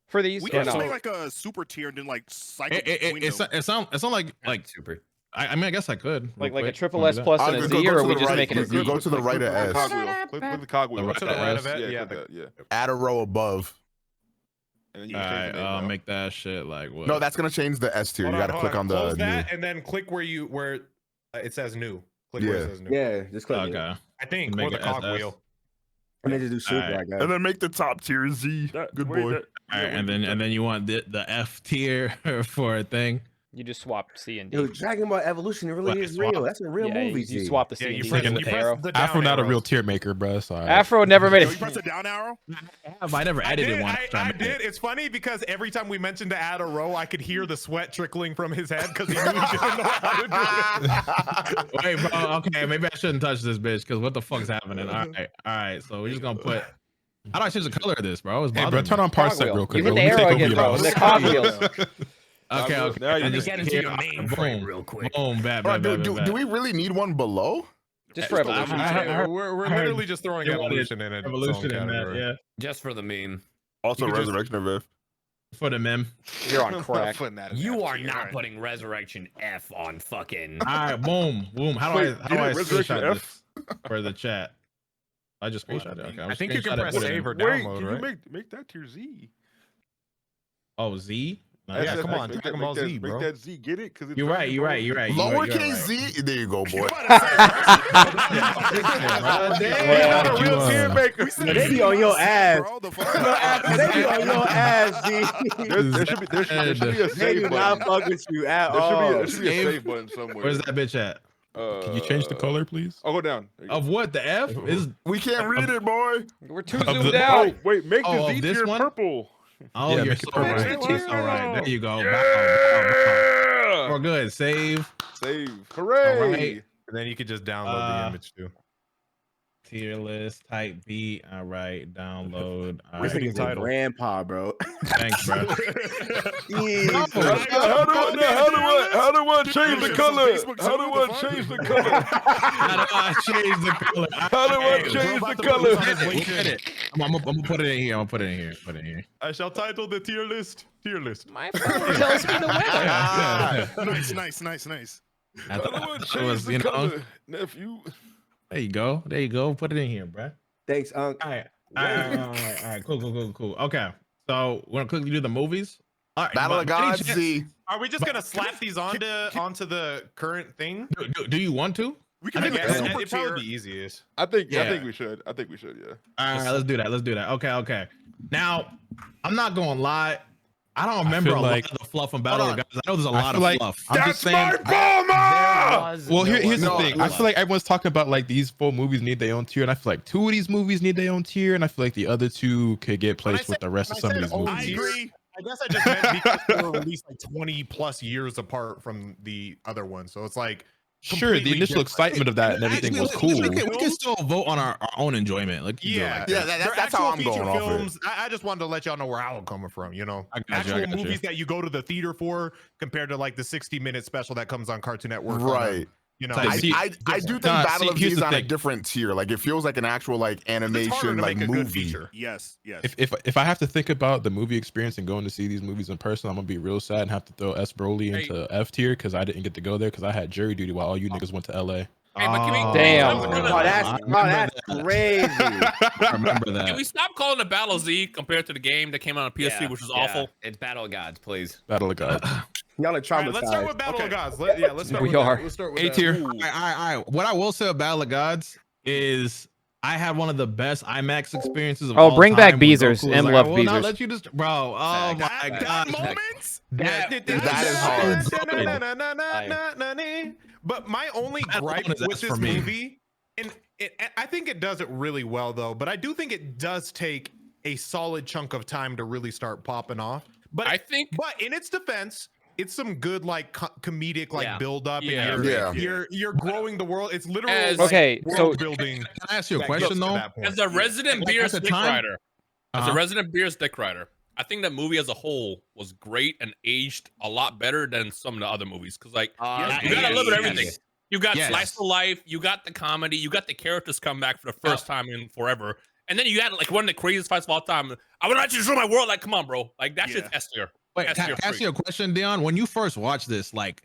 for these? We Or can just no? make like a super tier and then like cycle between It them. sounds like super. I mean, I guess I could Like real a quick. triple Wanna S do that? plus and a Z, or are we just making a Z? Go to the right of S. Click the cogwheel. Right To of the right S. of it. Yeah, click that, yeah. Add a row above. And then you All change right, the name, I'll bro. make that shit like what? No, that's gonna change the S tier. You got to click on the Close new. that and then click where it says new. Click where it says new. Yeah, just click it. Okay. I think Make or the it SS. cogwheel. And then just do super, I guess. And then make the top tier Z. Good boy. All right, and then you want the F tier for a thing. You just swap C and D. Yo, Dragon Ball Evolution really is real. That's a real movie. You swap the C and D with the arrow. Afro not a real tier maker, bro. Sorry. Afro never made You it. press the down arrow. I never edited one. I did. It's funny because every time we mentioned to add a row, I could hear the sweat trickling from his head because he knew he didn't know how to do it. Wait, bro. Okay, maybe I shouldn't touch this bitch because what the fuck's happening? All right. So we're just gonna put. How do I change the color of this, bro? Hey, bro, turn on parsec real quick. You hit the arrow again, bro. The cogwheels. Okay. Now you And just get into your main frame real quick. Boom, bad. Do we really need one below? Just for evolution. We're literally just throwing evolution in it. Evolution in that, yeah. Just for the meme. Also, Resurrection of F. For the mem. You're on crack. You are not putting Resurrection F on fucking. All right, boom. How do I Resurrection screenshot F this for the chat? I just screenshot it. Okay, I think you can press put it save or Wait, download, can right? you make that tier Z? Oh, Z. Yeah, come on, Dragon Ball Z, bro. Make that Z, get it? Because You're right. Lowercase Z. There you go, boy. They be on your ass. They be on your ass, G. There should be a They save do button. not fuck with you at all. There should be a save button somewhere. Where's that bitch at? Can you change the color, please? Oh, go down. Of what? The F is. We can't read it, boy. We're too zoomed out. Oh, wait, make the Oh, Z this tier one? purple. Oh, Yeah, you're make it so purple. right. Make it All right, there you go. Yeah. We're good. Save. Save. Hooray. All right. And then you could just download the image too. Tier list, type B. All right, download. All This right. nigga's a grandpa, bro. Thanks, bro. How do I change the color? How do I change the color? How do I change the color? How do I change the color? I'm gonna put it in here. Put it in here. I shall title the tier list. My phone tells me the weather. Nice. I How do I thought it change was, the you know. color, nephew? There you go. Put it in here, bro. Thanks, Unc. All right. Cool. Okay, so we're gonna quickly do the movies. All right, Battle of Gods Z. Are we just gonna slap these onto the current thing? Do you want to? We can make like a super It'd tier. probably be easiest. I think Yeah. we should. Yeah. All right, let's do that. Okay. Now, I'm not gonna lie. I don't remember feel a like- lot of the fluff from Battle of Gods. I know there's a lot of feel like- fluff. I'm just saying. Well, here's the No, thing. I feel like everyone's talking about like these 4 movies need their own tier, and I feel like 2 of these movies need their own tier, and I feel like the other 2 could get placed with the rest of some of these I movies. agree. I guess I just meant because they were released like 20 plus years apart from the other one. So it's like Sure, the completely initial different. excitement of that and everything was cool. We can still vote on our own enjoyment. Like, Yeah, Yeah, that's how I'm going off it. films. I just wanted to let y'all know where I was coming from. You know, I got you, actual movies that you go to the theater for, compared to like the 60-minute special that comes on Cartoon Network. Right. You know, So, see, I do think Nah, Battle see, of here's Z is the on a thing. different tier. Like it feels like an actual like it's harder animation to like make a good movie. feature. Yes. If I have to think about the movie experience and going to see these movies in person, I'm gonna be real sad and have to throw S. Broly into F tier because I didn't get to go there because I had jury duty while all you niggas went to LA. Hey, but can we, Damn. That's crazy. I remember that. Can we stop calling the Battle Z compared to the game that came out on PS3, which was awful? It's Battle of Gods, please. Battle of Gods. Y'all are All traumatized. right, let's start with Battle of Gods. Let's start We with are. That. Let's start with A that. tier. All right. What I will say about Battle of Gods is I had one of the best IMAX experiences of all bring back time when Beezers. Goku was M like, love I will not Beezers. let you just, bro. Oh my god. Moments. That is hard. But my only That gripe one is with S this for me. movie, and I think it does it really well though, but I do think it does take a solid chunk of time to really start popping off. But I think, but in its defense, it's some good like comedic like build up. Yeah. And you're growing the world. It's literally As- like, Okay, so- world building. Can I ask you a that question gets to though? that point. as a resident Like, Beer's at the dick time- rider, Dick Rider, I think that movie as a whole was great and aged a lot better than some of the other movies. Because like you got a little bit of everything. You got Yes. slice of life, you got the comedy, you got the characters come back for the first time in forever, And then you had like one of the craziest fights of all time. I would not destroy my world. Like, come on, bro. Like that shit's S tier. Wait, can I ask you a question, Dion? When you first watched this, like,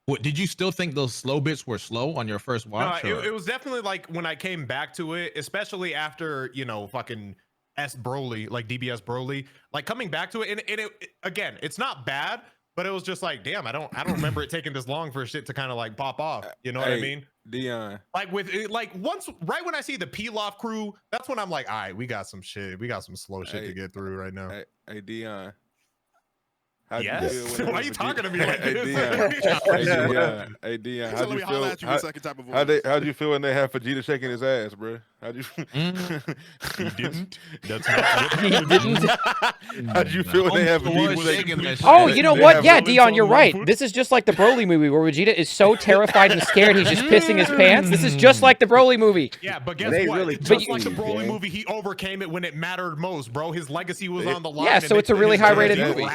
what did you still think those slow bits were slow on your first watch? No, it was definitely like when I came back to it, especially after fucking S Broly, like DBS Broly, like coming back to it, and it again, it's not bad, but it was just like, damn, I don't remember it taking this long for shit to kind of like pop off. You know what I mean? Dion. Like with like once right when I see the Pilaf crew, that's when I'm like, all right, we got some shit, we got some slow shit to get through right now. Hey Dion. Yes. Why are you talking to me like this? Hey Dion, How'd you feel? How'd you feel when they had Vegeta shaking his ass, bro? How'd you? He didn't. That's he didn't. How'd you feel when they have Vegeta shaking his ass? Oh, you know what? Yeah, Dion, you're right. This is just like the Broly movie where Vegeta is so terrified and scared he's just pissing his pants. This is just like the Broly movie. Yeah, but guess what? Really just like the Broly movie, he overcame it when it mattered most, bro. His legacy was on the line. Yeah, so it's a really high-rated movie.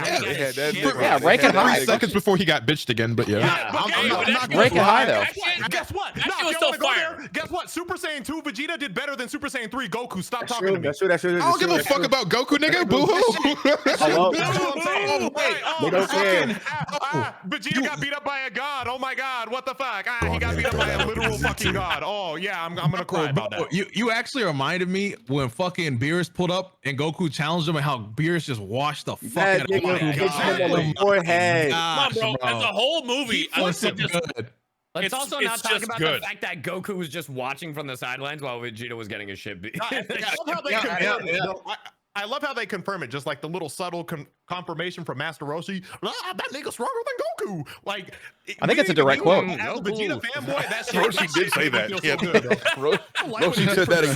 Yeah, rank it high. 3 seconds before he got bitched again, but rank it high though. Guess what? That shit was so fire. Guess what? Super Saiyan 2 Vegeta did better than Super Saiyan 3 Goku. Stop talking to me. I don't give a fuck about Goku, nigga. Boo hoo. They don't care. Vegeta got beat up by a god. Oh my god, what the fuck? He got beat up by a literal fucking god. Oh yeah, I'm gonna cry about that. You actually reminded me when fucking Beerus pulled up and Goku challenged him and how Beerus just washed the fuck out of Goku. Forehead. Come on, bro. As a whole movie, I was good. Let's also not talk about the fact that Goku was just watching from the sidelines while Vegeta was getting his shit beat. I love how they confirm it, just like the little subtle confirmation from Master Roshi. That nigga's stronger than Goku. Like, I think it's a direct quote. As a Vegeta fanboy, that shit, Roshi did say that.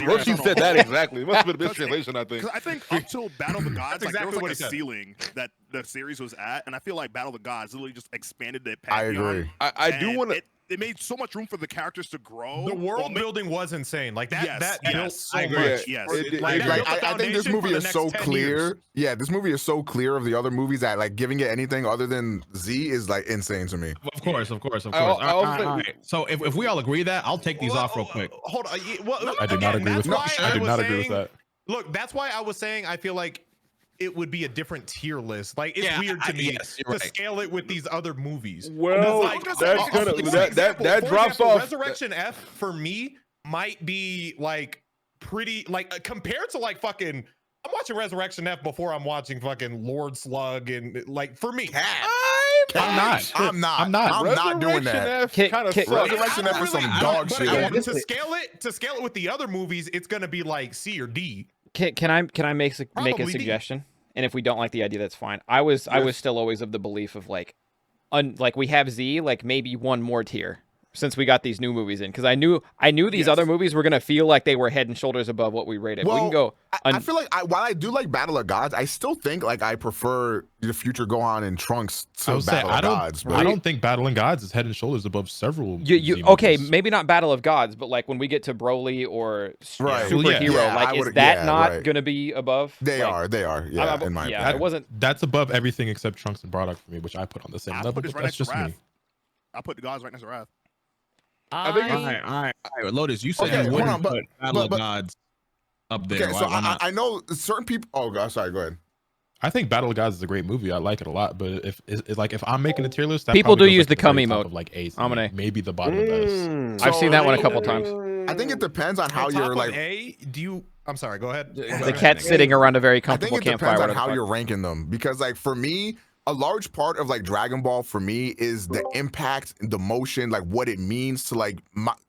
Roshi said that exactly. It must have been a mistranslation, I think. I think until Battle of the Gods, like, exactly there was what like he a said. ceiling that the series was at, and I feel like Battle of the Gods literally just expanded it. I agree. I do want to. It made so much room for the characters to grow. The world building was insane. Like that. Yes, that built so I much. agree. Yes. I think this movie is so clear. Yeah, this movie is so clear of the other movies that like giving it anything other than Z is like insane to me. Of course. All right. So if we all agree that, I'll take these off real quick. Hold on. I do not agree with that. I do not agree with that. Look, that's why I was saying I feel like it would be a different tier list. Like it's weird to me to scale it with these other movies. Well, like, that drops off. Resurrection F for me might be like pretty like compared to like fucking. I'm watching Resurrection F before I'm watching fucking Lord Slug and like for me. I'm not doing that. Resurrection F is some dog shit. To scale it with the other movies, it's gonna be like C or D. Can I make a suggestion? And if we don't like the idea, that's fine. I was still always of the belief of like we have Z, like maybe one more tier since we got these new movies in, because I knew these other movies were gonna feel like they were head and shoulders above what we rated. Well, we can go. I feel like while I do like Battle of Gods, I still think like I prefer the future Gohan and Trunks to Battle of Gods. I don't think Battle of Gods is head and shoulders above several. Okay, maybe not Battle of Gods, but like when we get to Broly or Superhero, is that not gonna be above? They are. Yeah, in my opinion. It wasn't. That's above everything except Trunks and Broddock for me, which I put on the same level. But that's just me. I put the Gods right next to Wrath. I think all right. Lotus, you said you wouldn't put Battle of Gods up there. Okay, so I know certain people. Oh God, sorry. Go ahead. I think Battle of Gods is a great movie. I like it a lot. But if I'm making a tier list, that people do use like the Kami mode. Of like A, maybe the bottom of S. I've seen that one a couple times. I think it depends on how you're like. I'm sorry. Go ahead. The cat sitting around a very comfortable campfire. I think it depends on how you're ranking them, because like for me, a large part of like Dragon Ball for me is the impact, the motion, like what it means to like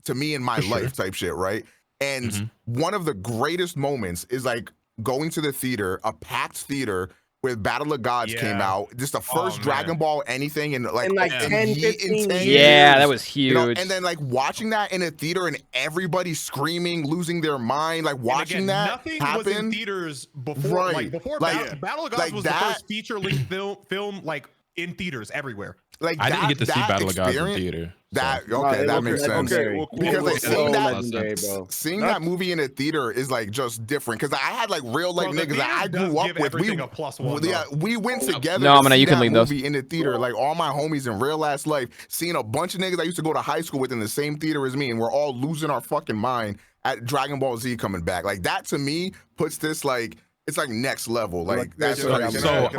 to me in my life type shit, right? And one of the greatest moments is like going to the theater, a packed theater where Battle of Gods came out, just the first Dragon Ball anything in like 10, 15 years. Yeah, that was huge. You know, and then like watching that in a theater and everybody screaming, losing their mind, like watching that nothing happen. was in theaters before. Like before Battle of Gods was the first feature-length film like in theaters everywhere. like I didn't get to see Battle of Gods in experience- theater. That so. okay, that makes sense. Okay, well, Because like seeing that Not- movie in a theater is like just different. Because I had like real life Bro, the niggas that I theater does grew up give with. everything a plus one, yeah, though. we went together. No, to I'm gonna- see you can that leave those. movie in the theater. Like all my homies in real ass life, seeing a bunch of niggas I used to go to high school with in the same theater as me, and we're all losing our fucking mind at Dragon Ball Z coming back. Like that to me puts this like it's like next level. Like that's crazy. So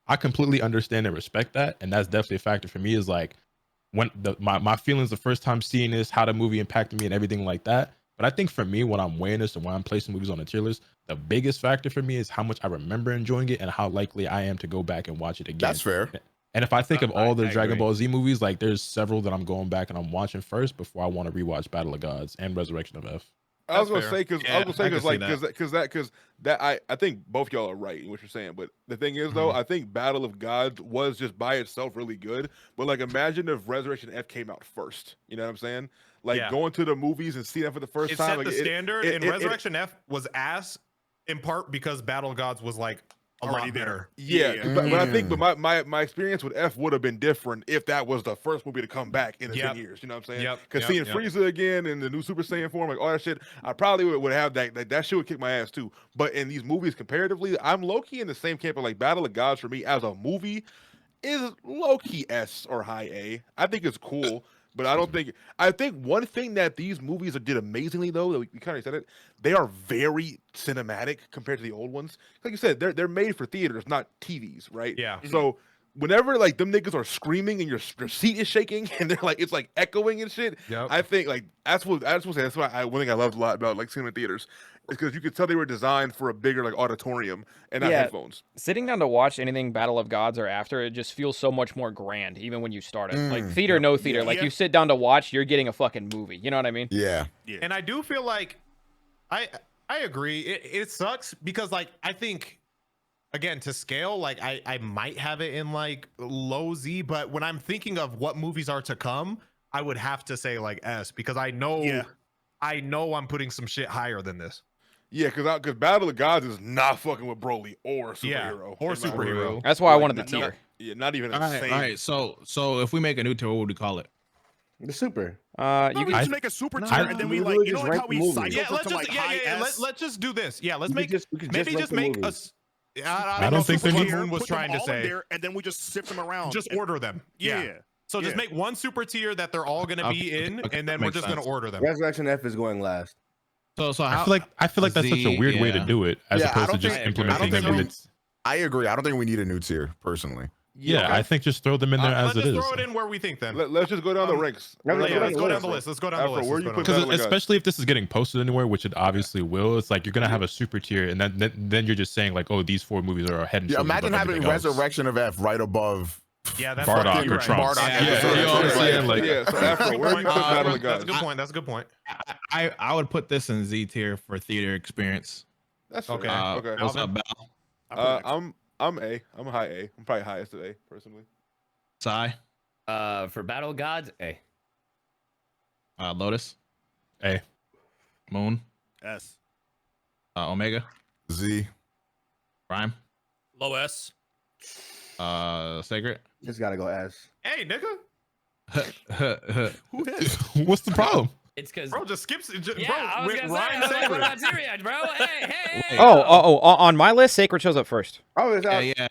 I completely understand and respect that, and that's definitely a factor for me. Is like when my feelings the first time seeing this, how the movie impacted me, and everything like that. But I think for me, when I'm weighing this and when I'm placing movies on the tier list, the biggest factor for me is how much I remember enjoying it and how likely I am to go back and watch it again. That's fair. And if I think of all the I Dragon agree. Ball Z movies, like there's several that I'm going back and I'm watching first before I want to rewatch Battle of Gods and Resurrection of F. I was gonna fair. say because Yeah, I can see that. I think both y'all are right in what you're saying. But the thing is though, I think Battle of Gods was just by itself really good. But like imagine if Resurrection F came out first. You know what I'm saying? Like Yeah. going to the movies and seeing that for the first It time. set like, the standard, and it- Resurrection F was ass in part because Battle of Gods was like a Already lot there. better. Yeah, but I think my experience with F would have been different if that was the first movie to come back in the 10 years. You know what I'm saying? Yep, Because yep, seeing Frieza again in the new Super Saiyan form, like all that shit, I probably would have that. Like, that shit would kick my ass too. But in these movies, comparatively, I'm low key in the same camp of like Battle of Gods for me as a movie is low key S or high A. I think it's cool. But I don't think. I think one thing that these movies did amazingly, though, that we kind of said it, they are very cinematic compared to the old ones. Like you said, they're made for theaters, not TVs, right? Yeah. So whenever like them niggas are screaming and your seat is shaking and they're like it's like echoing and shit, Yep. I think like that's why one thing I loved a lot about like cinema theaters is because you could tell they were designed for a bigger like auditorium and not headphones. Sitting down to watch anything Battle of Gods or after, it just feels so much more grand, even when you start it. Like theater, no theater. Like you sit down to watch, you're getting a fucking movie. You know what I mean? Yeah. And I do feel like I agree. It sucks because like I think again to scale, like I might have it in like low Z, but when I'm thinking of what movies are to come, I would have to say like S because I know I'm putting some shit higher than this. Yeah, because Battle of Gods is not fucking with Broly or superhero. Yeah, or in my superhero. opinion. That's why I Like, wanted the not- tier. Yeah, not even the All right, same. all right. So if we make a new tier, what would we call it? The super. You No, can we just make a super tier, and then we like, literally you know, just like rank how the we movies. cycle Yeah, from let's just like high S. let's just do this. Yeah, let's We make could maybe rank just the make a. movies. I don't think think what they Moon was put them trying to all in say. there, and then we just sift them around. Just order them. Yeah. So just Yeah. make one super tier that they're all going to be in, Okay, and then we're makes just going to sense. order them. Resurrection F is going last. So how, I feel like that's such a weird way to do it, as Yeah, I opposed to don't just think- implementing them in its. I agree. I don't think we need a new tier personally. Yeah, I think just throw them in there as Let's it just is. throw it in where we think then. Let's just go down the ranks. Let's go down the list. Let's go down the Afro, list. where Let's you go put down the Battle Because of Gods? especially if this is getting posted anywhere, which it obviously will, it's like you're gonna have a super tier, and then you're just saying like, oh, these 4 movies are ahead and Yeah, shoulders imagine above having everything else. Resurrection of F right above Yeah, that's Bardock fucking or right. Trunks. Bardock. Yeah, episode. you know what I'm saying? Like- Yeah, so Afro, where you put Battle of That's a Gods? good point. That's a good point. I would put this in Z tier for theater experience. That's Okay. fair. Okay. What's up, Bell? I'm A. I'm high A. I'm probably highest today, personally. Sai, For Battle of Gods, A. Lotus, A. Moon, S. Omega, Z. Prime, Low S. Sacred. Just gotta go S. Hey, nigga. Who is? What's the problem? It's because Bro, just skips it. yeah, Bro, I was with gonna Ryan say, Sacred. what about Tyrion, bro? Hey. on my list, Sacred shows up first. Oh, it's Yeah, out. yeah.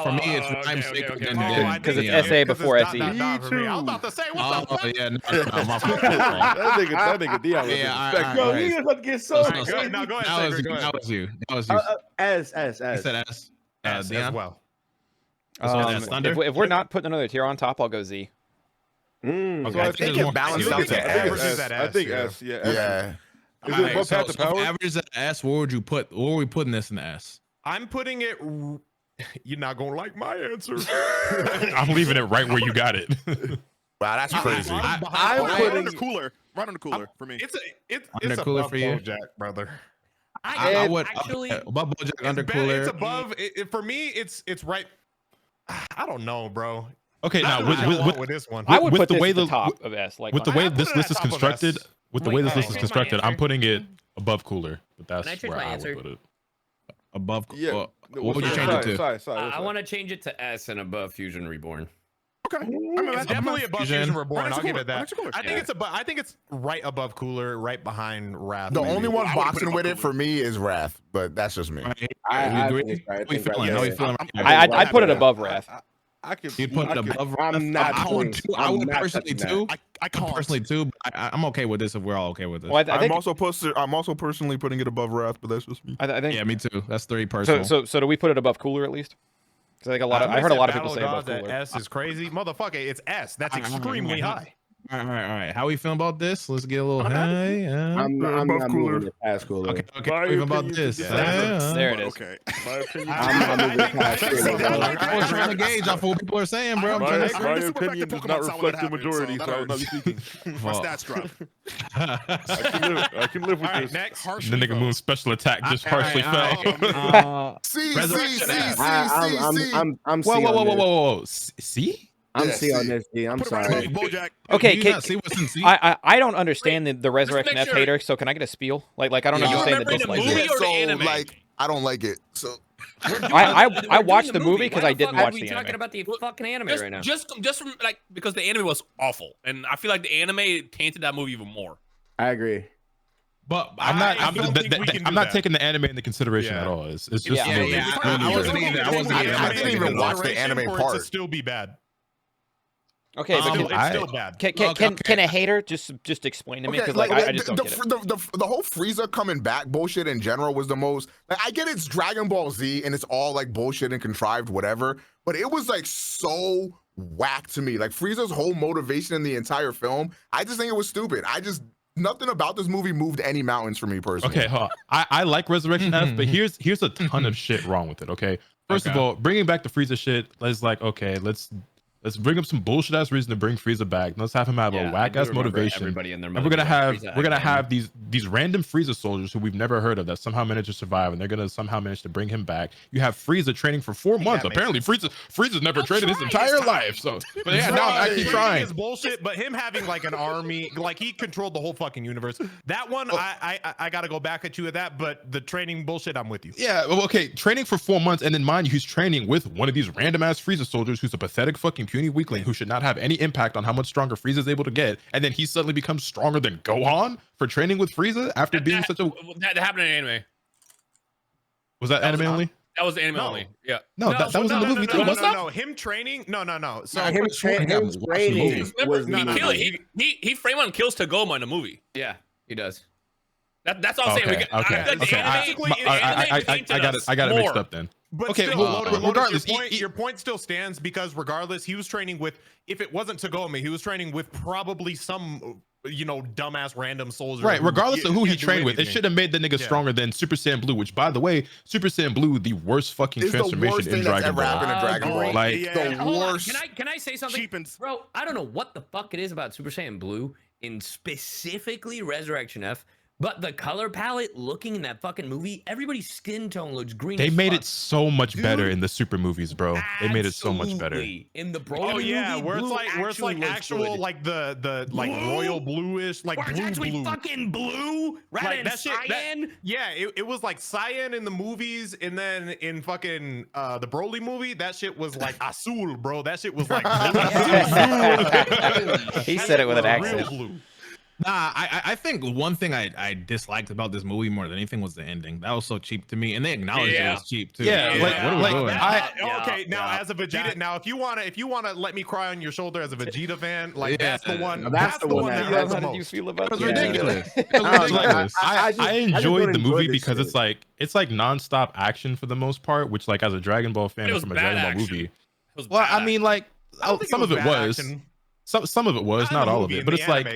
For me, it's okay, Rhyme okay, Sacred. okay, then- okay. then- I Because did, it's yeah. SA before Because SE. it's dot for me. I was about to say, what the Oh fuck? yeah, no, my fault. That nigga Dion. Yeah, all respect. right, Yo, all right. he was about to get so. So- Go ahead, now go ahead, That was Sacred, you. go ahead. That was you. That was you. S. You said S. S as Dion? well. that's Thunder? If we're not putting another tier on top, I'll go Z. Mm. So I think there's it more- balanced I out think to it averages S. at I think yeah. S. Yeah. S. Yeah. Is All it right, above so Path to if Power? average at S, what would you put? What are we putting this in the S? I'm putting it. You're not gonna like my answer. I'm leaving it right where you got it. Wow, that's crazy. I'm Right putting on the cooler. Right on the cooler for me. it's Undercooler above for you? BoJack, brother. I would actually. above BoJack It's Undercooler. above. For me, it's right. I don't know, bro. Okay, I now don't know what I want with with this one. I would with put the this way at the the- top of S. Like with the I way put this it list at is top of constructed, S. with the Wait, way this can I list is change my constructed, I'm answer? putting it above Cooler. But that's Can I change where my I answer? would put it. above. Yeah. What would you change it to? I want to change it to S and above Fusion Reborn. Okay, It's definitely above Fusion Reborn. I'll give it that. I think Yeah. it's above. I think it's right above Cooler, right behind Wrath. The maybe. only one I would've put boxing it with above it for me is Wrath, but that's just me. I agree. think it's right. I How you think feeling? right. How you feeling? I'd put it above Wrath. I could. You put it above. I'm not. I would touching- too. I I'm would not personally touching too. that. I can't. Personally too. But I'm okay with this if we're all okay with this. Well, I think, I'm also personally putting it above Wrath, but that's just me. I think. Yeah, me too. That's 3 personal. So do we put it above Cooler at least? Because I think I heard a lot of people say above that Cooler. S is crazy, motherfucker. It's S. That's extremely high. All right. How we feeling about this? Let's get a little high. I'm not moving it past Cooler. Okay. How we feeling about this? There it is. Okay. My opinion. I'm moving it past Cooler. I was trying to gauge off what people are saying, bro. My Super opinion effective does not Pokemon sound reflect the when it majority, happens, so I so will not be speaking. My stats drop. I can live with All right, this. next. The nigga Moon special attack just partially fell. I'm C Whoa. See? I'm C on this, D. I'm Put it right sorry. above BoJack. Okay, Do you not see what's in C? I don't understand the Resurrection make F sure- hater, so can I get a spiel? Like I don't Yeah. understand the Remember in the dislike. movie here. or the anime? like, I don't like it. So I watched the movie because I didn't watch the We're talking anime. about the fucking anime right now. Just from, like, because the anime was awful, and I feel like the anime tainted that movie even more. I agree. But I'm I'm not taking the anime into consideration at all. It's just Yeah. a movie. I wasn't either. I didn't even watch the anime To part. still be bad. Okay, but It's still bad. can a hater just explain to me? Because I just don't get it. The whole Frieza coming back bullshit in general was the most. Like, I get it's Dragon Ball Z and it's all like bullshit and contrived whatever, but it was like so whack to me. Like Frieza's whole motivation in the entire film, I just think it was stupid. Nothing about this movie moved any mountains for me personally. Okay, I like Resurrection F, but here's a ton of shit wrong with it. Okay, first of all, bringing back the Frieza shit, let's let's bring up some bullshit ass reason to bring Frieza back. Let's have him have a whack ass motivation. Everybody in their and we're gonna have these random Frieza soldiers who we've never heard of that somehow managed to survive, and they're gonna somehow manage to bring him back. You have Frieza training for 4 months. Apparently, Frieza's never trained his entire life. So, but yeah, now I'm actually trying. Is bullshit, but him having like an army, like he controlled the whole fucking universe. That one, I gotta go back at you with that. But the training bullshit, I'm with you. Yeah, well, okay, training for 4 months, and then mind you, he's training with one of these random ass Frieza soldiers who's a pathetic fucking puny weakling who should not have any impact on how much stronger Frieza's able to get, and then he suddenly becomes stronger than Gohan for training with Frieza after being such a. That happened in anime. Was that anime only? That was anime only. Yeah. No, that was in the movie too. No, him training. No. So him training was he Fremon kills Tagoma in the movie. Yeah, he does. That's all I'm saying. I got it mixed up then. But okay, still, regardless, your point still stands because regardless, he was training with, if it wasn't Tagoma, he was training with probably some, dumbass random soldier. Right, regardless of who he trained with, it should have made the nigga stronger than Super Saiyan Blue, which, by the way, Super Saiyan Blue, the worst fucking transformation in Dragon Ball. Like, the worst. Can I say something? Bro, I don't know what the fuck it is about Super Saiyan Blue, in specifically Resurrection F, but the color palette looking in that fucking movie, everybody's skin tone looks green. They made it so much better in the Super movies, bro. They made it so much better. In the Broly movie, where it's like actual like the like royal bluish, like blue. Fucking blue, rather than cyan. It was like cyan in the movies, and then in fucking the Broly movie, that shit was like azul, bro. That shit was like he said it with an accent. Nah, I think one thing I disliked about this movie more than anything was the ending. That was so cheap to me, and they acknowledged it was cheap too. Yeah, what are we doing? Okay, now as a Vegeta, now if you wanna let me cry on your shoulder as a Vegeta fan, like that's the one. That's the one that hurts the most. How did you feel about It was that? ridiculous. I enjoyed the movie because it's like nonstop action for the most part, which like as a Dragon Ball fan from a Dragon Ball movie. Well, I mean, like some of it was. Some of it was, not all of it, but it's like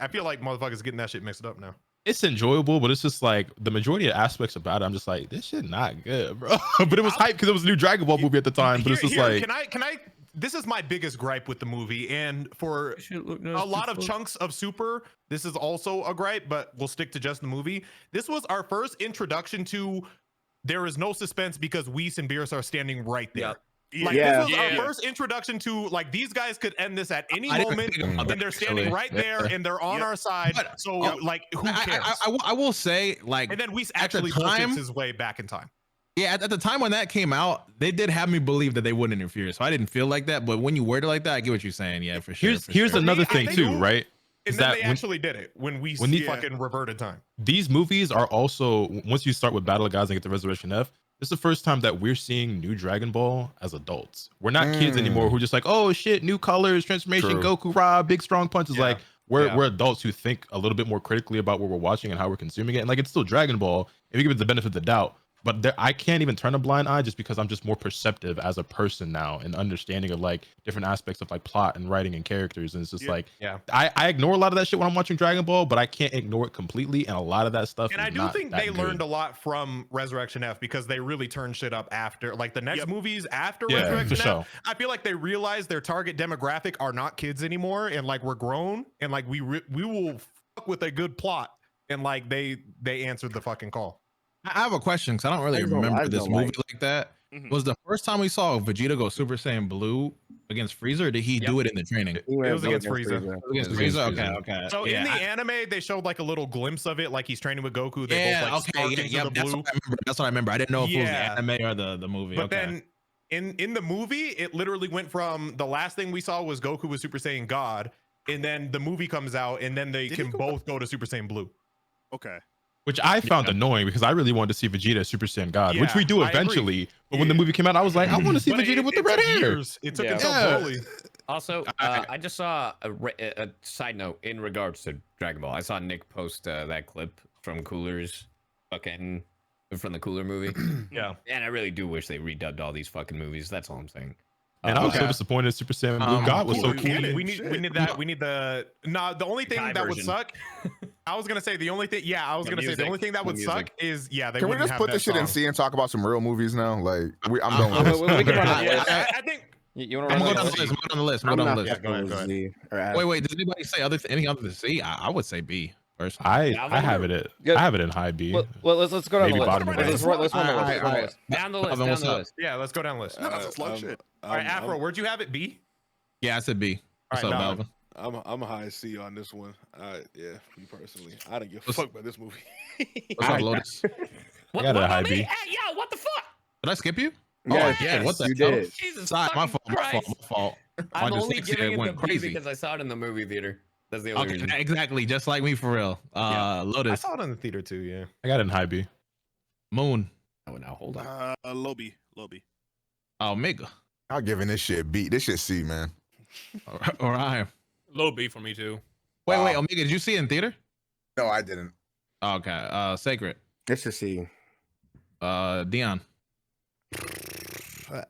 I feel like motherfuckers getting that shit mixed up now. It's enjoyable, but it's just like the majority of aspects about it, I'm just like, this shit not good, bro. But it was hype because it was a new Dragon Ball movie at the time. But it's just like, can I? This is my biggest gripe with the movie, and for a lot of chunks of Super, this is also a gripe. But we'll stick to just the movie. This was our first introduction to there is no suspense because Whis and Beerus are standing right there. Yep. Like this was our first introduction to like these guys could end this at any moment, and they're standing right there and they're on our side. So like, who cares? I will say, like, and then Whis actually bullshits his way back in time. Yeah, at the time when that came out, they did have me believe that they wouldn't interfere, so I didn't feel like that. But when you word it like that, I get what you're saying. Yeah, for sure. Here's another thing too, right? And then they actually did it when we fucking reverted time. These movies are also, once you start with Battle of Gods and get to Resurrection F, this is the first time that we're seeing new Dragon Ball as adults. We're not kids anymore who just like, oh shit, new colors, transformation, Goku, Ra, big strong punches. Like we're adults who think a little bit more critically about what we're watching and how we're consuming it. And like it's still Dragon Ball, if you give it the benefit of the doubt. But I can't even turn a blind eye just because I'm just more perceptive as a person now and understanding of like different aspects of like plot and writing and characters. And it's just I ignore a lot of that shit when I'm watching Dragon Ball, but I can't ignore it completely. And a lot of that stuff. And I do think they learned a lot from Resurrection F because they really turned shit up after, like the next movies after Resurrection F. I feel like they realized their target demographic are not kids anymore, and like we're grown, and like we will fuck with a good plot, and like they answered the fucking call. I have a question because I don't really remember this movie like that. Was the first time we saw Vegeta go Super Saiyan Blue against Frieza, or did he do it in the training? It was against Frieza. Against Frieza? Okay. So in the anime, they showed like a little glimpse of it, like he's training with Goku. They both like spark into the blue. That's what I remember. I didn't know if it was the anime or the movie. But then in the movie, it literally went from the last thing we saw was Goku with Super Saiyan God, and then the movie comes out, and then they can both go to Super Saiyan Blue. Okay. Which I found annoying because I really wanted to see Vegeta Super Saiyan God, which we do eventually. But when the movie came out, I was like, I want to see Vegeta with the red hair. It took until Broly. Also, I just saw a side note in regards to Dragon Ball. I saw Nick post that clip from Cooler's fucking from the Cooler movie. And I really do wish they redubbed all these fucking movies. That's all I'm saying. And I was so disappointed Super Saiyan Blue God was so cool. We need that. We need the the only thing that would suck. I was gonna say the only thing. Yeah, I was gonna say the only thing that would suck is they. Can we just put this shit in C and talk about some real movies now? Like I'm done with this. We can run on the list. I think. You want to run on the list? Go on the list. Go on the list. Go ahead. Wait. Does anybody say any other than C? I would say B. First. I have it in high B. Well, let's go down the list. Let's run the list. Down the list. Yeah, let's go down the list. That's a slug shit. All right, Afro, where'd you have it? B? Yeah, I said B. What's up, Melvin? I'm a high C on this one. Me personally, I don't give a fuck about this movie. What's up, Lotus? I got a high B. Hey, yo, what the fuck? Did I skip you? Yeah, what the you hell? did. Jesus My fault. I'm only giving it the B because I saw it in the movie theater. That's the only reason. Exactly, just like me for real. Lotus. I saw it in the theater too. Yeah, I got it in high B. Moon. Oh, now hold on. Low B. Omega. I'm giving this shit B. This shit C, man. Or I. Low B for me too. Wait, Omega, did you see it in theater? No, I didn't. Okay. Sacred. It's a C. Dion.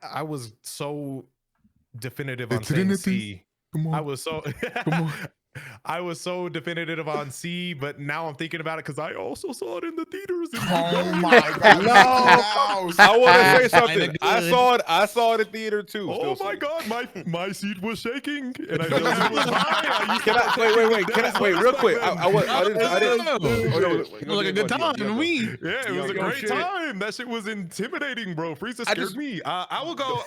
I was so definitive on saying C. Come on. I was so I was so definitive on C, but now I'm thinking about it because I also saw it in the theaters. Oh my god! No, I want to say something. I saw it in theater too. Oh my god, my seat was shaking, and I know it was high. Can I wait? Can I wait real quick? I didn't. It was like a good time. Yeah, it was a great time. That shit was intimidating, bro. Frieza scared me. I'll go.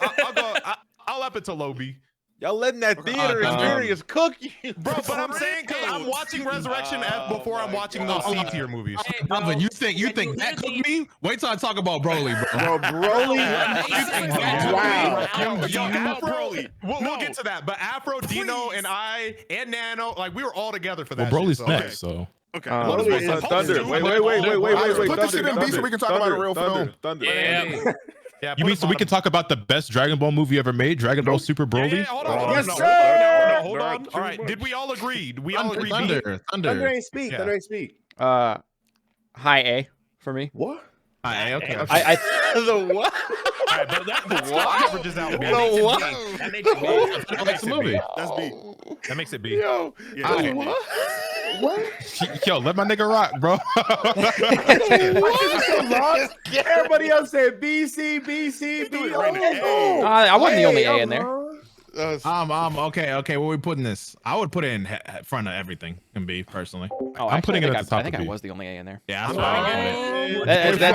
I'll up it to low B. Y'all letting that theater experience cook you, bro. But I'm saying because I'm watching Resurrection F before I'm watching those C tier movies. Hey, Melvin, you think that cooked me? Wait till I talk about Broly, bro. Broly. Wow. Broly. We'll get to that. But Afro, Dino, and I, and Nano, like we were all together for that. Well, Broly's next, so. Okay. Thunder. Wait. Put this shit in B so we can talk about a real film. Thunder. Yeah, you mean so we can talk about the best Dragon Ball movie ever made, Dragon Ball Super Broly? Yeah, hold on. Yes, sir. Hold on. All right. Did we all agree? We all agree. Thunder ain't speak. Thunder ain't speak. High A for me. What? High A. Okay. The what? All right, but that averages out. The what? That makes it B. That's a movie. That's B. That makes it B. Yo, What? Yo, let my nigga rock, bro. Everybody else said B, C, B, C, B. I wasn't the only A in there. Okay. Where we putting this? I would put it in front of everything. Can be personally. Oh, I'm putting it at the top. I think I was the only A in there. Yeah, that's what That's the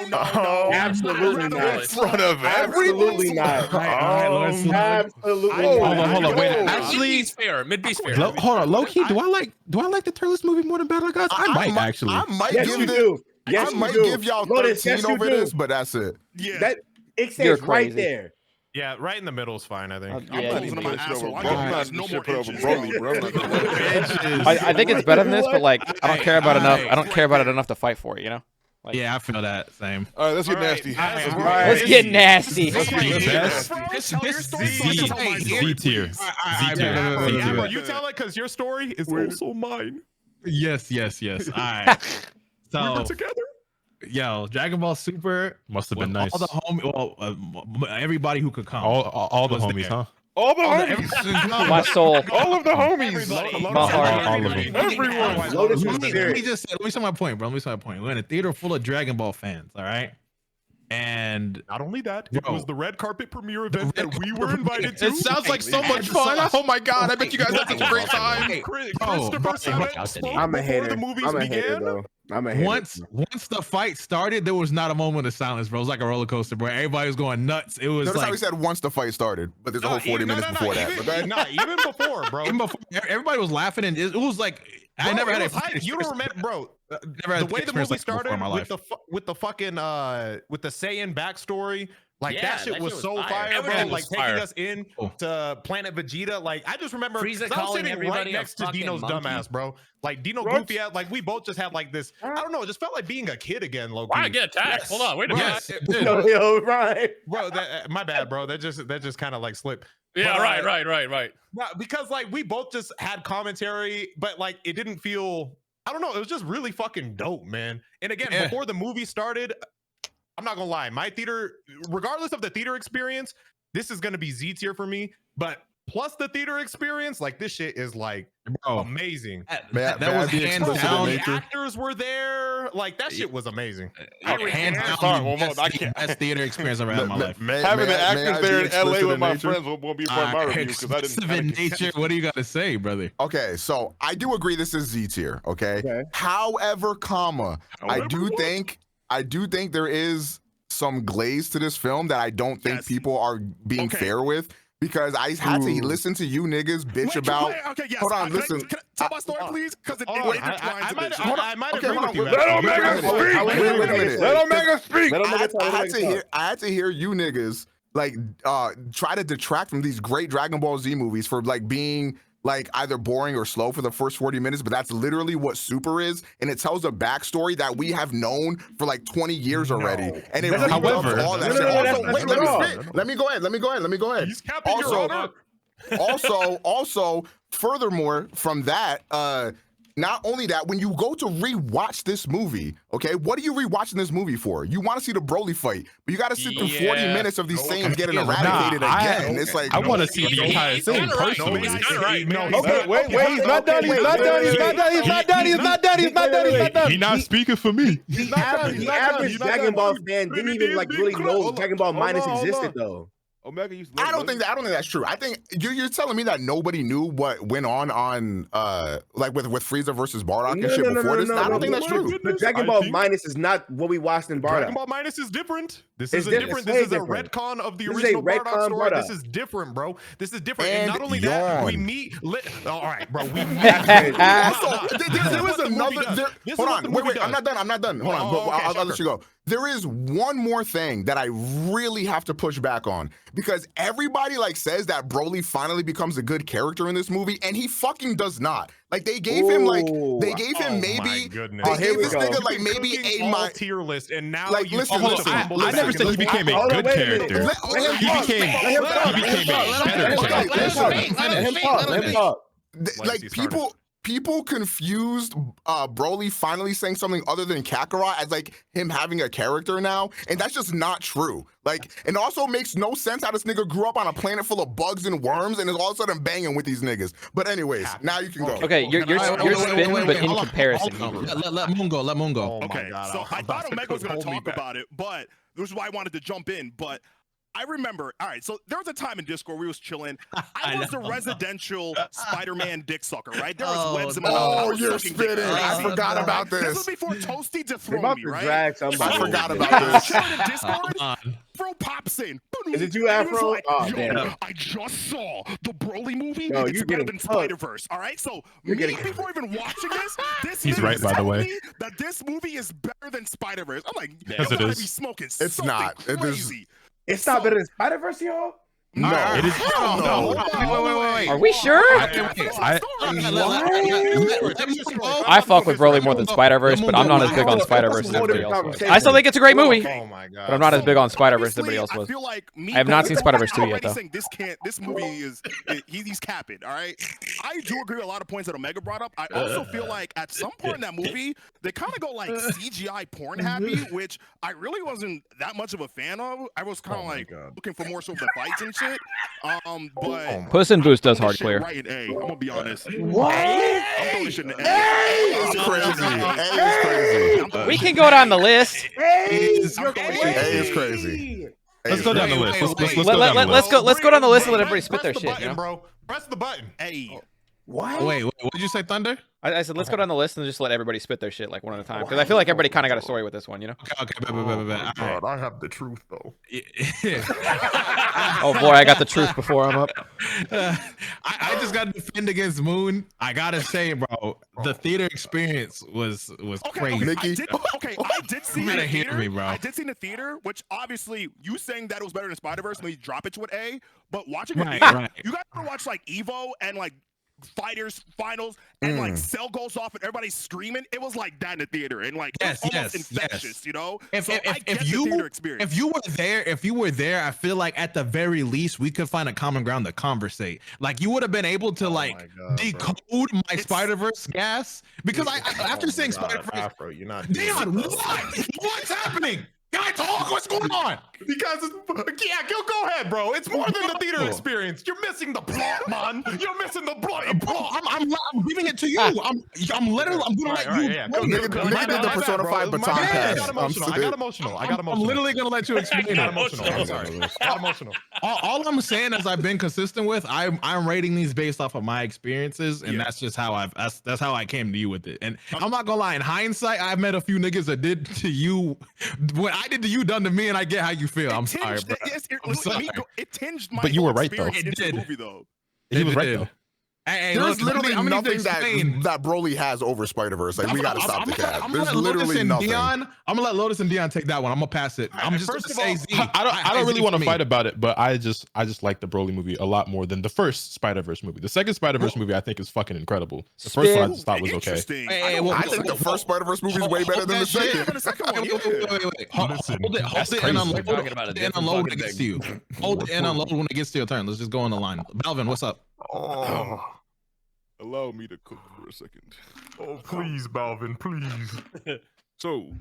top. No, absolutely not. In front of Absolutely not. Absolutely. Hold on. Wait. Actually, Mid B's fair. Hold on. Low key, do I like the Turtles movie more than Battle of Gods? I might actually. I might Yes, give you this. do. Yes, I might you do. give y'all Lotus, 13 yes, you over do. this, but that's it. Yeah. That it You're says right crazy. there. Yeah, right in the middle is fine. I think. I'm Yeah, closing my asshole. I give you guys no more inches, bro. I think it's better than this, but like I don't care about enough. I don't care about it enough to fight for it. You know. Like, Yeah, I feel that same. All right, let's get nasty. Let's get nasty. Z tier. You tell it because your story is also mine. Yes. All right. We were So, together. yo, Dragon Ball Super Must have been nice. all the everybody who could come. All the was homies, there. huh? All the homies. My soul. All of the homies. My heart. All of them. Everyone. Lotus is Let me serious. just say, let me say my point, bro. Let me say my point. We're in a theater full of Dragon Ball fans, all right? And Not only that, it Bro. was the red carpet premiere event that we were invited to. It sounds like so much fun. Oh my god! I bet you guys had such a great time. Christopher said it spoke I'm a before hater. the movies I'm a hater, began. though. I'm a hater. once the fight started, there was not a moment of silence, bro. It was like a roller coaster, bro. Everybody was going nuts. It was Notice how like he said once the fight started, but there's a whole 40 minutes before that. But then, Even before, bro. even before, everybody was laughing, and it was like I never had it a was hype. You don't remember, bro. Never had The way the experience movie like that before started in my life. with the fucking with the Saiyan backstory, like Yeah, that shit was so fire. fire, bro. Everything Like was taking fire. us in to Planet Vegeta. Like I just remember Frieza 'cause I was calling sitting everybody right a next to fucking Dino's monkey. dumbass, bro. Like Dino What? goofy ass. Like we both just had like this. I don't know. It just felt like being a kid again, low Why key. get attacked? Hold on, wait a minute. Yes, it did. Yo, right. Bro, my bad, bro. That just kind of like slipped. Yeah, But, right. No, because like we both just had commentary, but like it didn't feel. I don't know. It was just really fucking dope, man. And again, Yeah. before the movie started, I'm not gonna lie, my theater, regardless of the theater experience, this is gonna be Z tier for me. But plus the theater experience, like this shit is like amazing. That was hands down. The actors were there, like that shit was amazing. Hands down, Sorry, the best theater experience I've ever had in my life. Having the actors there in LA with my nature? friends won't be a part of my review because I Expensive didn't. in nature. What do you got to say, brother? Okay, so I do agree this is Z tier. Okay. Okay. However, I do think there is some glaze to this film that I don't think Yes. people are being Okay. fair with, because I had to listen to you niggas bitch about. Okay, yes. Hold on, Can I- listen. Can I tell my story, please? Because it Hold on, intertwines I a might bit. I might Okay, agree hold with you. on. Let actually. Omega speak. Wait a minute. Let Omega speak. I had to hear you niggas like try to detract from these great Dragon Ball Z movies for like being like either boring or slow for the first 40 minutes, but that's literally what Super is, and it tells a backstory that we have known for like 20 years already, and it rebuilds However- all that No, shit. no, no, Also, that's wait, not let me wrong. spit. Let me go ahead. He's capping your honor. Also, furthermore, from that, not only that, when you go to rewatch this movie, okay, what are you rewatching this movie for? You want to see the Broly fight, but you got to sit through 40 Yeah. minutes of these Saiyans getting Nah, eradicated I- again. It's like I want to see the entire He's thing kinda right. personally. He's kinda right. No, Okay, Wait, he's not done. He's not done. He's not done. He's not done. He's not done. He's not done. He's not done. He not speaking for me. The average Dragon Ball fan didn't even like really know Dragon Ball Minus existed though. Omega used. I don't think that's true. I think you're telling me that nobody knew what went on like with Frieza versus Bardock and shit before this. I don't think that's true. But Dragon Ball Minus is not what we watched in Dragon Bardock. Ball Minus is different. This It's is different. This It's is way a different. retcon of the This is original a Bardock retcon story. Bardock. This is different, bro. This is different. And And not only that, we yawn. meet. All right, bro. We meet. Also, there was another. This is Hold what on, the movie wait. I'm does. not done. Hold on, Oh, but okay, I'll let you go. There is one more thing that I really have to push back on, because everybody like says that Broly finally becomes a good character in this movie, and he fucking does not. Like they gave him maybe Oh my they goodness. gave this we go. nigga like maybe a tier list, and now Like, you listen, follow listen. I never said he became a Hold on, good wait a minute. character. He became a better character. Let him talk. like people confused Broly finally saying something other than Kakarot as like him having a character now, and that's just not true. Like, and also makes no sense how this nigga grew up on a planet full of bugs and worms and is all of a sudden banging with these niggas. But anyways, now you can go. Okay, you're spinning, but in hold on, comparison, hold on. he was. Let Moon go. Let Moon go. Oh my Okay, God, so I'm I about thought to Omega was going to hold me talk back. about it, but this is why I wanted to jump in. But I remember, all right, so there was a time in Discord we was chilling. I was a residential Spider-Man dick sucker, right? There was webs in my mouth. I Oh, was you're sucking dick. spitting. I forgot about This was this. before Toasty We're dethroned about me, to right? drag somebody. I forgot So, about I was this. chilling in Discord. Bro, pops in. Is it you, Afro? Like, oh, yo, damn. I just saw the Broly movie. No, it's you're better getting than Spider-Verse. All right, so before even watching this He's right, by the way. Me that this movie is better than Spider-Verse. I'm like, yes, you it gotta is. be smoking It's something not. crazy. It's not better than Spider-Verse, y'all? No, it is. No. Wait. Are we sure? I fuck with Broly more than Spider-Verse, but I'm not as big on Spider-Verse as everybody else was. I still think it's a great movie. Oh my god. But I'm not as big on Spider-Verse as everybody else I was. feel like I have not seen Spider-Verse 2 yet, though. This movie is he's capping. All right, I do agree with a lot of points that Omega brought up. I also feel like at some point in that movie they kind of go like CGI porn happy, which I really wasn't that much of a fan of. I was kind of like looking for more sort of the fights and shit. But Puss in Boots does hard clear. Right in A. I'm gonna be honest. What? I'm throwing shit in A. It's crazy. A is crazy. We can go down the list. A is crazy. Let's go down the list. Let's go down the list and let everybody spit their shit. You know? Bro, press the button. Hey. What? Wait, what did you say, Thunder? I said let's go down the list and just let everybody spit their shit like one at a time because I feel like everybody kind of got a story with this one, you know? God, I have the truth though. Oh boy, I got the truth before I'm up. I just got to defend against Moon. I gotta say, bro, the theater experience was crazy. Mickey. I did see You it in gotta the hear theater. me, bro. I did see it in the theater, which obviously you saying that it was better than Spider-Verse when you drop it to an A, but watching it, you guys ever watch like Evo and like Fighters finals and like Cell goes off and everybody's screaming? It was like that in the theater and like it was almost infectious, you know? If you were there, I feel like at the very least we could find a common ground to conversate. Like you would have been able to decode my Spider-Verse gas because after saying Spider-Verse, Afro, you're not. Dion, what's happening? Guy, talk. What's going on? Because go ahead, bro. It's more than the theater experience. You're missing the plot, man. You're missing the bloody plot. I'm giving it to you. I'm literally. I'm gonna let you. Nigga did the Persona 5 baton pass. I got emotional. I'm literally gonna let you explain. I got emotional. I'm sorry. Got emotional. All I'm saying is I've been consistent with. I'm rating these based off of my experiences, and that's just how that's how I came to you with it. And I'm not gonna lie. In hindsight, I've met a few niggas that did to you what I did to you done to me, and I get how you feel. I'm sorry, bro. I'm sorry. It tinged my But you were right though. It did. Movie, though. He was right though. Hey, there's literally nothing that Broly has over Spider-Verse. Like we gotta stop the cat. There's literally nothing. I'm gonna let Lotus and Dion take that one. I'm gonna pass it. I'm just gonna say Z. I don't really want to fight about it, but I just like the Broly movie a lot more than the first Spider-Verse movie. The second Spider-Verse movie I think is fucking incredible. The first one I just thought was okay. I think the first Spider-Verse movie is way better than the second. Wait. Hold it and unload when it gets to you. Hold it and unload when it gets to your turn. Let's just go on the line. Balvin, what's up? Allow me to cook for a second. Oh, please, Balvin, please. So,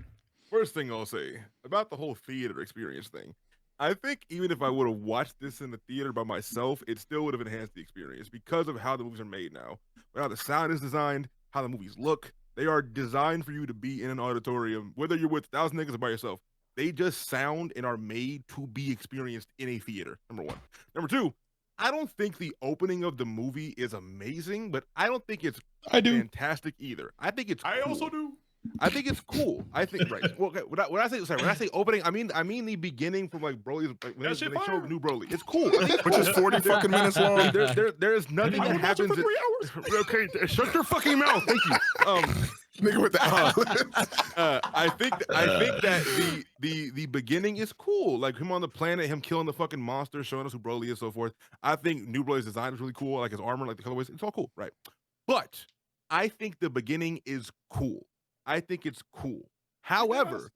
first thing I'll say about the whole theater experience thing. I think even if I would have watched this in the theater by myself, it still would have enhanced the experience because of how the movies are made now. How the sound is designed, how the movies look. They are designed for you to be in an auditorium, whether you're with 1,000 niggas or by yourself. They just sound and are made to be experienced in a theater, number one. Number two, I don't think the opening of the movie is amazing, but I don't think it's fantastic either. I think it's cool. I also do. I think it's cool. I think right. Well, okay, when I say opening, I mean the beginning from like Broly's when they show new Broly. It's cool. Which is 40 fucking minutes long. There is nothing that happens. For 3 hours. Okay, shut your fucking mouth. Thank you. Nigga with the I think that the beginning is cool. Like him on the planet, him killing the fucking monster, showing us who Broly is, so forth. I think New Broly's design is really cool. Like his armor, like the colorways, it's all cool, right? But I think the beginning is cool. I think it's cool. However,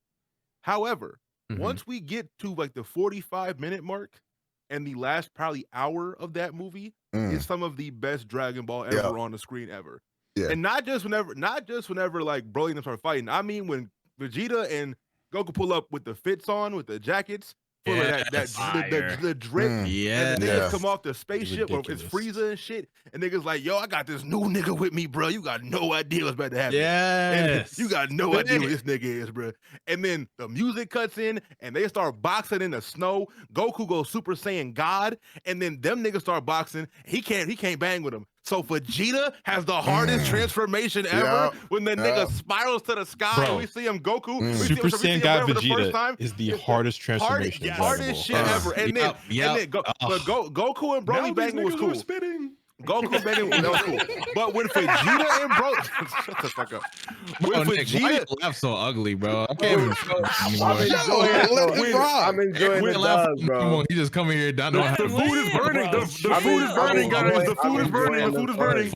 once we get to like the 45-minute mark and the last probably hour of that movie is some of the best Dragon Ball ever on the screen ever. Yeah. And not just whenever like Broly and them start fighting. I mean when Vegeta and Goku pull up with the fits on, with the jackets, the drip, and the niggas come off the spaceship where it's Frieza and shit, and niggas like, yo, I got this new nigga with me, bro. You got no idea what's about to happen. And you got no idea what this nigga is, bro. And then the music cuts in, and they start boxing in the snow. Goku goes Super Saiyan God, and then them niggas start boxing. He can't bang with him. So Vegeta has the hardest transformation ever when the nigga spirals to the sky. Bro, we see him Goku. Super Saiyan God for the first time. Vegeta is the hardest transformation. Hardest shit ever. And then Goku and Broly banging was cool. Goku banging that was cool. But when Vegeta and Bro, shut the fuck up. When Vegeta, why you laugh so ugly, bro? I can't even. I'm enjoying the dog, bro. He just coming here down. The food is burning. The food is burning, guys. The food is burning. The food is burning.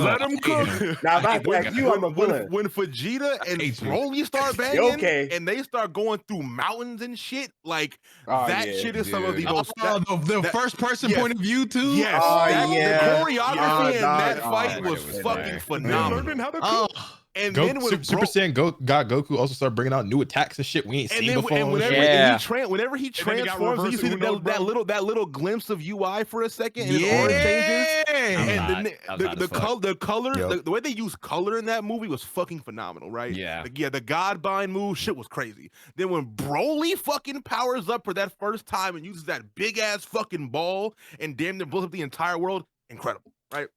Let him cook. Now, if I like you, I'm a villain. When Vegeta and Broly start banging, and they start going through mountains and shit, like that shit is some of the most. The first person point of view too. Yes. The choreography in that fight was fucking phenomenal. And then when Super Saiyan God Goku also started bringing out new attacks and shit we ain't seen before. And whenever he transforms, you see that little glimpse of UI for a second, and the orange changes. And the color, the way they use color in that movie was fucking phenomenal, right? Yeah. The Godbind move, shit was crazy. Then when Broly fucking powers up for that first time and uses that big ass fucking ball and damn near blows up the entire world, incredible, right?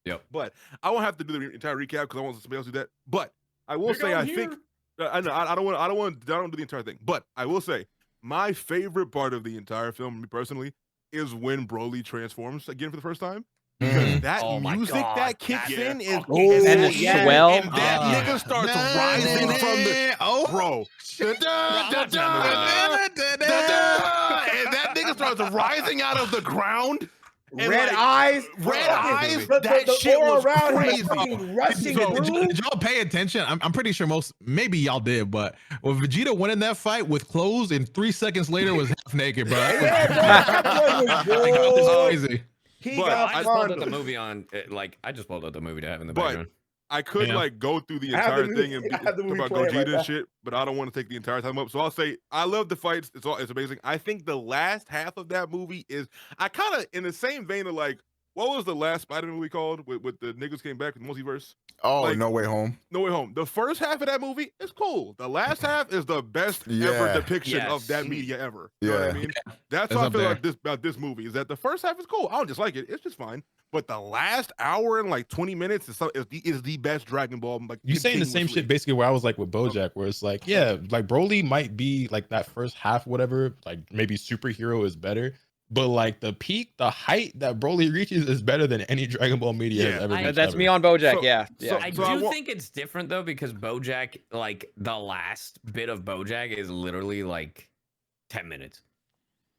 Yep. But I won't have to do the entire recap because I want somebody else to do that. But I will say I think I don't do the entire thing. But I will say my favorite part of the entire film, me personally, is when Broly transforms again for the first time. Because that music that kicks in is and the swell, and that nigga starts rising from the bro. And that nigga starts rising out of the ground. Red eyes. That shit was crazy. Rushing did y'all pay attention? I'm pretty sure maybe y'all did, but when Vegeta went in that fight with clothes and 3 seconds later was half naked, bro. That was crazy. I just pulled up the movie on, I just pulled up the movie to have in the background. I could go through the entire thing and talk about Gogeta and shit, but I don't want to take the entire time up. So I'll say I love the fights. It's amazing. I think the last half of that movie is I kind of in the same vein of what was the last Spider-Man movie called with the niggas came back with multiverse? Oh, No Way Home. No Way Home. The first half of that movie is cool. The last half is the best ever depiction of that media ever. You know what I mean? That's what I feel like about this movie is that the first half is cool. I don't dislike it. It's just fine. But the last hour and 20 minutes is the best Dragon Ball. You saying the same shit basically where I was with BoJack, where it's Broly might be that first half, whatever, maybe superhero is better. But the peak, the height that Broly reaches is better than any Dragon Ball media has ever reached. That's me on BoJack. I do think it's different though because BoJack, the last bit of BoJack is literally 10 minutes.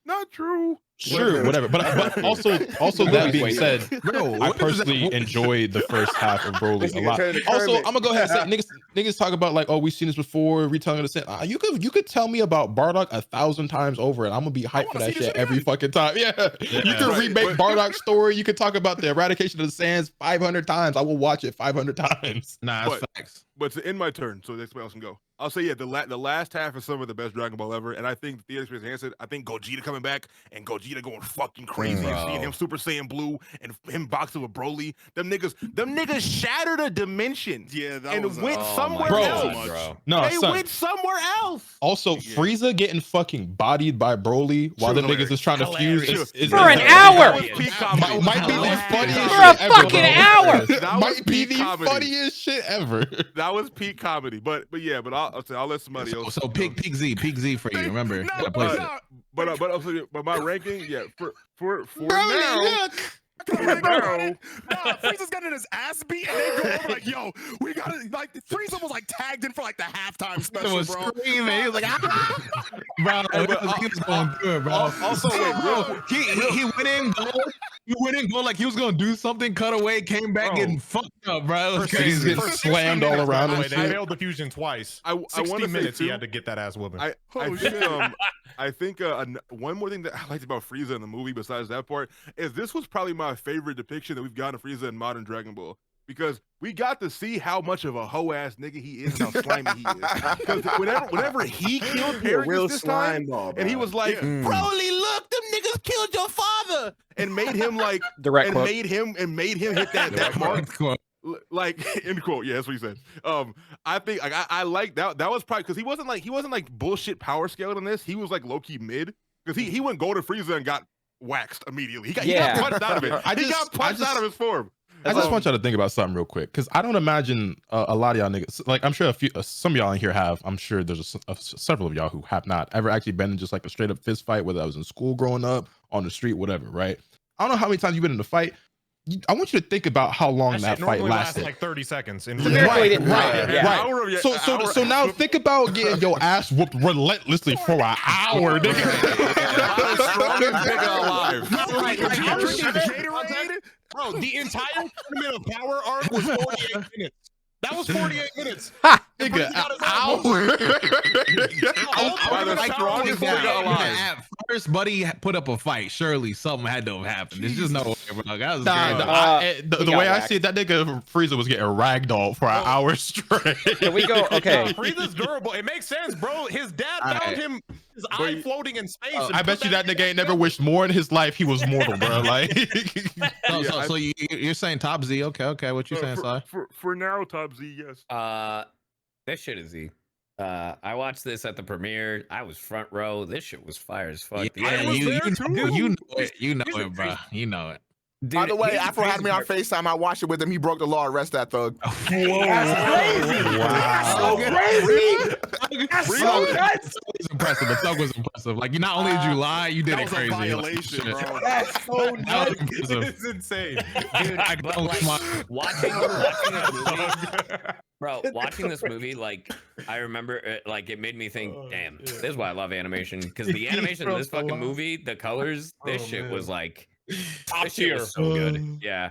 Not true. Sure, whatever. But also that being said, I personally enjoy the first half of Broly a lot. Also, I'm gonna go ahead and say niggas talk about we've seen this before, retelling the same. You could tell me about Bardock 1,000 times over, and I'm gonna be hyped for that shit every fucking time. Yeah. You can remake Bardock's story. You could talk about the eradication of the Saiyans 500 times. I will watch it 500 times. Nah, that's facts. But to end my turn, so next else can go. I'll say the last half is some of the best Dragon Ball ever, and I think the theater experience enhanced it. I think Gogeta coming back and Gogeta going fucking crazy and seeing him Super Saiyan Blue and him boxing with Broly. Them niggas shattered a dimension. Yeah, that and was went somewhere else. Bro. No, they went somewhere else. Also, Frieza getting fucking bodied by Broly while the niggas is trying to fuse for an hour. Might be the funniest for a fucking hour. Might be the funniest shit ever. That was peak comedy, but I'll let somebody else. So pick Z for you. Remember, but my ranking, for now. Frieza's getting his ass beat, and they go over yo, we gotta Frieza was tagged in for the halftime special, he was screaming. He was bro, he was going through it, bro. Also, he went in goal. He went in goal he was gonna do something, cut away, came back getting fucked up, bro. It was crazy. He's getting slammed all around. They failed the fusion twice. 60 minutes he had to get that ass whooping. I think one more thing that I liked about Frieza in the movie, besides that part, is this was probably my favorite depiction that we've gotten of Frieza in modern Dragon Ball. Because we got to see how much of a hoe ass nigga he is and how slimy he is. Because whenever he killed Paragus this time, and he was like, Broly, look, them niggas killed your father, and made him direct quote. made him hit that mark. End quote. Yeah, that's what he said. I think I like that. That was probably because he wasn't bullshit power scaled in this. He was low key mid because he went Golden Frieza and got waxed immediately. He got punched out of it. He got punched out of his form. I just want y'all to think about something real quick, because I don't imagine a lot of y'all niggas, like I'm sure some of y'all in here have, I'm sure there's several of y'all who have not ever actually been in just like a straight up fist fight, whether I was in school growing up, on the street, whatever, right? I don't know how many times you've been in a fight. I want you to think about how long that fight lasted. Like 30 seconds. Right. So now think about getting your ass whooped relentlessly for an hour, nigga. Strongest nigga alive. Bro, the entire tournament of power arc was 48 minutes. That was 48 minutes. Nigga, an hour. At first, Buddy put up a fight. Surely something had to have happened. There's just no way, bro. That was the way I see it, that nigga Frieza was getting ragdolled for an hour straight. Can we go? Okay. Frieza's durable. It makes sense, bro. His dad found him, his eye floating in space. I bet you that nigga ain't never wished more in his life he was mortal, bro. Like, so you're saying top Z? Okay. What you saying, Si? For now, top Z, yes. This shit is Z. I watched this at the premiere. I was front row. This shit was fire as fuck. Yeah, you know it, bro. You know it. Dude, by the way, Afro had me on FaceTime. I watched it with him. He broke the law. Arrest that thug. Whoa. That's crazy. Wow. That's so crazy. That's so nuts. It was impressive. The thug was impressive. Like, not only did you lie, you did it crazy. Violation, bro. That's so nuts. It's insane. Dude, but like, watching this movie, bro, watching this movie, like, I remember, it made me think, damn, this is why I love animation. Because the animation in this fucking movie, the colors, this shit was like, top tier. So good. Yeah.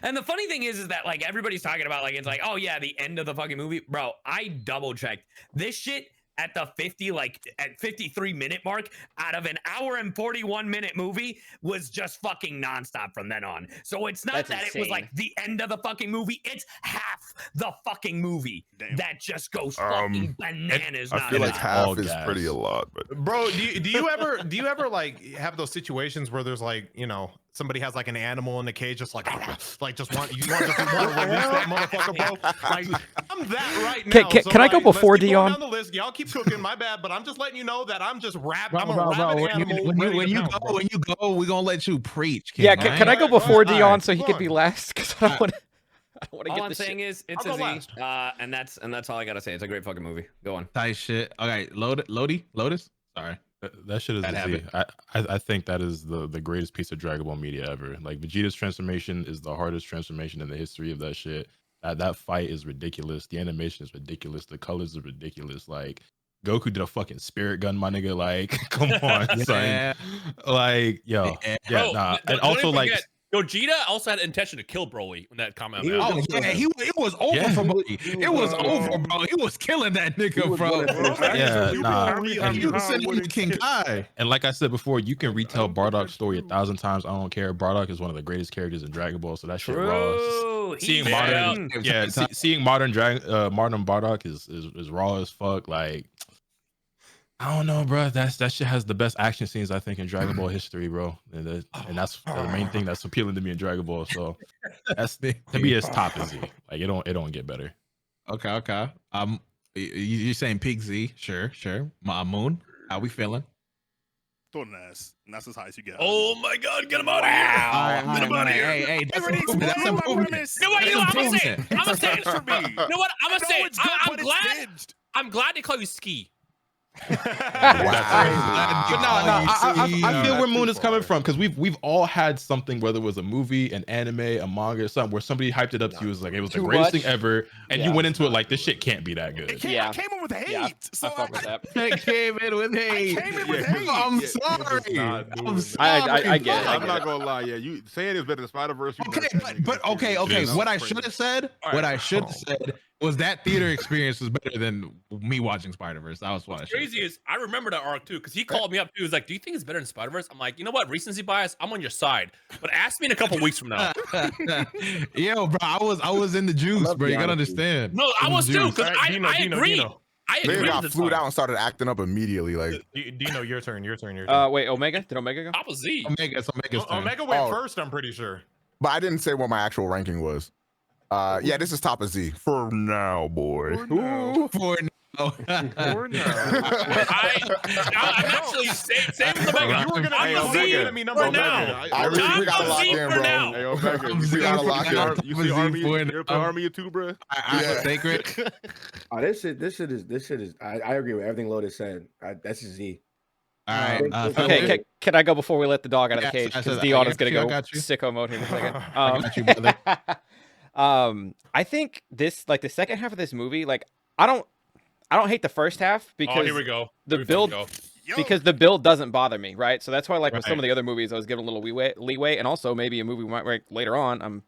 And the funny thing is that like everybody's talking about like it's like, oh yeah, the end of the fucking movie. Bro, I double checked. This shit at the 53-minute mark out of an hour and 41-minute movie was just fucking nonstop from then on. So it's not that it was like the end of the fucking movie, it's half the fucking movie that just goes fucking bananas. I feel like half is pretty a lot, but bro, do you ever like have those situations where there's like, you know, somebody has like an animal in the cage, just like just want to release that motherfucker, bro. Like, I'm that right now. Can I go before Dion? Down the list. Y'all keep cooking, my bad, but I'm just letting you know that I'm just I'm a bro, rabid animal. When you go, we're gonna let you preach. Yeah, can I go before Dion so he could be last? Because I don't want to. All I'm saying is it's a Z, and that's all I gotta say. It's a great fucking movie. Go on. Tight shit. Okay, Lotus. Sorry. That shit is a Z. I think that is the greatest piece of Dragon Ball media ever. Like, Vegeta's transformation is the hardest transformation in the history of that shit. That fight is ridiculous. The animation is ridiculous. The colors are ridiculous. Like, Goku did a fucking spirit gun, my nigga. Like, come on, son. Like, yo, Bro, nah. And also, like, Gogeta also had intention to kill Broly when that comment. It was over for Broly. It was over, bro. He was killing that nigga, bro. He was sending King Kai. And like I said before, you can retell Bardock's story 1,000 times. I don't care. Bardock is one of the greatest characters in Dragon Ball, so that shit raw. Seeing modern Bardock is raw as fuck. Like, I don't know, bro. That shit has the best action scenes, I think, in Dragon Ball history, bro. And that's the main thing that's appealing to me in Dragon Ball. So that's to me, it's top Z. Like, it don't get better. Okay. You saying peak Z? Sure. Moon, how we feeling? Throw an ass, and that's as high as you get. Oh my God, get him out of here! Get him out of here! Hey, that's improvement. You know what? I'm gonna say it. You know what? I'm gonna say it. I'm glad they call you Ski. I feel where Moon is coming from, because we've all had something, whether it was a movie, an anime, a manga, or something, where somebody hyped it up to you as like it was the greatest thing ever, and you went into it like this shit can't be that good. I came in with hate. So I fuck with that. I came in with hate. I'm sorry. I get it. I'm not gonna lie. Yeah, you saying it's better than Spider-Verse. Okay. What I should have said, was that theater experience was better than me watching Spider-Verse. That was what I should. Crazy is I remember that arc too, because he called me up too. He was like, "Do you think it's better than Spider-Verse?" I'm like, you know what, recency bias. I'm on your side, but ask me in a couple weeks from now. Yo, bro, I was in the juice, bro. You gotta understand. No, I was too, because I agree. I agree. I flew out and started acting up immediately. Like, Dino, your turn. Wait, Omega? Did Omega go? Top of Z. Omega's turn. Omega went first, I'm pretty sure. But I didn't say what my actual ranking was. Yeah, this is top of Z for now, boy. For Oh. I'm actually same as Omega. You were gonna I'm be Z enemy number for one. now. I think we gotta lock in, bro. now. Hey, Omega, We gotta lock in. you see Army? You play Army too, bro? I sacred. Oh, this shit is. I agree with everything Lotus said. That's a Z. All right. Okay, can I go before we let the dog out of the Yes, cage? I Because said, Dion I is gonna got go you. sicko mode here in a second. I got you, brother. I think this, like the second half of this movie, like I don't hate the first half because Oh, here we go. The Here we build go. because the build doesn't bother me, right? So that's why, like with some Right. of the other movies, I was given a little leeway, and also maybe a movie we might rank later on.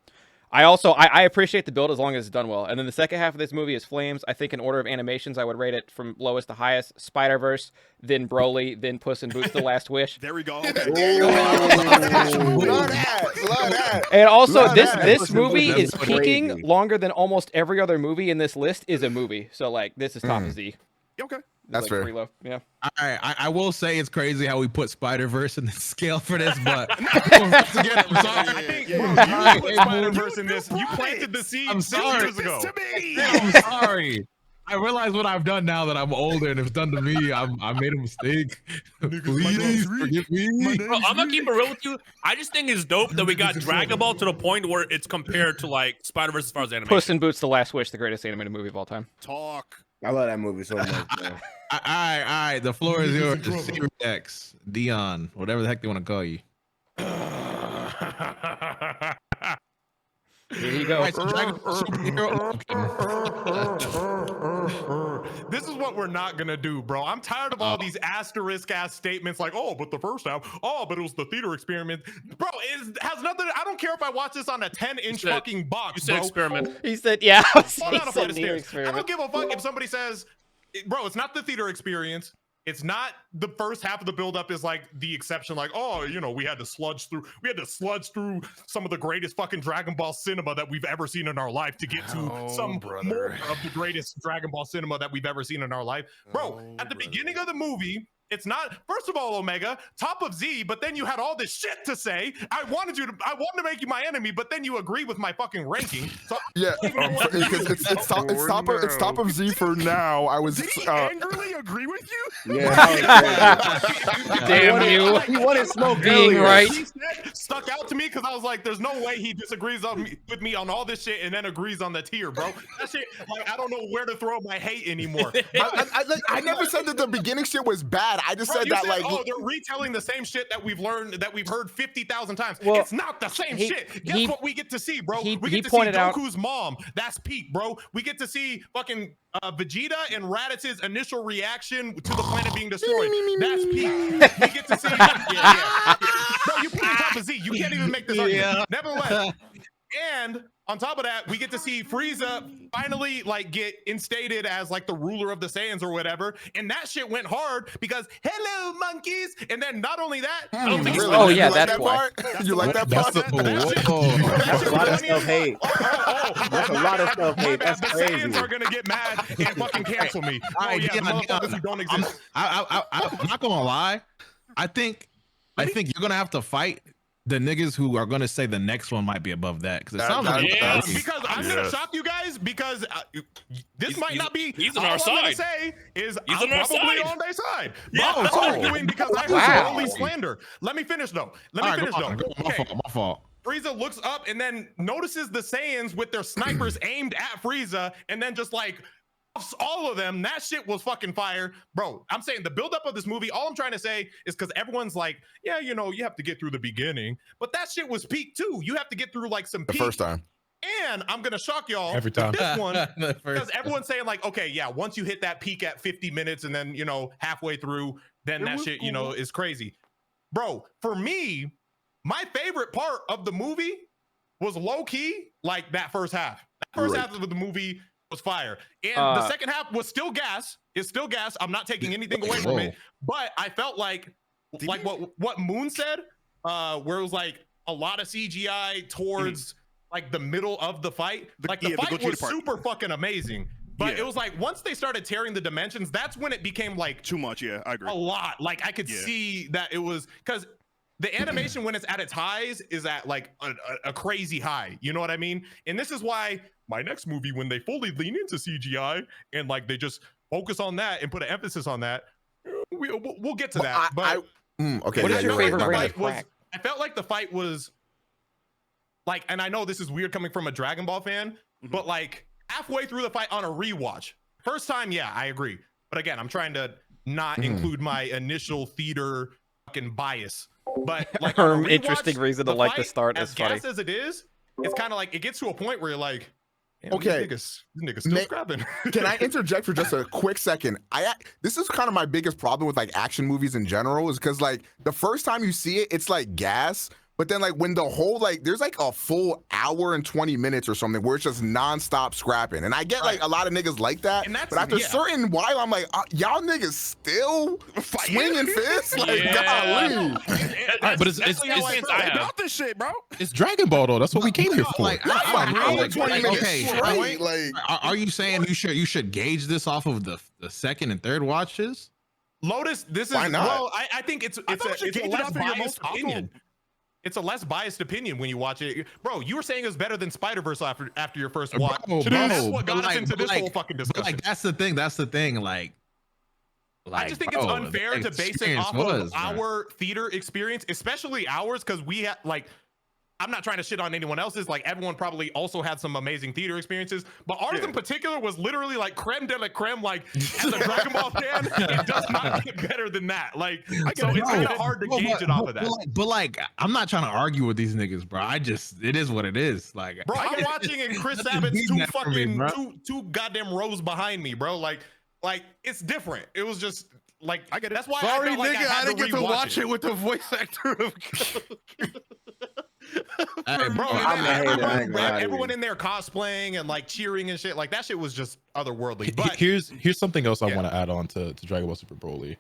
I appreciate the build as long as it's done well. And then the second half of this movie is flames. I think in order of animations, I would rate it from lowest to highest: Spider-Verse, then Broly, then Puss in Boots: The Last Wish. There we go. Love that. And also, Love this that. this movie That's is crazy. peaking longer than almost every other movie in this list is a movie. So like, this is top of Z. Okay. That's like fair. pretty low. Yeah. All right, I will say it's crazy how we put Spider-Verse in the scale for this, but once again, I'm sorry. I think Yeah. bro, you put Spider-Verse in this. You planted the seed I'm 6 sorry. years ago. I'm sorry. I realize what I've done now that I'm older, and if it's done to me, I made a mistake. Please forgive me. Bro, I'm gonna keep it real with you. I just think it's dope that we got Dragon Ball to the point where it's compared to like Spider-Verse as far as animation. Puss in Boots: The Last Wish, the greatest animated movie of all time. Talk. I love that movie so much. Man. All right. The floor is yours. X, Dion, whatever the heck they want to call you. Here you go. All right, so Dragon Ball superhero. This is what we're not gonna do, bro. I'm tired of all these asterisk ass statements like, oh, but the first half, oh, but it was the theater experiment. Bro, it has nothing. I don't care if I watch this on a 10-inch fucking box. You said bro. experiment. He said, yeah. Fall down a flight of stairs. I don't give a fuck if somebody says, bro, it's not the theater experience. It's not the first half of the buildup is like the exception, like, oh, you know, we had to sludge through some of the greatest fucking Dragon Ball cinema that we've ever seen in our life to get to more of the greatest Dragon Ball cinema that we've ever seen in our life. Bro, at the beginning of the movie, it's not, first of all, Omega, top of Z, but then you had all this shit to say. I wanted to make you my enemy, but then you agree with my fucking ranking. So Yeah, it's top of Z for now. I was Did he angrily agree with you? Yeah. Damn you. He wanted smoke Being earlier. right. He stuck out to me because I was like, there's no way he disagrees with me on all this shit and then agrees on the tier, bro. That shit, like, I don't know where to throw my hate anymore. I never said that the beginning shit was bad. I just Bro, said you that said, like oh, they're retelling the same shit that we've learned, that we've heard 50,000 times. Well, It's not the same shit. Guess what we get to see, bro? We he get to see pointed out- Goku's mom. That's peak, bro. We get to see fucking Vegeta and Raditz's initial reaction to the planet being destroyed. That's peak. We get to see. Yeah. Bro, you put on top of Z. You can't even make this argument. Nevertheless. And on top of that, we get to see Frieza finally like get instated as like the ruler of the Saiyans or whatever. And that shit went hard because hello monkeys. And then not only that, I don't think really? Oh, yeah, you like that's that why. part? You like that part? That's That's a lot of self-hate. That's a lot of self-hate. That's the crazy. Saiyans are gonna get mad and fucking cancel me. All right, the Dion, motherfuckers Dion, who don't exist. I'm not gonna lie. I think you're gonna have to fight the niggas who are gonna say the next one might be above that because it sounds like Yeah, because I'm gonna shock you guys because this might not be. He's on all our I'm side. gonna say is He's I'm on our probably side. on their side. Yeah. But I'm arguing because I heard only slander. Let me finish though. My fault. Frieza looks up and then notices the Saiyans with their snipers aimed at Frieza, and then just like all of them. That shit was fucking fire, bro. I'm saying the buildup of this movie. All I'm trying to say is because everyone's like, yeah, you know, you have to get through the beginning, but that shit was peak too. You have to get through like some The peak. first time. And I'm gonna shock y'all Every time. with this one The first because everyone's saying like, okay, yeah, once you hit that peak at 50 minutes and then, you know, halfway through, then that shit, you know, is crazy. Bro, for me, my favorite part of the movie was low key like that first half. That first half of the movie was fire. And the second half was still gas. It's still gas. I'm not taking anything away from it. But I felt like what Moon said, where it was like a lot of CGI towards like the middle of the fight. The fight was super fucking amazing. But it was like once they started tearing the dimensions, that's when it became like too much. Yeah, I agree. A lot. Like I could see that it was because the animation when it's at its highs is at like a crazy high. You know what I mean? And this is why my next movie, when they fully lean into CGI and like they just focus on that and put an emphasis on that, we'll get to that. Okay. What is your favorite brand of crack? I felt like the fight was like, and I know this is weird coming from a Dragon Ball fan, but like halfway through the fight on a rewatch, first time, yeah, I agree. But again, I'm trying to not include my initial theater fucking bias. But like, Her interesting reason to like the start is funny. As it is, it's kind of like it gets to a point where you're like, okay, this nigga's still scrapping. Can I interject for just a quick second? This is kind of my biggest problem with like action movies in general, is because like the first time you see it, it's like gas. But then like when the whole like there's like a full hour and 20 minutes or something where it's just nonstop scrapping. And I get like a lot a lot of niggas like that. But after a certain while, I'm like, y'all niggas still swinging fists? Like, golly. But it's about this shit, bro. It's Dragon Ball though. That's what we came here for. Like, are you saying you should gauge this off of the second and third watches? Lotus, this is well, I think it's a less biased opinion. It's a less biased opinion when you watch it, bro. You were saying it was better than Spider-Verse after your first watch. That's what got us into this whole fucking discussion. Like that's the thing. That's the thing. Like I just think it's unfair to base it off of our theater experience, especially ours, because we had like. I'm not trying to shit on anyone else's. Like everyone probably also had some amazing theater experiences, but ours in particular was literally like creme de la creme. Like as a Dragon Ball fan, it does not get better than that. Like so, it's kind of hard to gauge it off of that. But like, I'm not trying to argue with these niggas, bro. It is what it is. Like, bro, I'm watching and Chris Sabbath's two goddamn rows behind me, bro. Like it's different. It was just like I get it. That's why. Sorry, I nigga, I didn't get to watch it with the voice actor of. Bro, everyone in there cosplaying and like cheering and shit, like that shit was just otherworldly. But here's something else I want to add on to Dragon Ball Super Broly.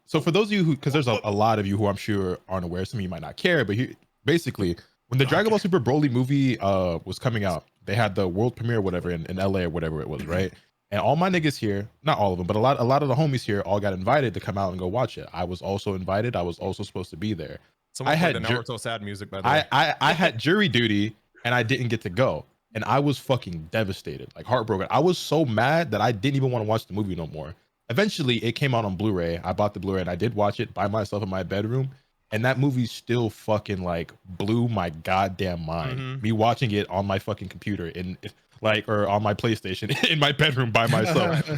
So for those of you who, because there's a lot of you who I'm sure aren't aware, some of you might not care, but basically when the Dragon Ball Super Broly movie was coming out, they had the world premiere or whatever in LA or whatever it was, right? And all my niggas here, not all of them, but a lot of the homies here all got invited to come out and go watch it. I was also invited. I was also supposed to be there. I had the Naruto sad music, by the way. I had jury duty and I didn't get to go. And I was fucking devastated, like heartbroken. I was so mad that I didn't even want to watch the movie no more. Eventually, it came out on Blu-ray. I bought the Blu-ray and I did watch it by myself in my bedroom. And that movie still fucking like blew my goddamn mind. Me watching it on my fucking computer or on my PlayStation in my bedroom by myself,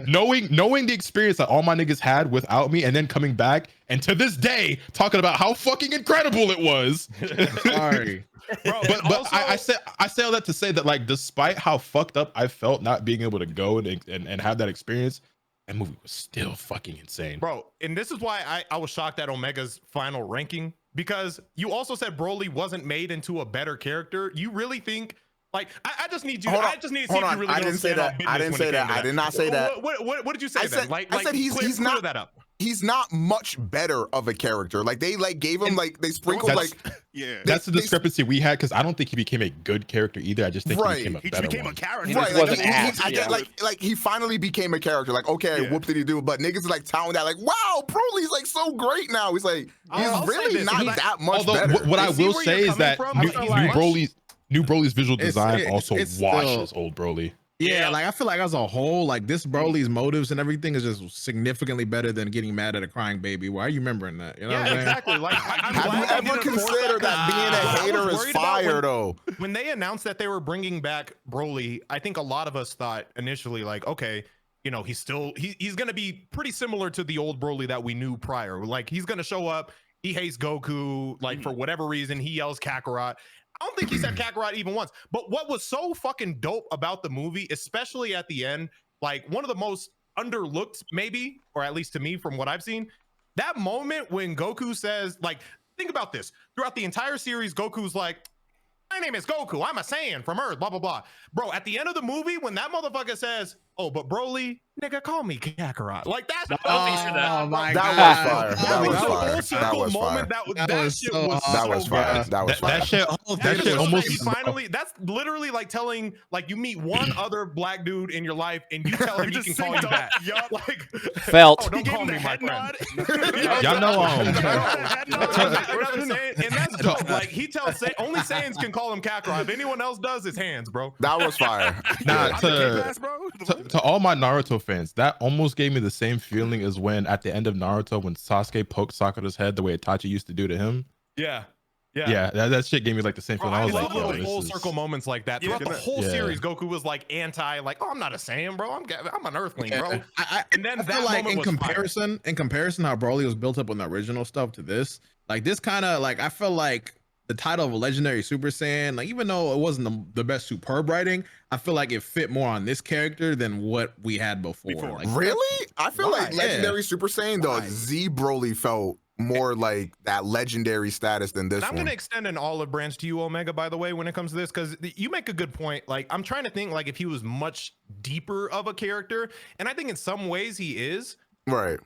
knowing the experience that all my niggas had without me, and then coming back and to this day talking about how fucking incredible it was. Sorry, bro, but also, I say all that to say that like despite how fucked up I felt not being able to go and have that experience, that movie was still fucking insane, bro. And this is why I was shocked at Omega's final ranking, because you also said Broly wasn't made into a better character. You really think? Like I just need you. I just need to see if you really. I didn't say that. I didn't say that. I did not say that. What did you say? I said he's not that up. He's not much better of a character. Like they gave him they sprinkled That's the discrepancy we had, because I don't think he became a good character either. I just think he became a better one. He became a character. Right. He finally became a character. Like, okay, whoop did he do? But niggas like touting that, like, wow, Broly's like so great now. He's like, he's really not that much better. What I will say is that New Broly's visual design also washes old Broly. Yeah, like I feel like as a whole, like this Broly's motives and everything is just significantly better than getting mad at a crying baby. Why are you remembering that? You know what I'm saying? Exactly. Like, have you ever considered that being a hater is fire though? When they announced that they were bringing back Broly, I think a lot of us thought initially, like, okay, you know, he's gonna be pretty similar to the old Broly that we knew prior. Like, he's gonna show up, he hates Goku, like for whatever reason, he yells Kakarot. I don't think he said Kakarot even once. But what was so fucking dope about the movie, especially at the end, like one of the most underlooked, maybe, or at least to me from what I've seen, that moment when Goku says, like, think about this. Throughout the entire series, Goku's like, my name is Goku. I'm a Saiyan from Earth, blah, blah, blah. Bro, at the end of the movie, when that motherfucker says, oh, but Broly, nigga, call me Kakarot. Like, that's my God. That was fire. That was fire. That was fire. That shit almost finally, that's literally like telling, like, you meet one other black dude in your life and you tell him he can call you back. Like, felt. Oh, don't call me my friend. Y'all know and that's dope. Like, he tells only Saiyans can call him Kakarot. If anyone else does, it's hands, bro. That was fire. to all my Naruto fans, that almost gave me the same feeling as when at the end of Naruto when Sasuke poked Sakura's head the way Itachi used to do to him. Yeah. Yeah, that shit gave me like the same feeling. I was like, little full circle moments like that. Throughout the whole series, Goku was like anti, like, oh, I'm not a Saiyan, bro. I'm an Earthling, bro. And then I feel like in comparison, how Broly was built up on the original stuff to this, like this kind of like I feel like the title of a legendary Super Saiyan, like even though it wasn't the best superb writing, I feel like it fit more on this character than what we had before. Like, really? I feel like legendary Super Saiyan, though, Z Broly felt more like that legendary status than this one. I'm going to extend an olive branch to you, Omega, by the way, when it comes to this, because you make a good point. Like, I'm trying to think like if he was much deeper of a character, and I think in some ways he is. Right.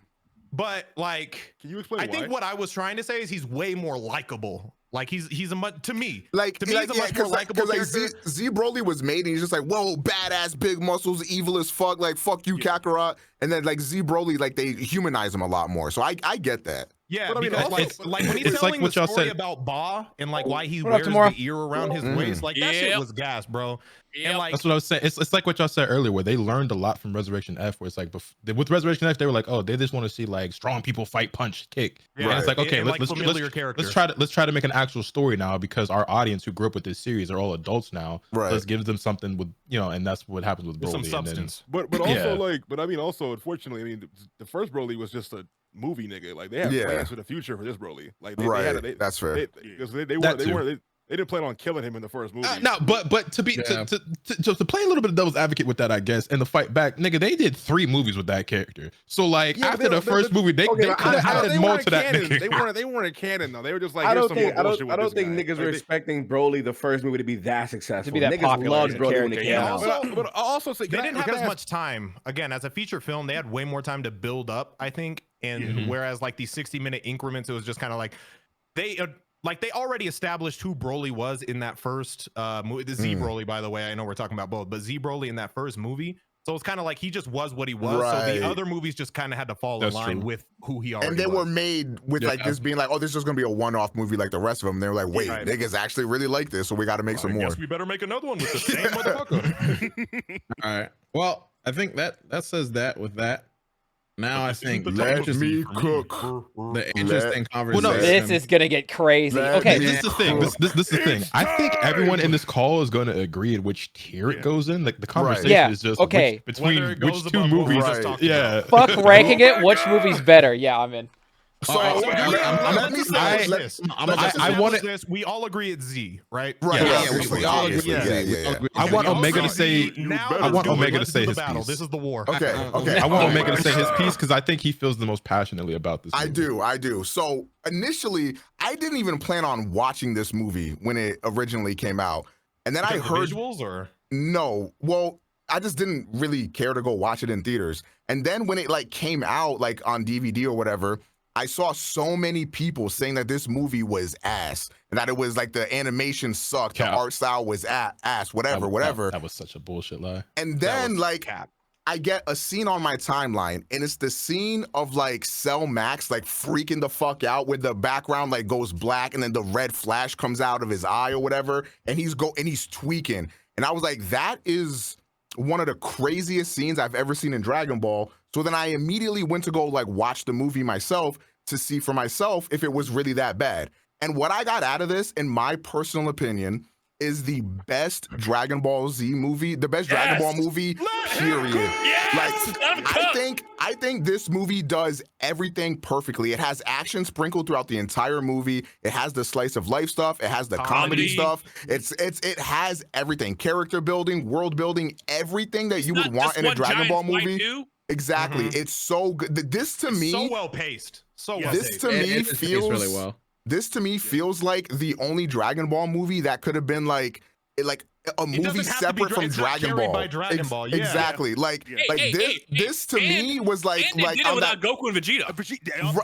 But like, can you explain I think what I was trying to say is he's way more likable. Like he's a much to me. Like to me, he's a much more likable character. Z Broly was made, and he's just like, whoa, badass, big muscles, evil as fuck, like fuck you, Kakarot. And then like Z Broly, like they humanize him a lot more. So I get that. Yeah, but I mean, because like when he's telling the story about Ba and like why he wears the ear around his waist, like that shit was gas, bro. And like that's what I was saying. It's like what y'all said earlier, where they learned a lot from Resurrection F. Where it's like with Resurrection F, they were like, oh, they just want to see like strong people fight, punch, kick. Yeah. And it's like, okay, let's try to make an actual story now because our audience who grew up with this series are all adults now. Right. Let's give them something with and that's what happens with Broly. Some substance. But also unfortunately, I mean, the first Broly was just a movie nigga. Like they had plans for the future for this Broly. Like that's fair. They didn't plan on killing him in the first movie. No, but to play a little bit of devil's advocate with that, I guess, and the fight back, nigga, they did 3 movies with that character. So like after the first movie, they could have added more to that. They weren't canon though. They were just like, I don't think niggas were expecting Broly the first movie to be that successful. To be that niggas popular loved Broly when it came out. But also say they didn't have as much time. Again, as a feature film, they had way more time to build up, I think. And whereas like these 60-minute increments, it was just kind of like they already established who Broly was in that first movie. The Z Broly, by the way, I know we're talking about both, but Z Broly in that first movie. So it's kind of like he just was what he was. Right. So the other movies just kind of had to fall in line with who he already was. And they were made with like this being like, oh, this is just gonna be a one-off movie like the rest of them. They were like, wait, niggas actually really like this, so we got to make some more. Guess we better make another one with the same motherfucker. All right. Well, I think that says that with that. Now I think let me cook the interesting conversation. Well, no, this is gonna get crazy. Okay, this is the thing. This is the thing. I think everyone in this call is going to agree in which tier it goes in. Like the conversation is just between which 2 movies. Yeah. Fuck ranking it. Which movie's better? Yeah, I'm in. So I want this. We all agree it's Z, right? Right. We all agree. I want Omega to say. I want Omega to say his piece. This is the war. Okay. I want Omega to say his piece because I think he feels the most passionately about this. I do. So initially, I didn't even plan on watching this movie when it originally came out, and then I heard visuals or no. Well, I just didn't really care to go watch it in theaters, and then when it like came out like on DVD or whatever. I saw so many people saying that this movie was ass and that it was like the animation sucked, the art style was ass, whatever. That was such a bullshit lie. And then like I get a scene on my timeline and it's the scene of like Cell Max like freaking the fuck out when the background like goes black and then the red flash comes out of his eye or whatever and he's tweaking. And I was like, that is one of the craziest scenes I've ever seen in Dragon Ball. So then I immediately went to go like watch the movie myself to see for myself if it was really that bad. And what I got out of this, in my personal opinion, is the best Dragon Ball Z movie, the best Dragon Ball movie, period. I think this movie does everything perfectly. It has action sprinkled throughout the entire movie. It has the slice of life stuff. It has the comedy stuff. It has everything. Character building, world building, everything that you would want in a Dragon Ball movie. Exactly. It's so good. This to me, so well paced. This to me feels really well. This to me feels like the only Dragon Ball movie that could have been like a movie separate from Dragon Ball. Exactly. This to me was like did it without Goku and Vegeta.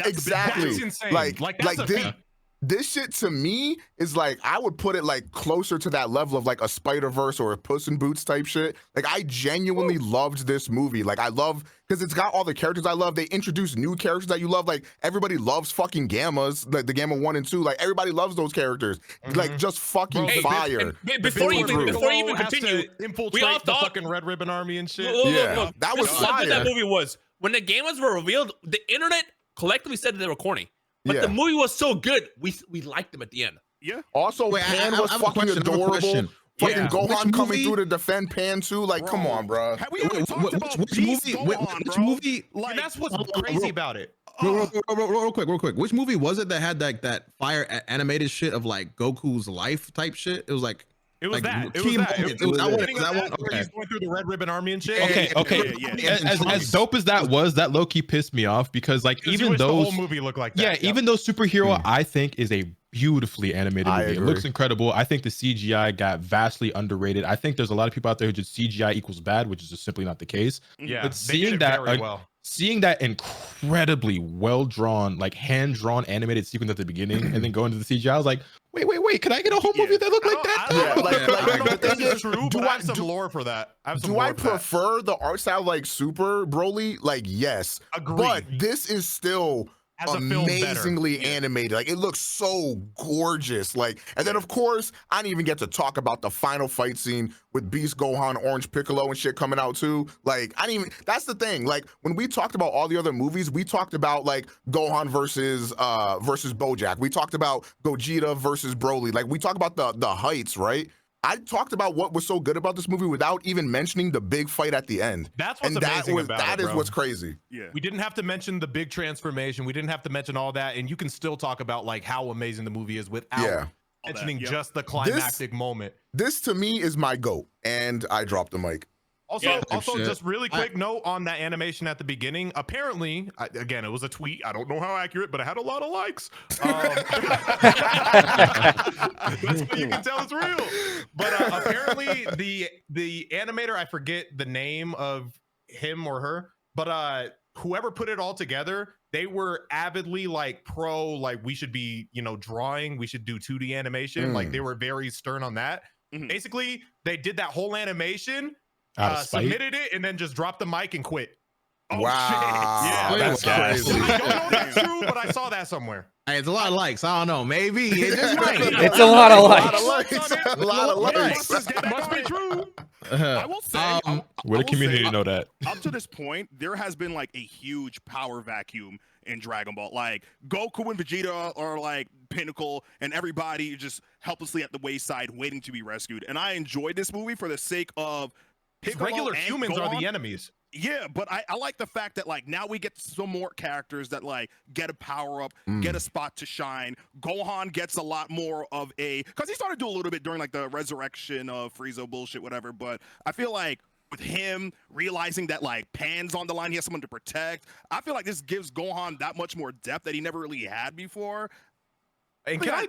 Exactly. That's insane. Like this. this shit to me is like, I would put it like closer to that level of like a Spider-Verse or a Puss in Boots type shit. Like, I genuinely loved this movie. Like, I love, because it's got all the characters I love. They introduce new characters that you love. Like, everybody loves fucking Gammas, like the Gamma 1 and 2. Like, everybody loves those characters. Like, just fucking fire. Before you even continue, infiltrate we all the thought fucking Red Ribbon Army and shit. Yeah, that was fire. What that movie was. When the Gammas were revealed, the internet collectively said that they were corny. But Yeah. the movie was so good, we liked them at the end. Yeah. Also, Wait, Pan I was have a fucking question, I have a adorable. question. Fucking Yeah. Gohan Which coming movie- through to defend Pan too. Like, come on, bro. Have we ever talked about which Beast movie? Gohan, Which bro? movie? Like, And that's what's crazy about it. Real quick. Which movie was it that had like that fire animated shit of like Goku's life type shit? It was like. It was Like, that. It key was that. moment. It was that one. Where Where he's going through the Red Ribbon Army and shit. Okay. As dope as that was, that low key pissed me off because like even the those whole movie looked like that. yeah, even though Superhero I think is a beautifully animated I movie. It agree. looks incredible. I think the CGI got vastly underrated. I think there's a lot of people out there who just CGI equals bad, which is just simply not the case. Yeah, But they did it very well. seeing that incredibly well drawn, like hand drawn animated sequence at the beginning, and then go into the CGI, I was like, wait, can I get a whole movie that look like that? I don't know the if this thing is is, true, do but I I- have some do- lore for that. Do I prefer the art style like Super Broly? Like, yes. Agreed. But this is still As a film, better. amazingly animated. Like, it looks so gorgeous. Like, and then of course, I didn't even get to talk about the final fight scene with Beast Gohan, Orange Piccolo, and shit coming out too. Like, I didn't even. That's the thing. Like, when we talked about all the other movies, we talked about like Gohan versus BoJack. We talked about Gogeta versus Broly. Like, we talked about the heights, right? I talked about what was so good about this movie without even mentioning the big fight at the end. That's what's and amazing about that it, is bro. what's crazy. Yeah. We didn't have to mention the big transformation. We didn't have to mention all that, and you can still talk about like how amazing the movie is without mentioning Yep. just the climactic moment. This to me is my GOAT, and I dropped the mic. Also, shit. just really quick note on that animation at the beginning. Apparently, again, it was a tweet. I don't know how accurate, but it had a lot of likes. That's what you can tell it's real. But apparently, the animator, I forget the name of him or her, but whoever put it all together, they were avidly like like we should be, drawing, we should do 2D animation. Like they were very stern on that. Basically, they did that whole animation. Submitted it and then just dropped the mic and quit. Oh, wow, shit. that's crazy. I don't know if that's true, but I saw that somewhere. Hey, it's a lot of likes. I don't know. Maybe it just might. It's a lot of likes. A lot of likes. Must be true. I will say, Where the community know that? Up to this point, there has been like a huge power vacuum in Dragon Ball. Like Goku and Vegeta are like pinnacle, and everybody just helplessly at the wayside waiting to be rescued. And I enjoyed this movie for the sake of Piccolo Regular and humans are Gohan. the enemies. Yeah, but I like the fact that like now we get some more characters that like get a power up, get a spot to shine. Gohan gets a lot more of because he started to do a little bit during like the resurrection of Frieza bullshit, whatever. But I feel like with him realizing that like Pan's on the line, he has someone to protect. I feel like this gives Gohan that much more depth that he never really had before. And can I?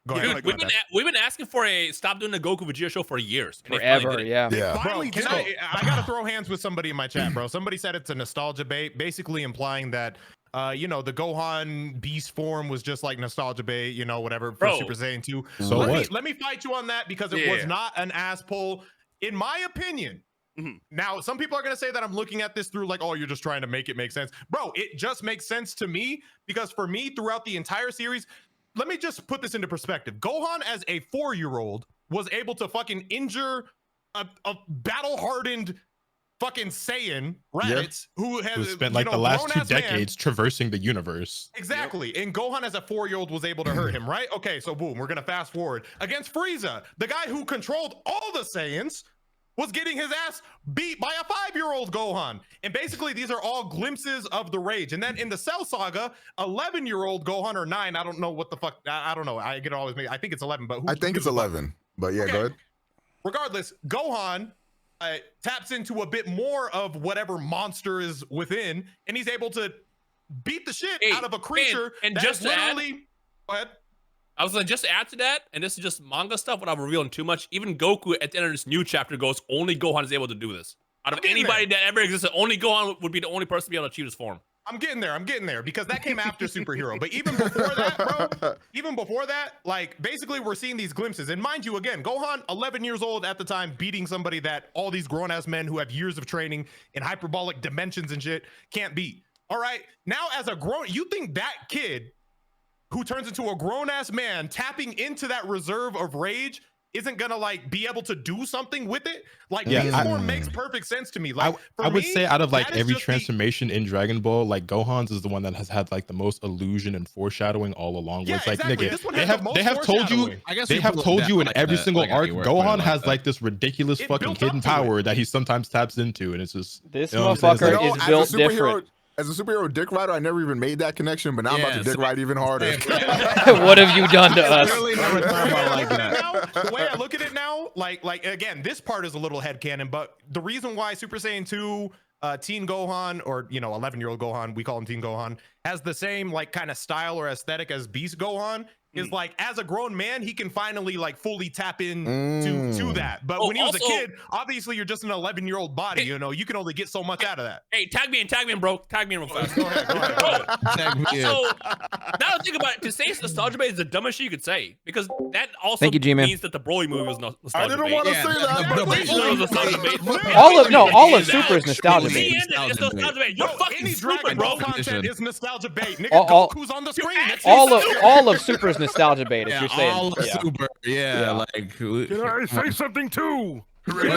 Go ahead. Dude, we've been asking for a stop doing the Goku Vegeta show for years. And they Forever, finally did it. yeah. Bro, Finally can did it. I gotta throw hands with somebody in my chat, bro. Somebody said it's a nostalgia bait, basically implying that the Gohan beast form was just like nostalgia bait, whatever for Bro. Super Saiyan 2. So Let me fight you on that because it was not an ass pull, in my opinion. Now, some people are gonna say that I'm looking at this through like, oh, you're just trying to make it make sense. Bro, it just makes sense to me because for me, throughout the entire series, let me just put this into perspective. Gohan as a 4-year-old was able to fucking injure a battle-hardened fucking Saiyan, Raditz, who has spent like the last 2 grown-ass man. decades traversing the universe. Exactly. And Gohan as a 4-year-old was able to hurt him, right? Okay, so boom, we're gonna fast forward. Against Frieza, the guy who controlled all the Saiyans was getting his ass beat by a 5-year-old Gohan. And basically, these are all glimpses of the rage. And then in the Cell Saga, 11-year-old Gohan, or 9, I don't know what the fuck, I don't know. I get always made. I think it's 11, but I think it's 11. But yeah, go ahead. Regardless, Gohan taps into a bit more of whatever monster is within, and he's able to beat the shit out of a creature. And that just is literally, go ahead. I was like, just to add to that, and this is just manga stuff without revealing too much. Even Goku at the end of this new chapter goes, only Gohan is able to do this. Out of anybody that ever existed, only Gohan would be the only person to be able to achieve this form. I'm getting there because that came after Superhero. But even before that, like basically we're seeing these glimpses. And mind you, again, Gohan, 11 years old at the time, beating somebody that all these grown ass men who have years of training in hyperbolic dimensions and shit can't beat. All right, now as a you think that kid who turns into a grown ass man tapping into that reserve of rage isn't gonna like be able to do something with it? Like Beast Form makes perfect sense to me. Like I would say out of like every transformation in Dragon Ball, like Gohan's is the one that has had like the most illusion and foreshadowing all along. Where it's like, nigga, they have told you in every single arc, Gohan has like this ridiculous fucking hidden power that he sometimes taps into, and it's just this motherfucker is built different. As a superhero dick rider, I never even made that connection, but now I'm about to dick ride even harder. What have you done to us? Really never thought about it like that. The way I look at it now, like again, this part is a little headcanon, but the reason why Super Saiyan 2 Teen Gohan, or 11-year-old Gohan, we call him Teen Gohan, has the same like kind of style or aesthetic as Beast Gohan is like as a grown man he can finally like fully tap in to that. But when he was a kid, obviously you're just an 11-year-old body, you can only get so much out of that. Hey, tag me in, bro. Tag me in real fast. Go ahead. Tag me in. So now I think about it, to say it's nostalgia bait is the dumbest shit you could say, because that also means that the Broly movie was nostalgia bait. I didn't want to say that. All of Super is nostalgia bait. It's nostalgia bait. You're fucking stupid, bro. Content is nostalgia bait. Nigga, Goku's on the screen. All of Super is nostalgia bait. If you're saying all Super, like, can I say something too? Why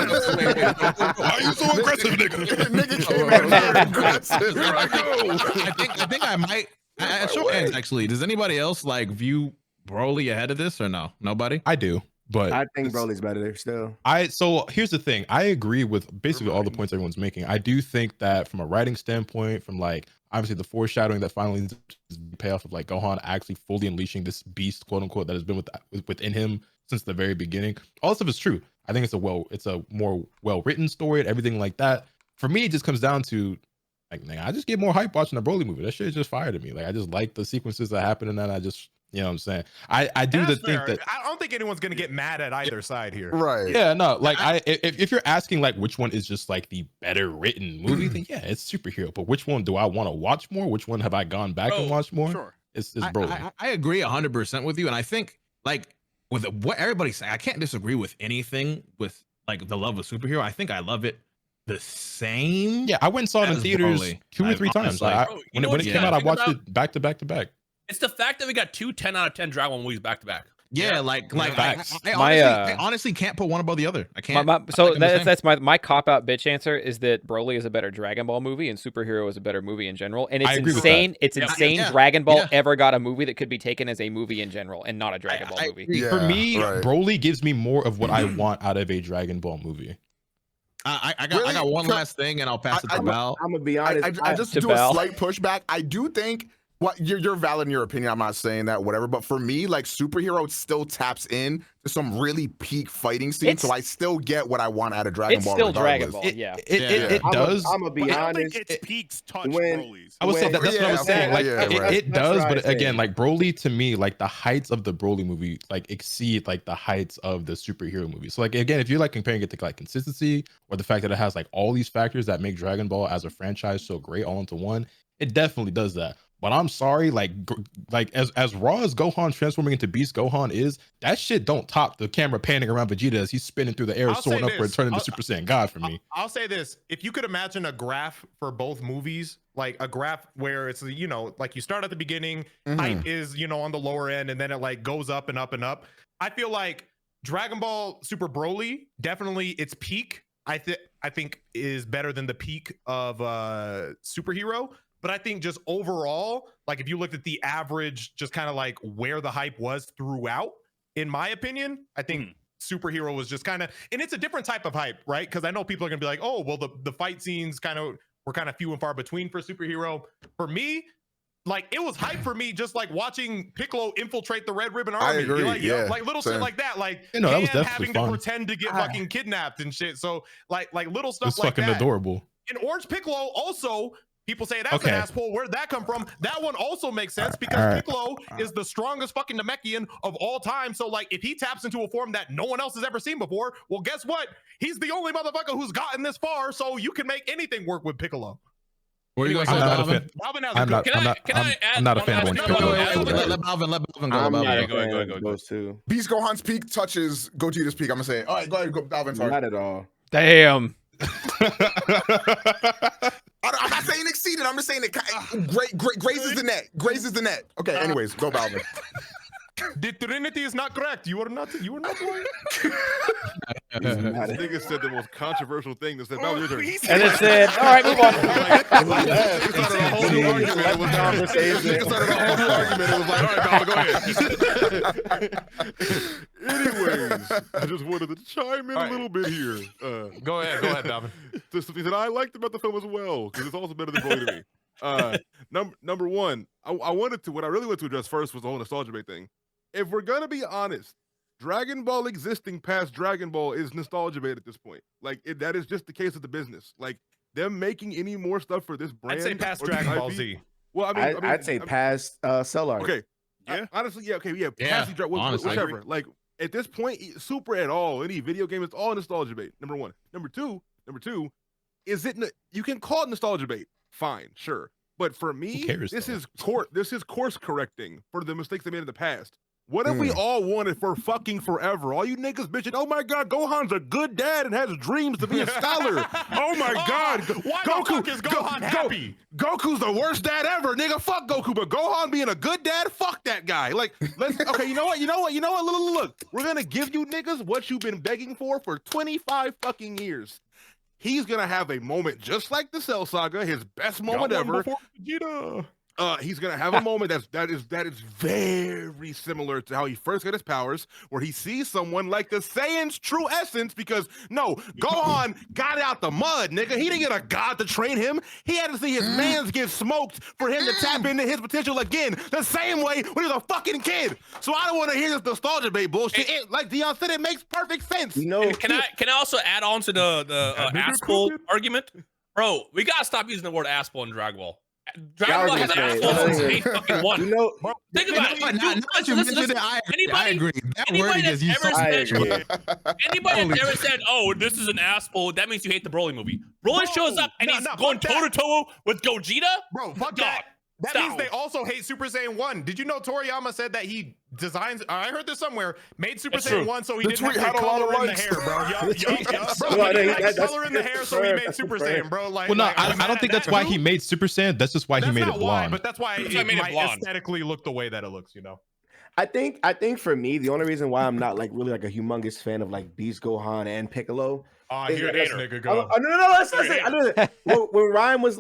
are you so aggressive, nigga came in very aggressive. Here I go. I think I might. At show ends, actually. Does anybody else like view Broly ahead of this or no? Nobody? I do, but I think Broly's better there still. So here's the thing. I agree with basically all the points everyone's making. I do think that from a writing standpoint, from like obviously the foreshadowing that finally is the payoff of like Gohan actually fully unleashing this beast, quote unquote, that has been within him since the very beginning. All this stuff is true. I think it's a more well-written story and everything like that. For me, it just comes down to like, man, I just get more hype watching the Broly movie. That shit is just fire to me. Like, I just like the sequences that happen, and then I just, you know what I'm saying? I do think that I don't think anyone's gonna get mad at either side here. Right. Yeah, no, like if you're asking like which one is just like the better written movie, then yeah, it's Superhero. But which one do I want to watch more? Which one have I gone back and watched more? Sure. It's Broly. I agree 100% with you, and I think like with what everybody's saying, I can't disagree with anything with like the love of Superhero. I think I love it the same. Yeah, I went and saw it in theaters Broly. 2 or 3 times. Like, when it came out, I watched it back to back to back. It's the fact that we got 2 10 out of 10 Dragon Ball movies back to back. Yeah, I honestly can't put one above the other. I can't. That's my cop out bitch answer is that Broly is a better Dragon Ball movie and Superhero is a better movie in general. And it's insane. It's insane. Dragon Ball ever got a movie that could be taken as a movie in general and not a Dragon Ball movie. For me, Broly gives me more of what I want out of a Dragon Ball movie. I got one last thing, and I'll pass it to Val. I'm gonna be honest. I just do a slight pushback. I do think you're valid in your opinion. I'm not saying that, whatever. But for me, like Superhero still taps in to some really peak fighting scenes, so I still get what I want out of Dragon Ball. It's still Dragon Ball, yeah. It does. I'm gonna be honest. I don't think its peaks touch Broly's. I would say that's what I was saying. Like it does, but again, like Broly to me, like the heights of the Broly movie like exceed like the heights of the Superhero movie. So like again, if you're like comparing it to like consistency or the fact that it has like all these factors that make Dragon Ball as a franchise so great all into one, it definitely does that. But I'm sorry, like as raw as Gohan transforming into Beast Gohan is, that shit don't top the camera panning around Vegeta as he's spinning through the air, soaring upward, turning into Super Saiyan God for me. I'll say this: if you could imagine a graph for both movies, like a graph where it's like you start at the beginning, height is on the lower end, and then it like goes up and up and up. I feel like Dragon Ball Super Broly definitely its peak. I think is better than the peak of Superhero. But I think just overall, like if you looked at the average, just kind of like where the hype was throughout, in my opinion, I think Superhero was just kind of, and it's a different type of hype, right? Because I know people are gonna be like, oh, well, the fight scenes were kind of few and far between for Superhero. For me, like it was hype for me, just like watching Piccolo infiltrate the Red Ribbon Army. I agree. Like little shit like that, like that was definitely having fun. to pretend to get fucking kidnapped and shit. So like little stuff it's like that. It's fucking adorable. And Orange Piccolo also. People say that's an asshole. Where'd that come from? That one also makes sense because Piccolo is the strongest fucking Namekian of all time. So, like, if he taps into a form that no one else has ever seen before, well, guess what? He's the only motherfucker who's gotten this far. So you can make anything work with Piccolo. What are you Anyways, gonna say, I'm not a Balvin? fan. Balvin has I'm a not. good. I'm not a fan of when last people thing? go Wait, full wait, red. Let Balvin go. I'm not Balvin. a fan of those two. Beast Gohan's peak touches Gogeta's peak. I'm gonna say. All right, go ahead, go, Balvin. Sorry. Not at all. Damn. I'm not saying exceeded. I'm just saying it grazes the net. Grazes the net. Okay. Anyways, go Balvin. The Trinity is not correct. You are not right. This nigga said the most controversial thing that said, "Balvin, your turn." And it said, all right, move on. It started a whole new argument. It was it started a whole new argument. It was like, all right, Balvin, go ahead. Anyways, I just wanted to chime in a little bit here. Go ahead, Balvin. There's something that I liked about the film as well, because it's also better than Broly to me. Number one, what I really wanted to address first was the whole nostalgia bait thing. If we're gonna be honest, Dragon Ball existing past Dragon Ball is nostalgia bait at this point. Like that is just the case of the business. Like them making any more stuff for this brand. I'd say past Dragon Ball Z. Well, I'd say past Cell Art. Okay. Yeah. Honestly, yeah. Okay. Yeah. Yeah, Past whichever. Like at this point, Super at all, any video game, it's all nostalgia bait. Number one. Number two. Is it? You can call it nostalgia bait. Fine, sure. But for me, this is course correcting for the mistakes they made in the past. What if we all wanted for fucking forever? All you niggas bitching, oh my god, Gohan's a good dad and has dreams to be a scholar. Oh my god, why the fuck is Gohan happy? Goku's the worst dad ever, nigga. Fuck Goku, but Gohan being a good dad, fuck that guy. Like, okay, you know what? Look, we're gonna give you niggas what you've been begging for 25 fucking years. He's gonna have a moment just like the Cell Saga, his best moment ever. Vegeta. He's gonna have a moment that is very similar to how he first got his powers, where he sees someone like the Saiyan's true essence. Because no, Gohan got out the mud, nigga. He didn't get a god to train him. He had to see his mans get smoked for him to tap into his potential again, the same way when he was a fucking kid. So I don't want to hear this nostalgia bait bullshit. Like Dion said, it makes perfect sense. You know, can I also add on to the asshole argument, bro? We gotta stop using the word asshole in Dragon Ball. Dragon Ball has assholes since age fucking one. You know, think about it. I agree. That wording is used. Anybody that's ever said, "Oh, this is an asshole," that means you hate the Broly movie. Broly shows up and he's going toe to toe with Gogeta. Bro, fuck that. That means they also hate Super Saiyan 1. Did you know Toriyama said that he designs, I heard this somewhere, made Super Saiyan 1 so he didn't have to color in the hair, bro. Bro, he didn't have color in the hair so he made Super Saiyan, bro. Like, well, no, I don't think that's why he made Super Saiyan. That's just why he made it blonde. But that's why it might aesthetically look the way that it looks, you know? I think for me, the only reason why I'm not like really like a humongous fan of like Beast Gohan and Piccolo. Oh, here this nigga go. No, let's say when Ryan was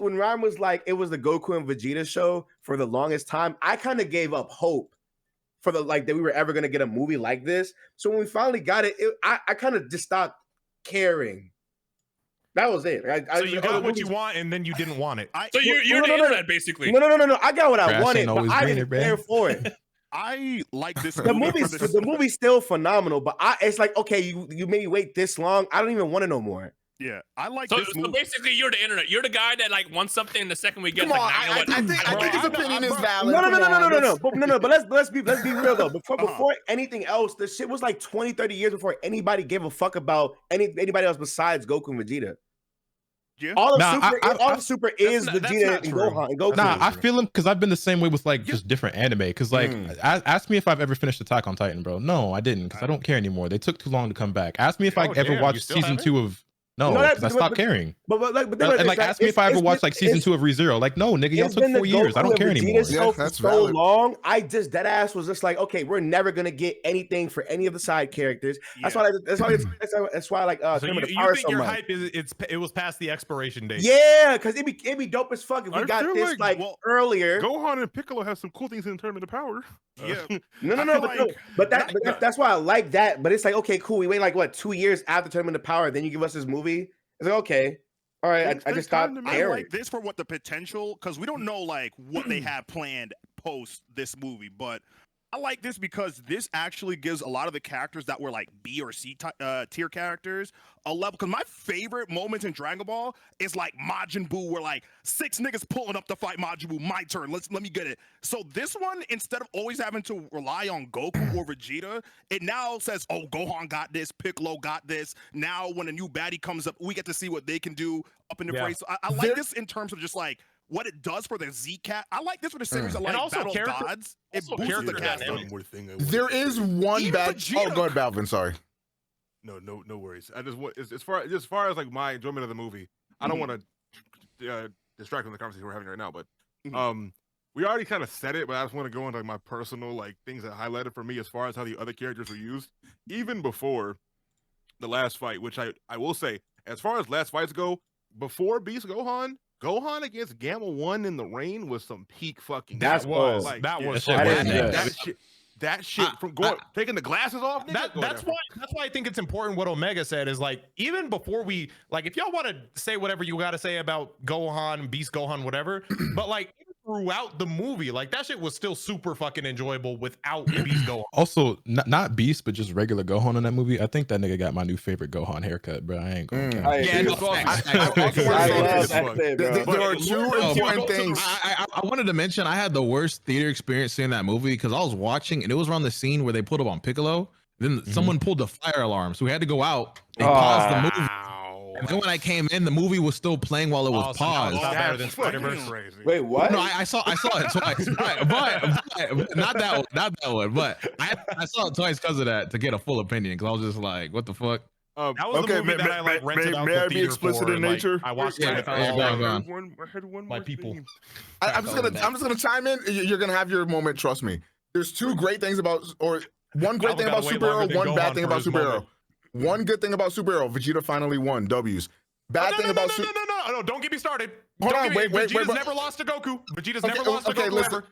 like it was the Goku and Vegeta show for the longest time, I kind of gave up hope for the like that we were ever gonna get a movie like this. So when we finally got it, I kind of just stopped caring. That was it. So you got what you want, and then you didn't want it. So you're the internet, basically. No. I got what I wanted, but I didn't care for it. I like this. The movie's still phenomenal, but it's like, okay, you made me wait this long. I don't even want it no more. Yeah, I like this movie. So basically, you're the internet. You're the guy that like wants something, and the second we get, Come on, I think his opinion is valid. No. But let's be real though. Before anything else, the shit was like 20, 30 years before anybody gave a fuck about anybody else besides Goku and Vegeta. Yeah. All of Super is Vegeta and Gohan. Nah, I feel him because I've been the same way with like just different anime. Because like, ask me if I've ever finished Attack on Titan, bro. No, I didn't because I don't care anymore. They took too long to come back. Ask me if I ever watched season 2 of. No, because I stopped caring. But ask me if I ever watched like season 2 of ReZero. Like, no, nigga, y'all took 4 years. I don't care anymore. Yeah, that's so long. I just that ass was just like, okay, we're never gonna get anything for any of the side characters. Yeah. That's why I like. So you think your hype is it was past the expiration date? Yeah, because it'd be dope as fuck if we got this like earlier. Gohan and Piccolo have some cool things in Tournament of Power. Yeah. But that's why I like that. But it's like, okay, cool. We wait like what 2 years after Tournament of Power, then you give us this movie. It's like, okay, all right. I just stopped caring. I like this for what the potential, because we don't know like what they have planned post this movie, but I like this because this actually gives a lot of the characters that were like B or C tier characters a level. Because my favorite moments in Dragon Ball is like Majin Buu, where like 6 niggas pulling up to fight Majin Buu. My turn. Let me get it. So this one, instead of always having to rely on Goku or Vegeta, it now says, "Oh, Gohan got this. Piccolo got this." Now, when a new baddie comes up, we get to see what they can do up in the fray. So I like this in terms of just like, what it does for the Z cat. I like this for the series. I like And also Battle of character- Gods. It also boosts character the cast. dynamic. There is one Even bad. Vegeta- Oh, go ahead, Balvin. Sorry. No worries. I just want as far as like my enjoyment of the movie, I don't want to distract from the conversation we're having right now, but we already kind of said it, but I just want to go into like my personal like things that highlighted for me as far as how the other characters were used, even before the last fight, which I will say, as far as last fights go, before Beast Gohan against Gamma 1 in the rain was some peak fucking. That was That shit from taking the glasses off. That's why I think it's important what Omega said is like, even before we like, if y'all want to say whatever you got to say about Gohan, Beast Gohan, whatever, but like throughout the movie, like that shit was still super fucking enjoyable without Beast Gohan. Also, not Beast, but just regular Gohan in that movie. I think that nigga got my new favorite Gohan haircut, bro. I ain't going to There are two important things. I wanted to mention I had the worst theater experience seeing that movie because I was watching and it was around the scene where they pulled up on Piccolo. Then someone pulled the fire alarm, so we had to go out. They paused the movie. And then when I came in, the movie was still playing while it was paused. Wait, what? No, I saw it twice, but not that one. But I saw it twice because of that to get a full opinion. Because I was just like, what the fuck? That was the movie that I like rented out the theater explicit for, in and, nature? Like, I watched it. My people. I'm just gonna chime in. You're gonna have your moment. Trust me. There's two great things about, or one great thing about superhero, one bad thing about superhero. One good thing about superhero, Vegeta finally won. W's. Bad thing about no, don't get me started. Hold on, wait. Vegeta's never lost to Goku. Vegeta's never lost to Goku ever.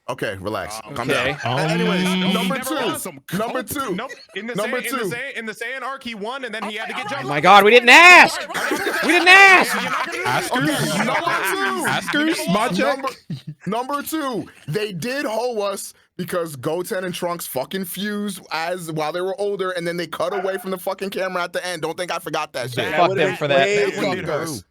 Okay, relax. Calm down. Anyways, number two. Nope. In the Saiyan arc, he won, and then he had to get jumped. Oh my God, we didn't ask. We didn't ask. Number two, they did hoe us because Goten and Trunks fucking fused while they were older, and then they cut away from the fucking camera at the end. Don't think I forgot that shit. Fuck them for that.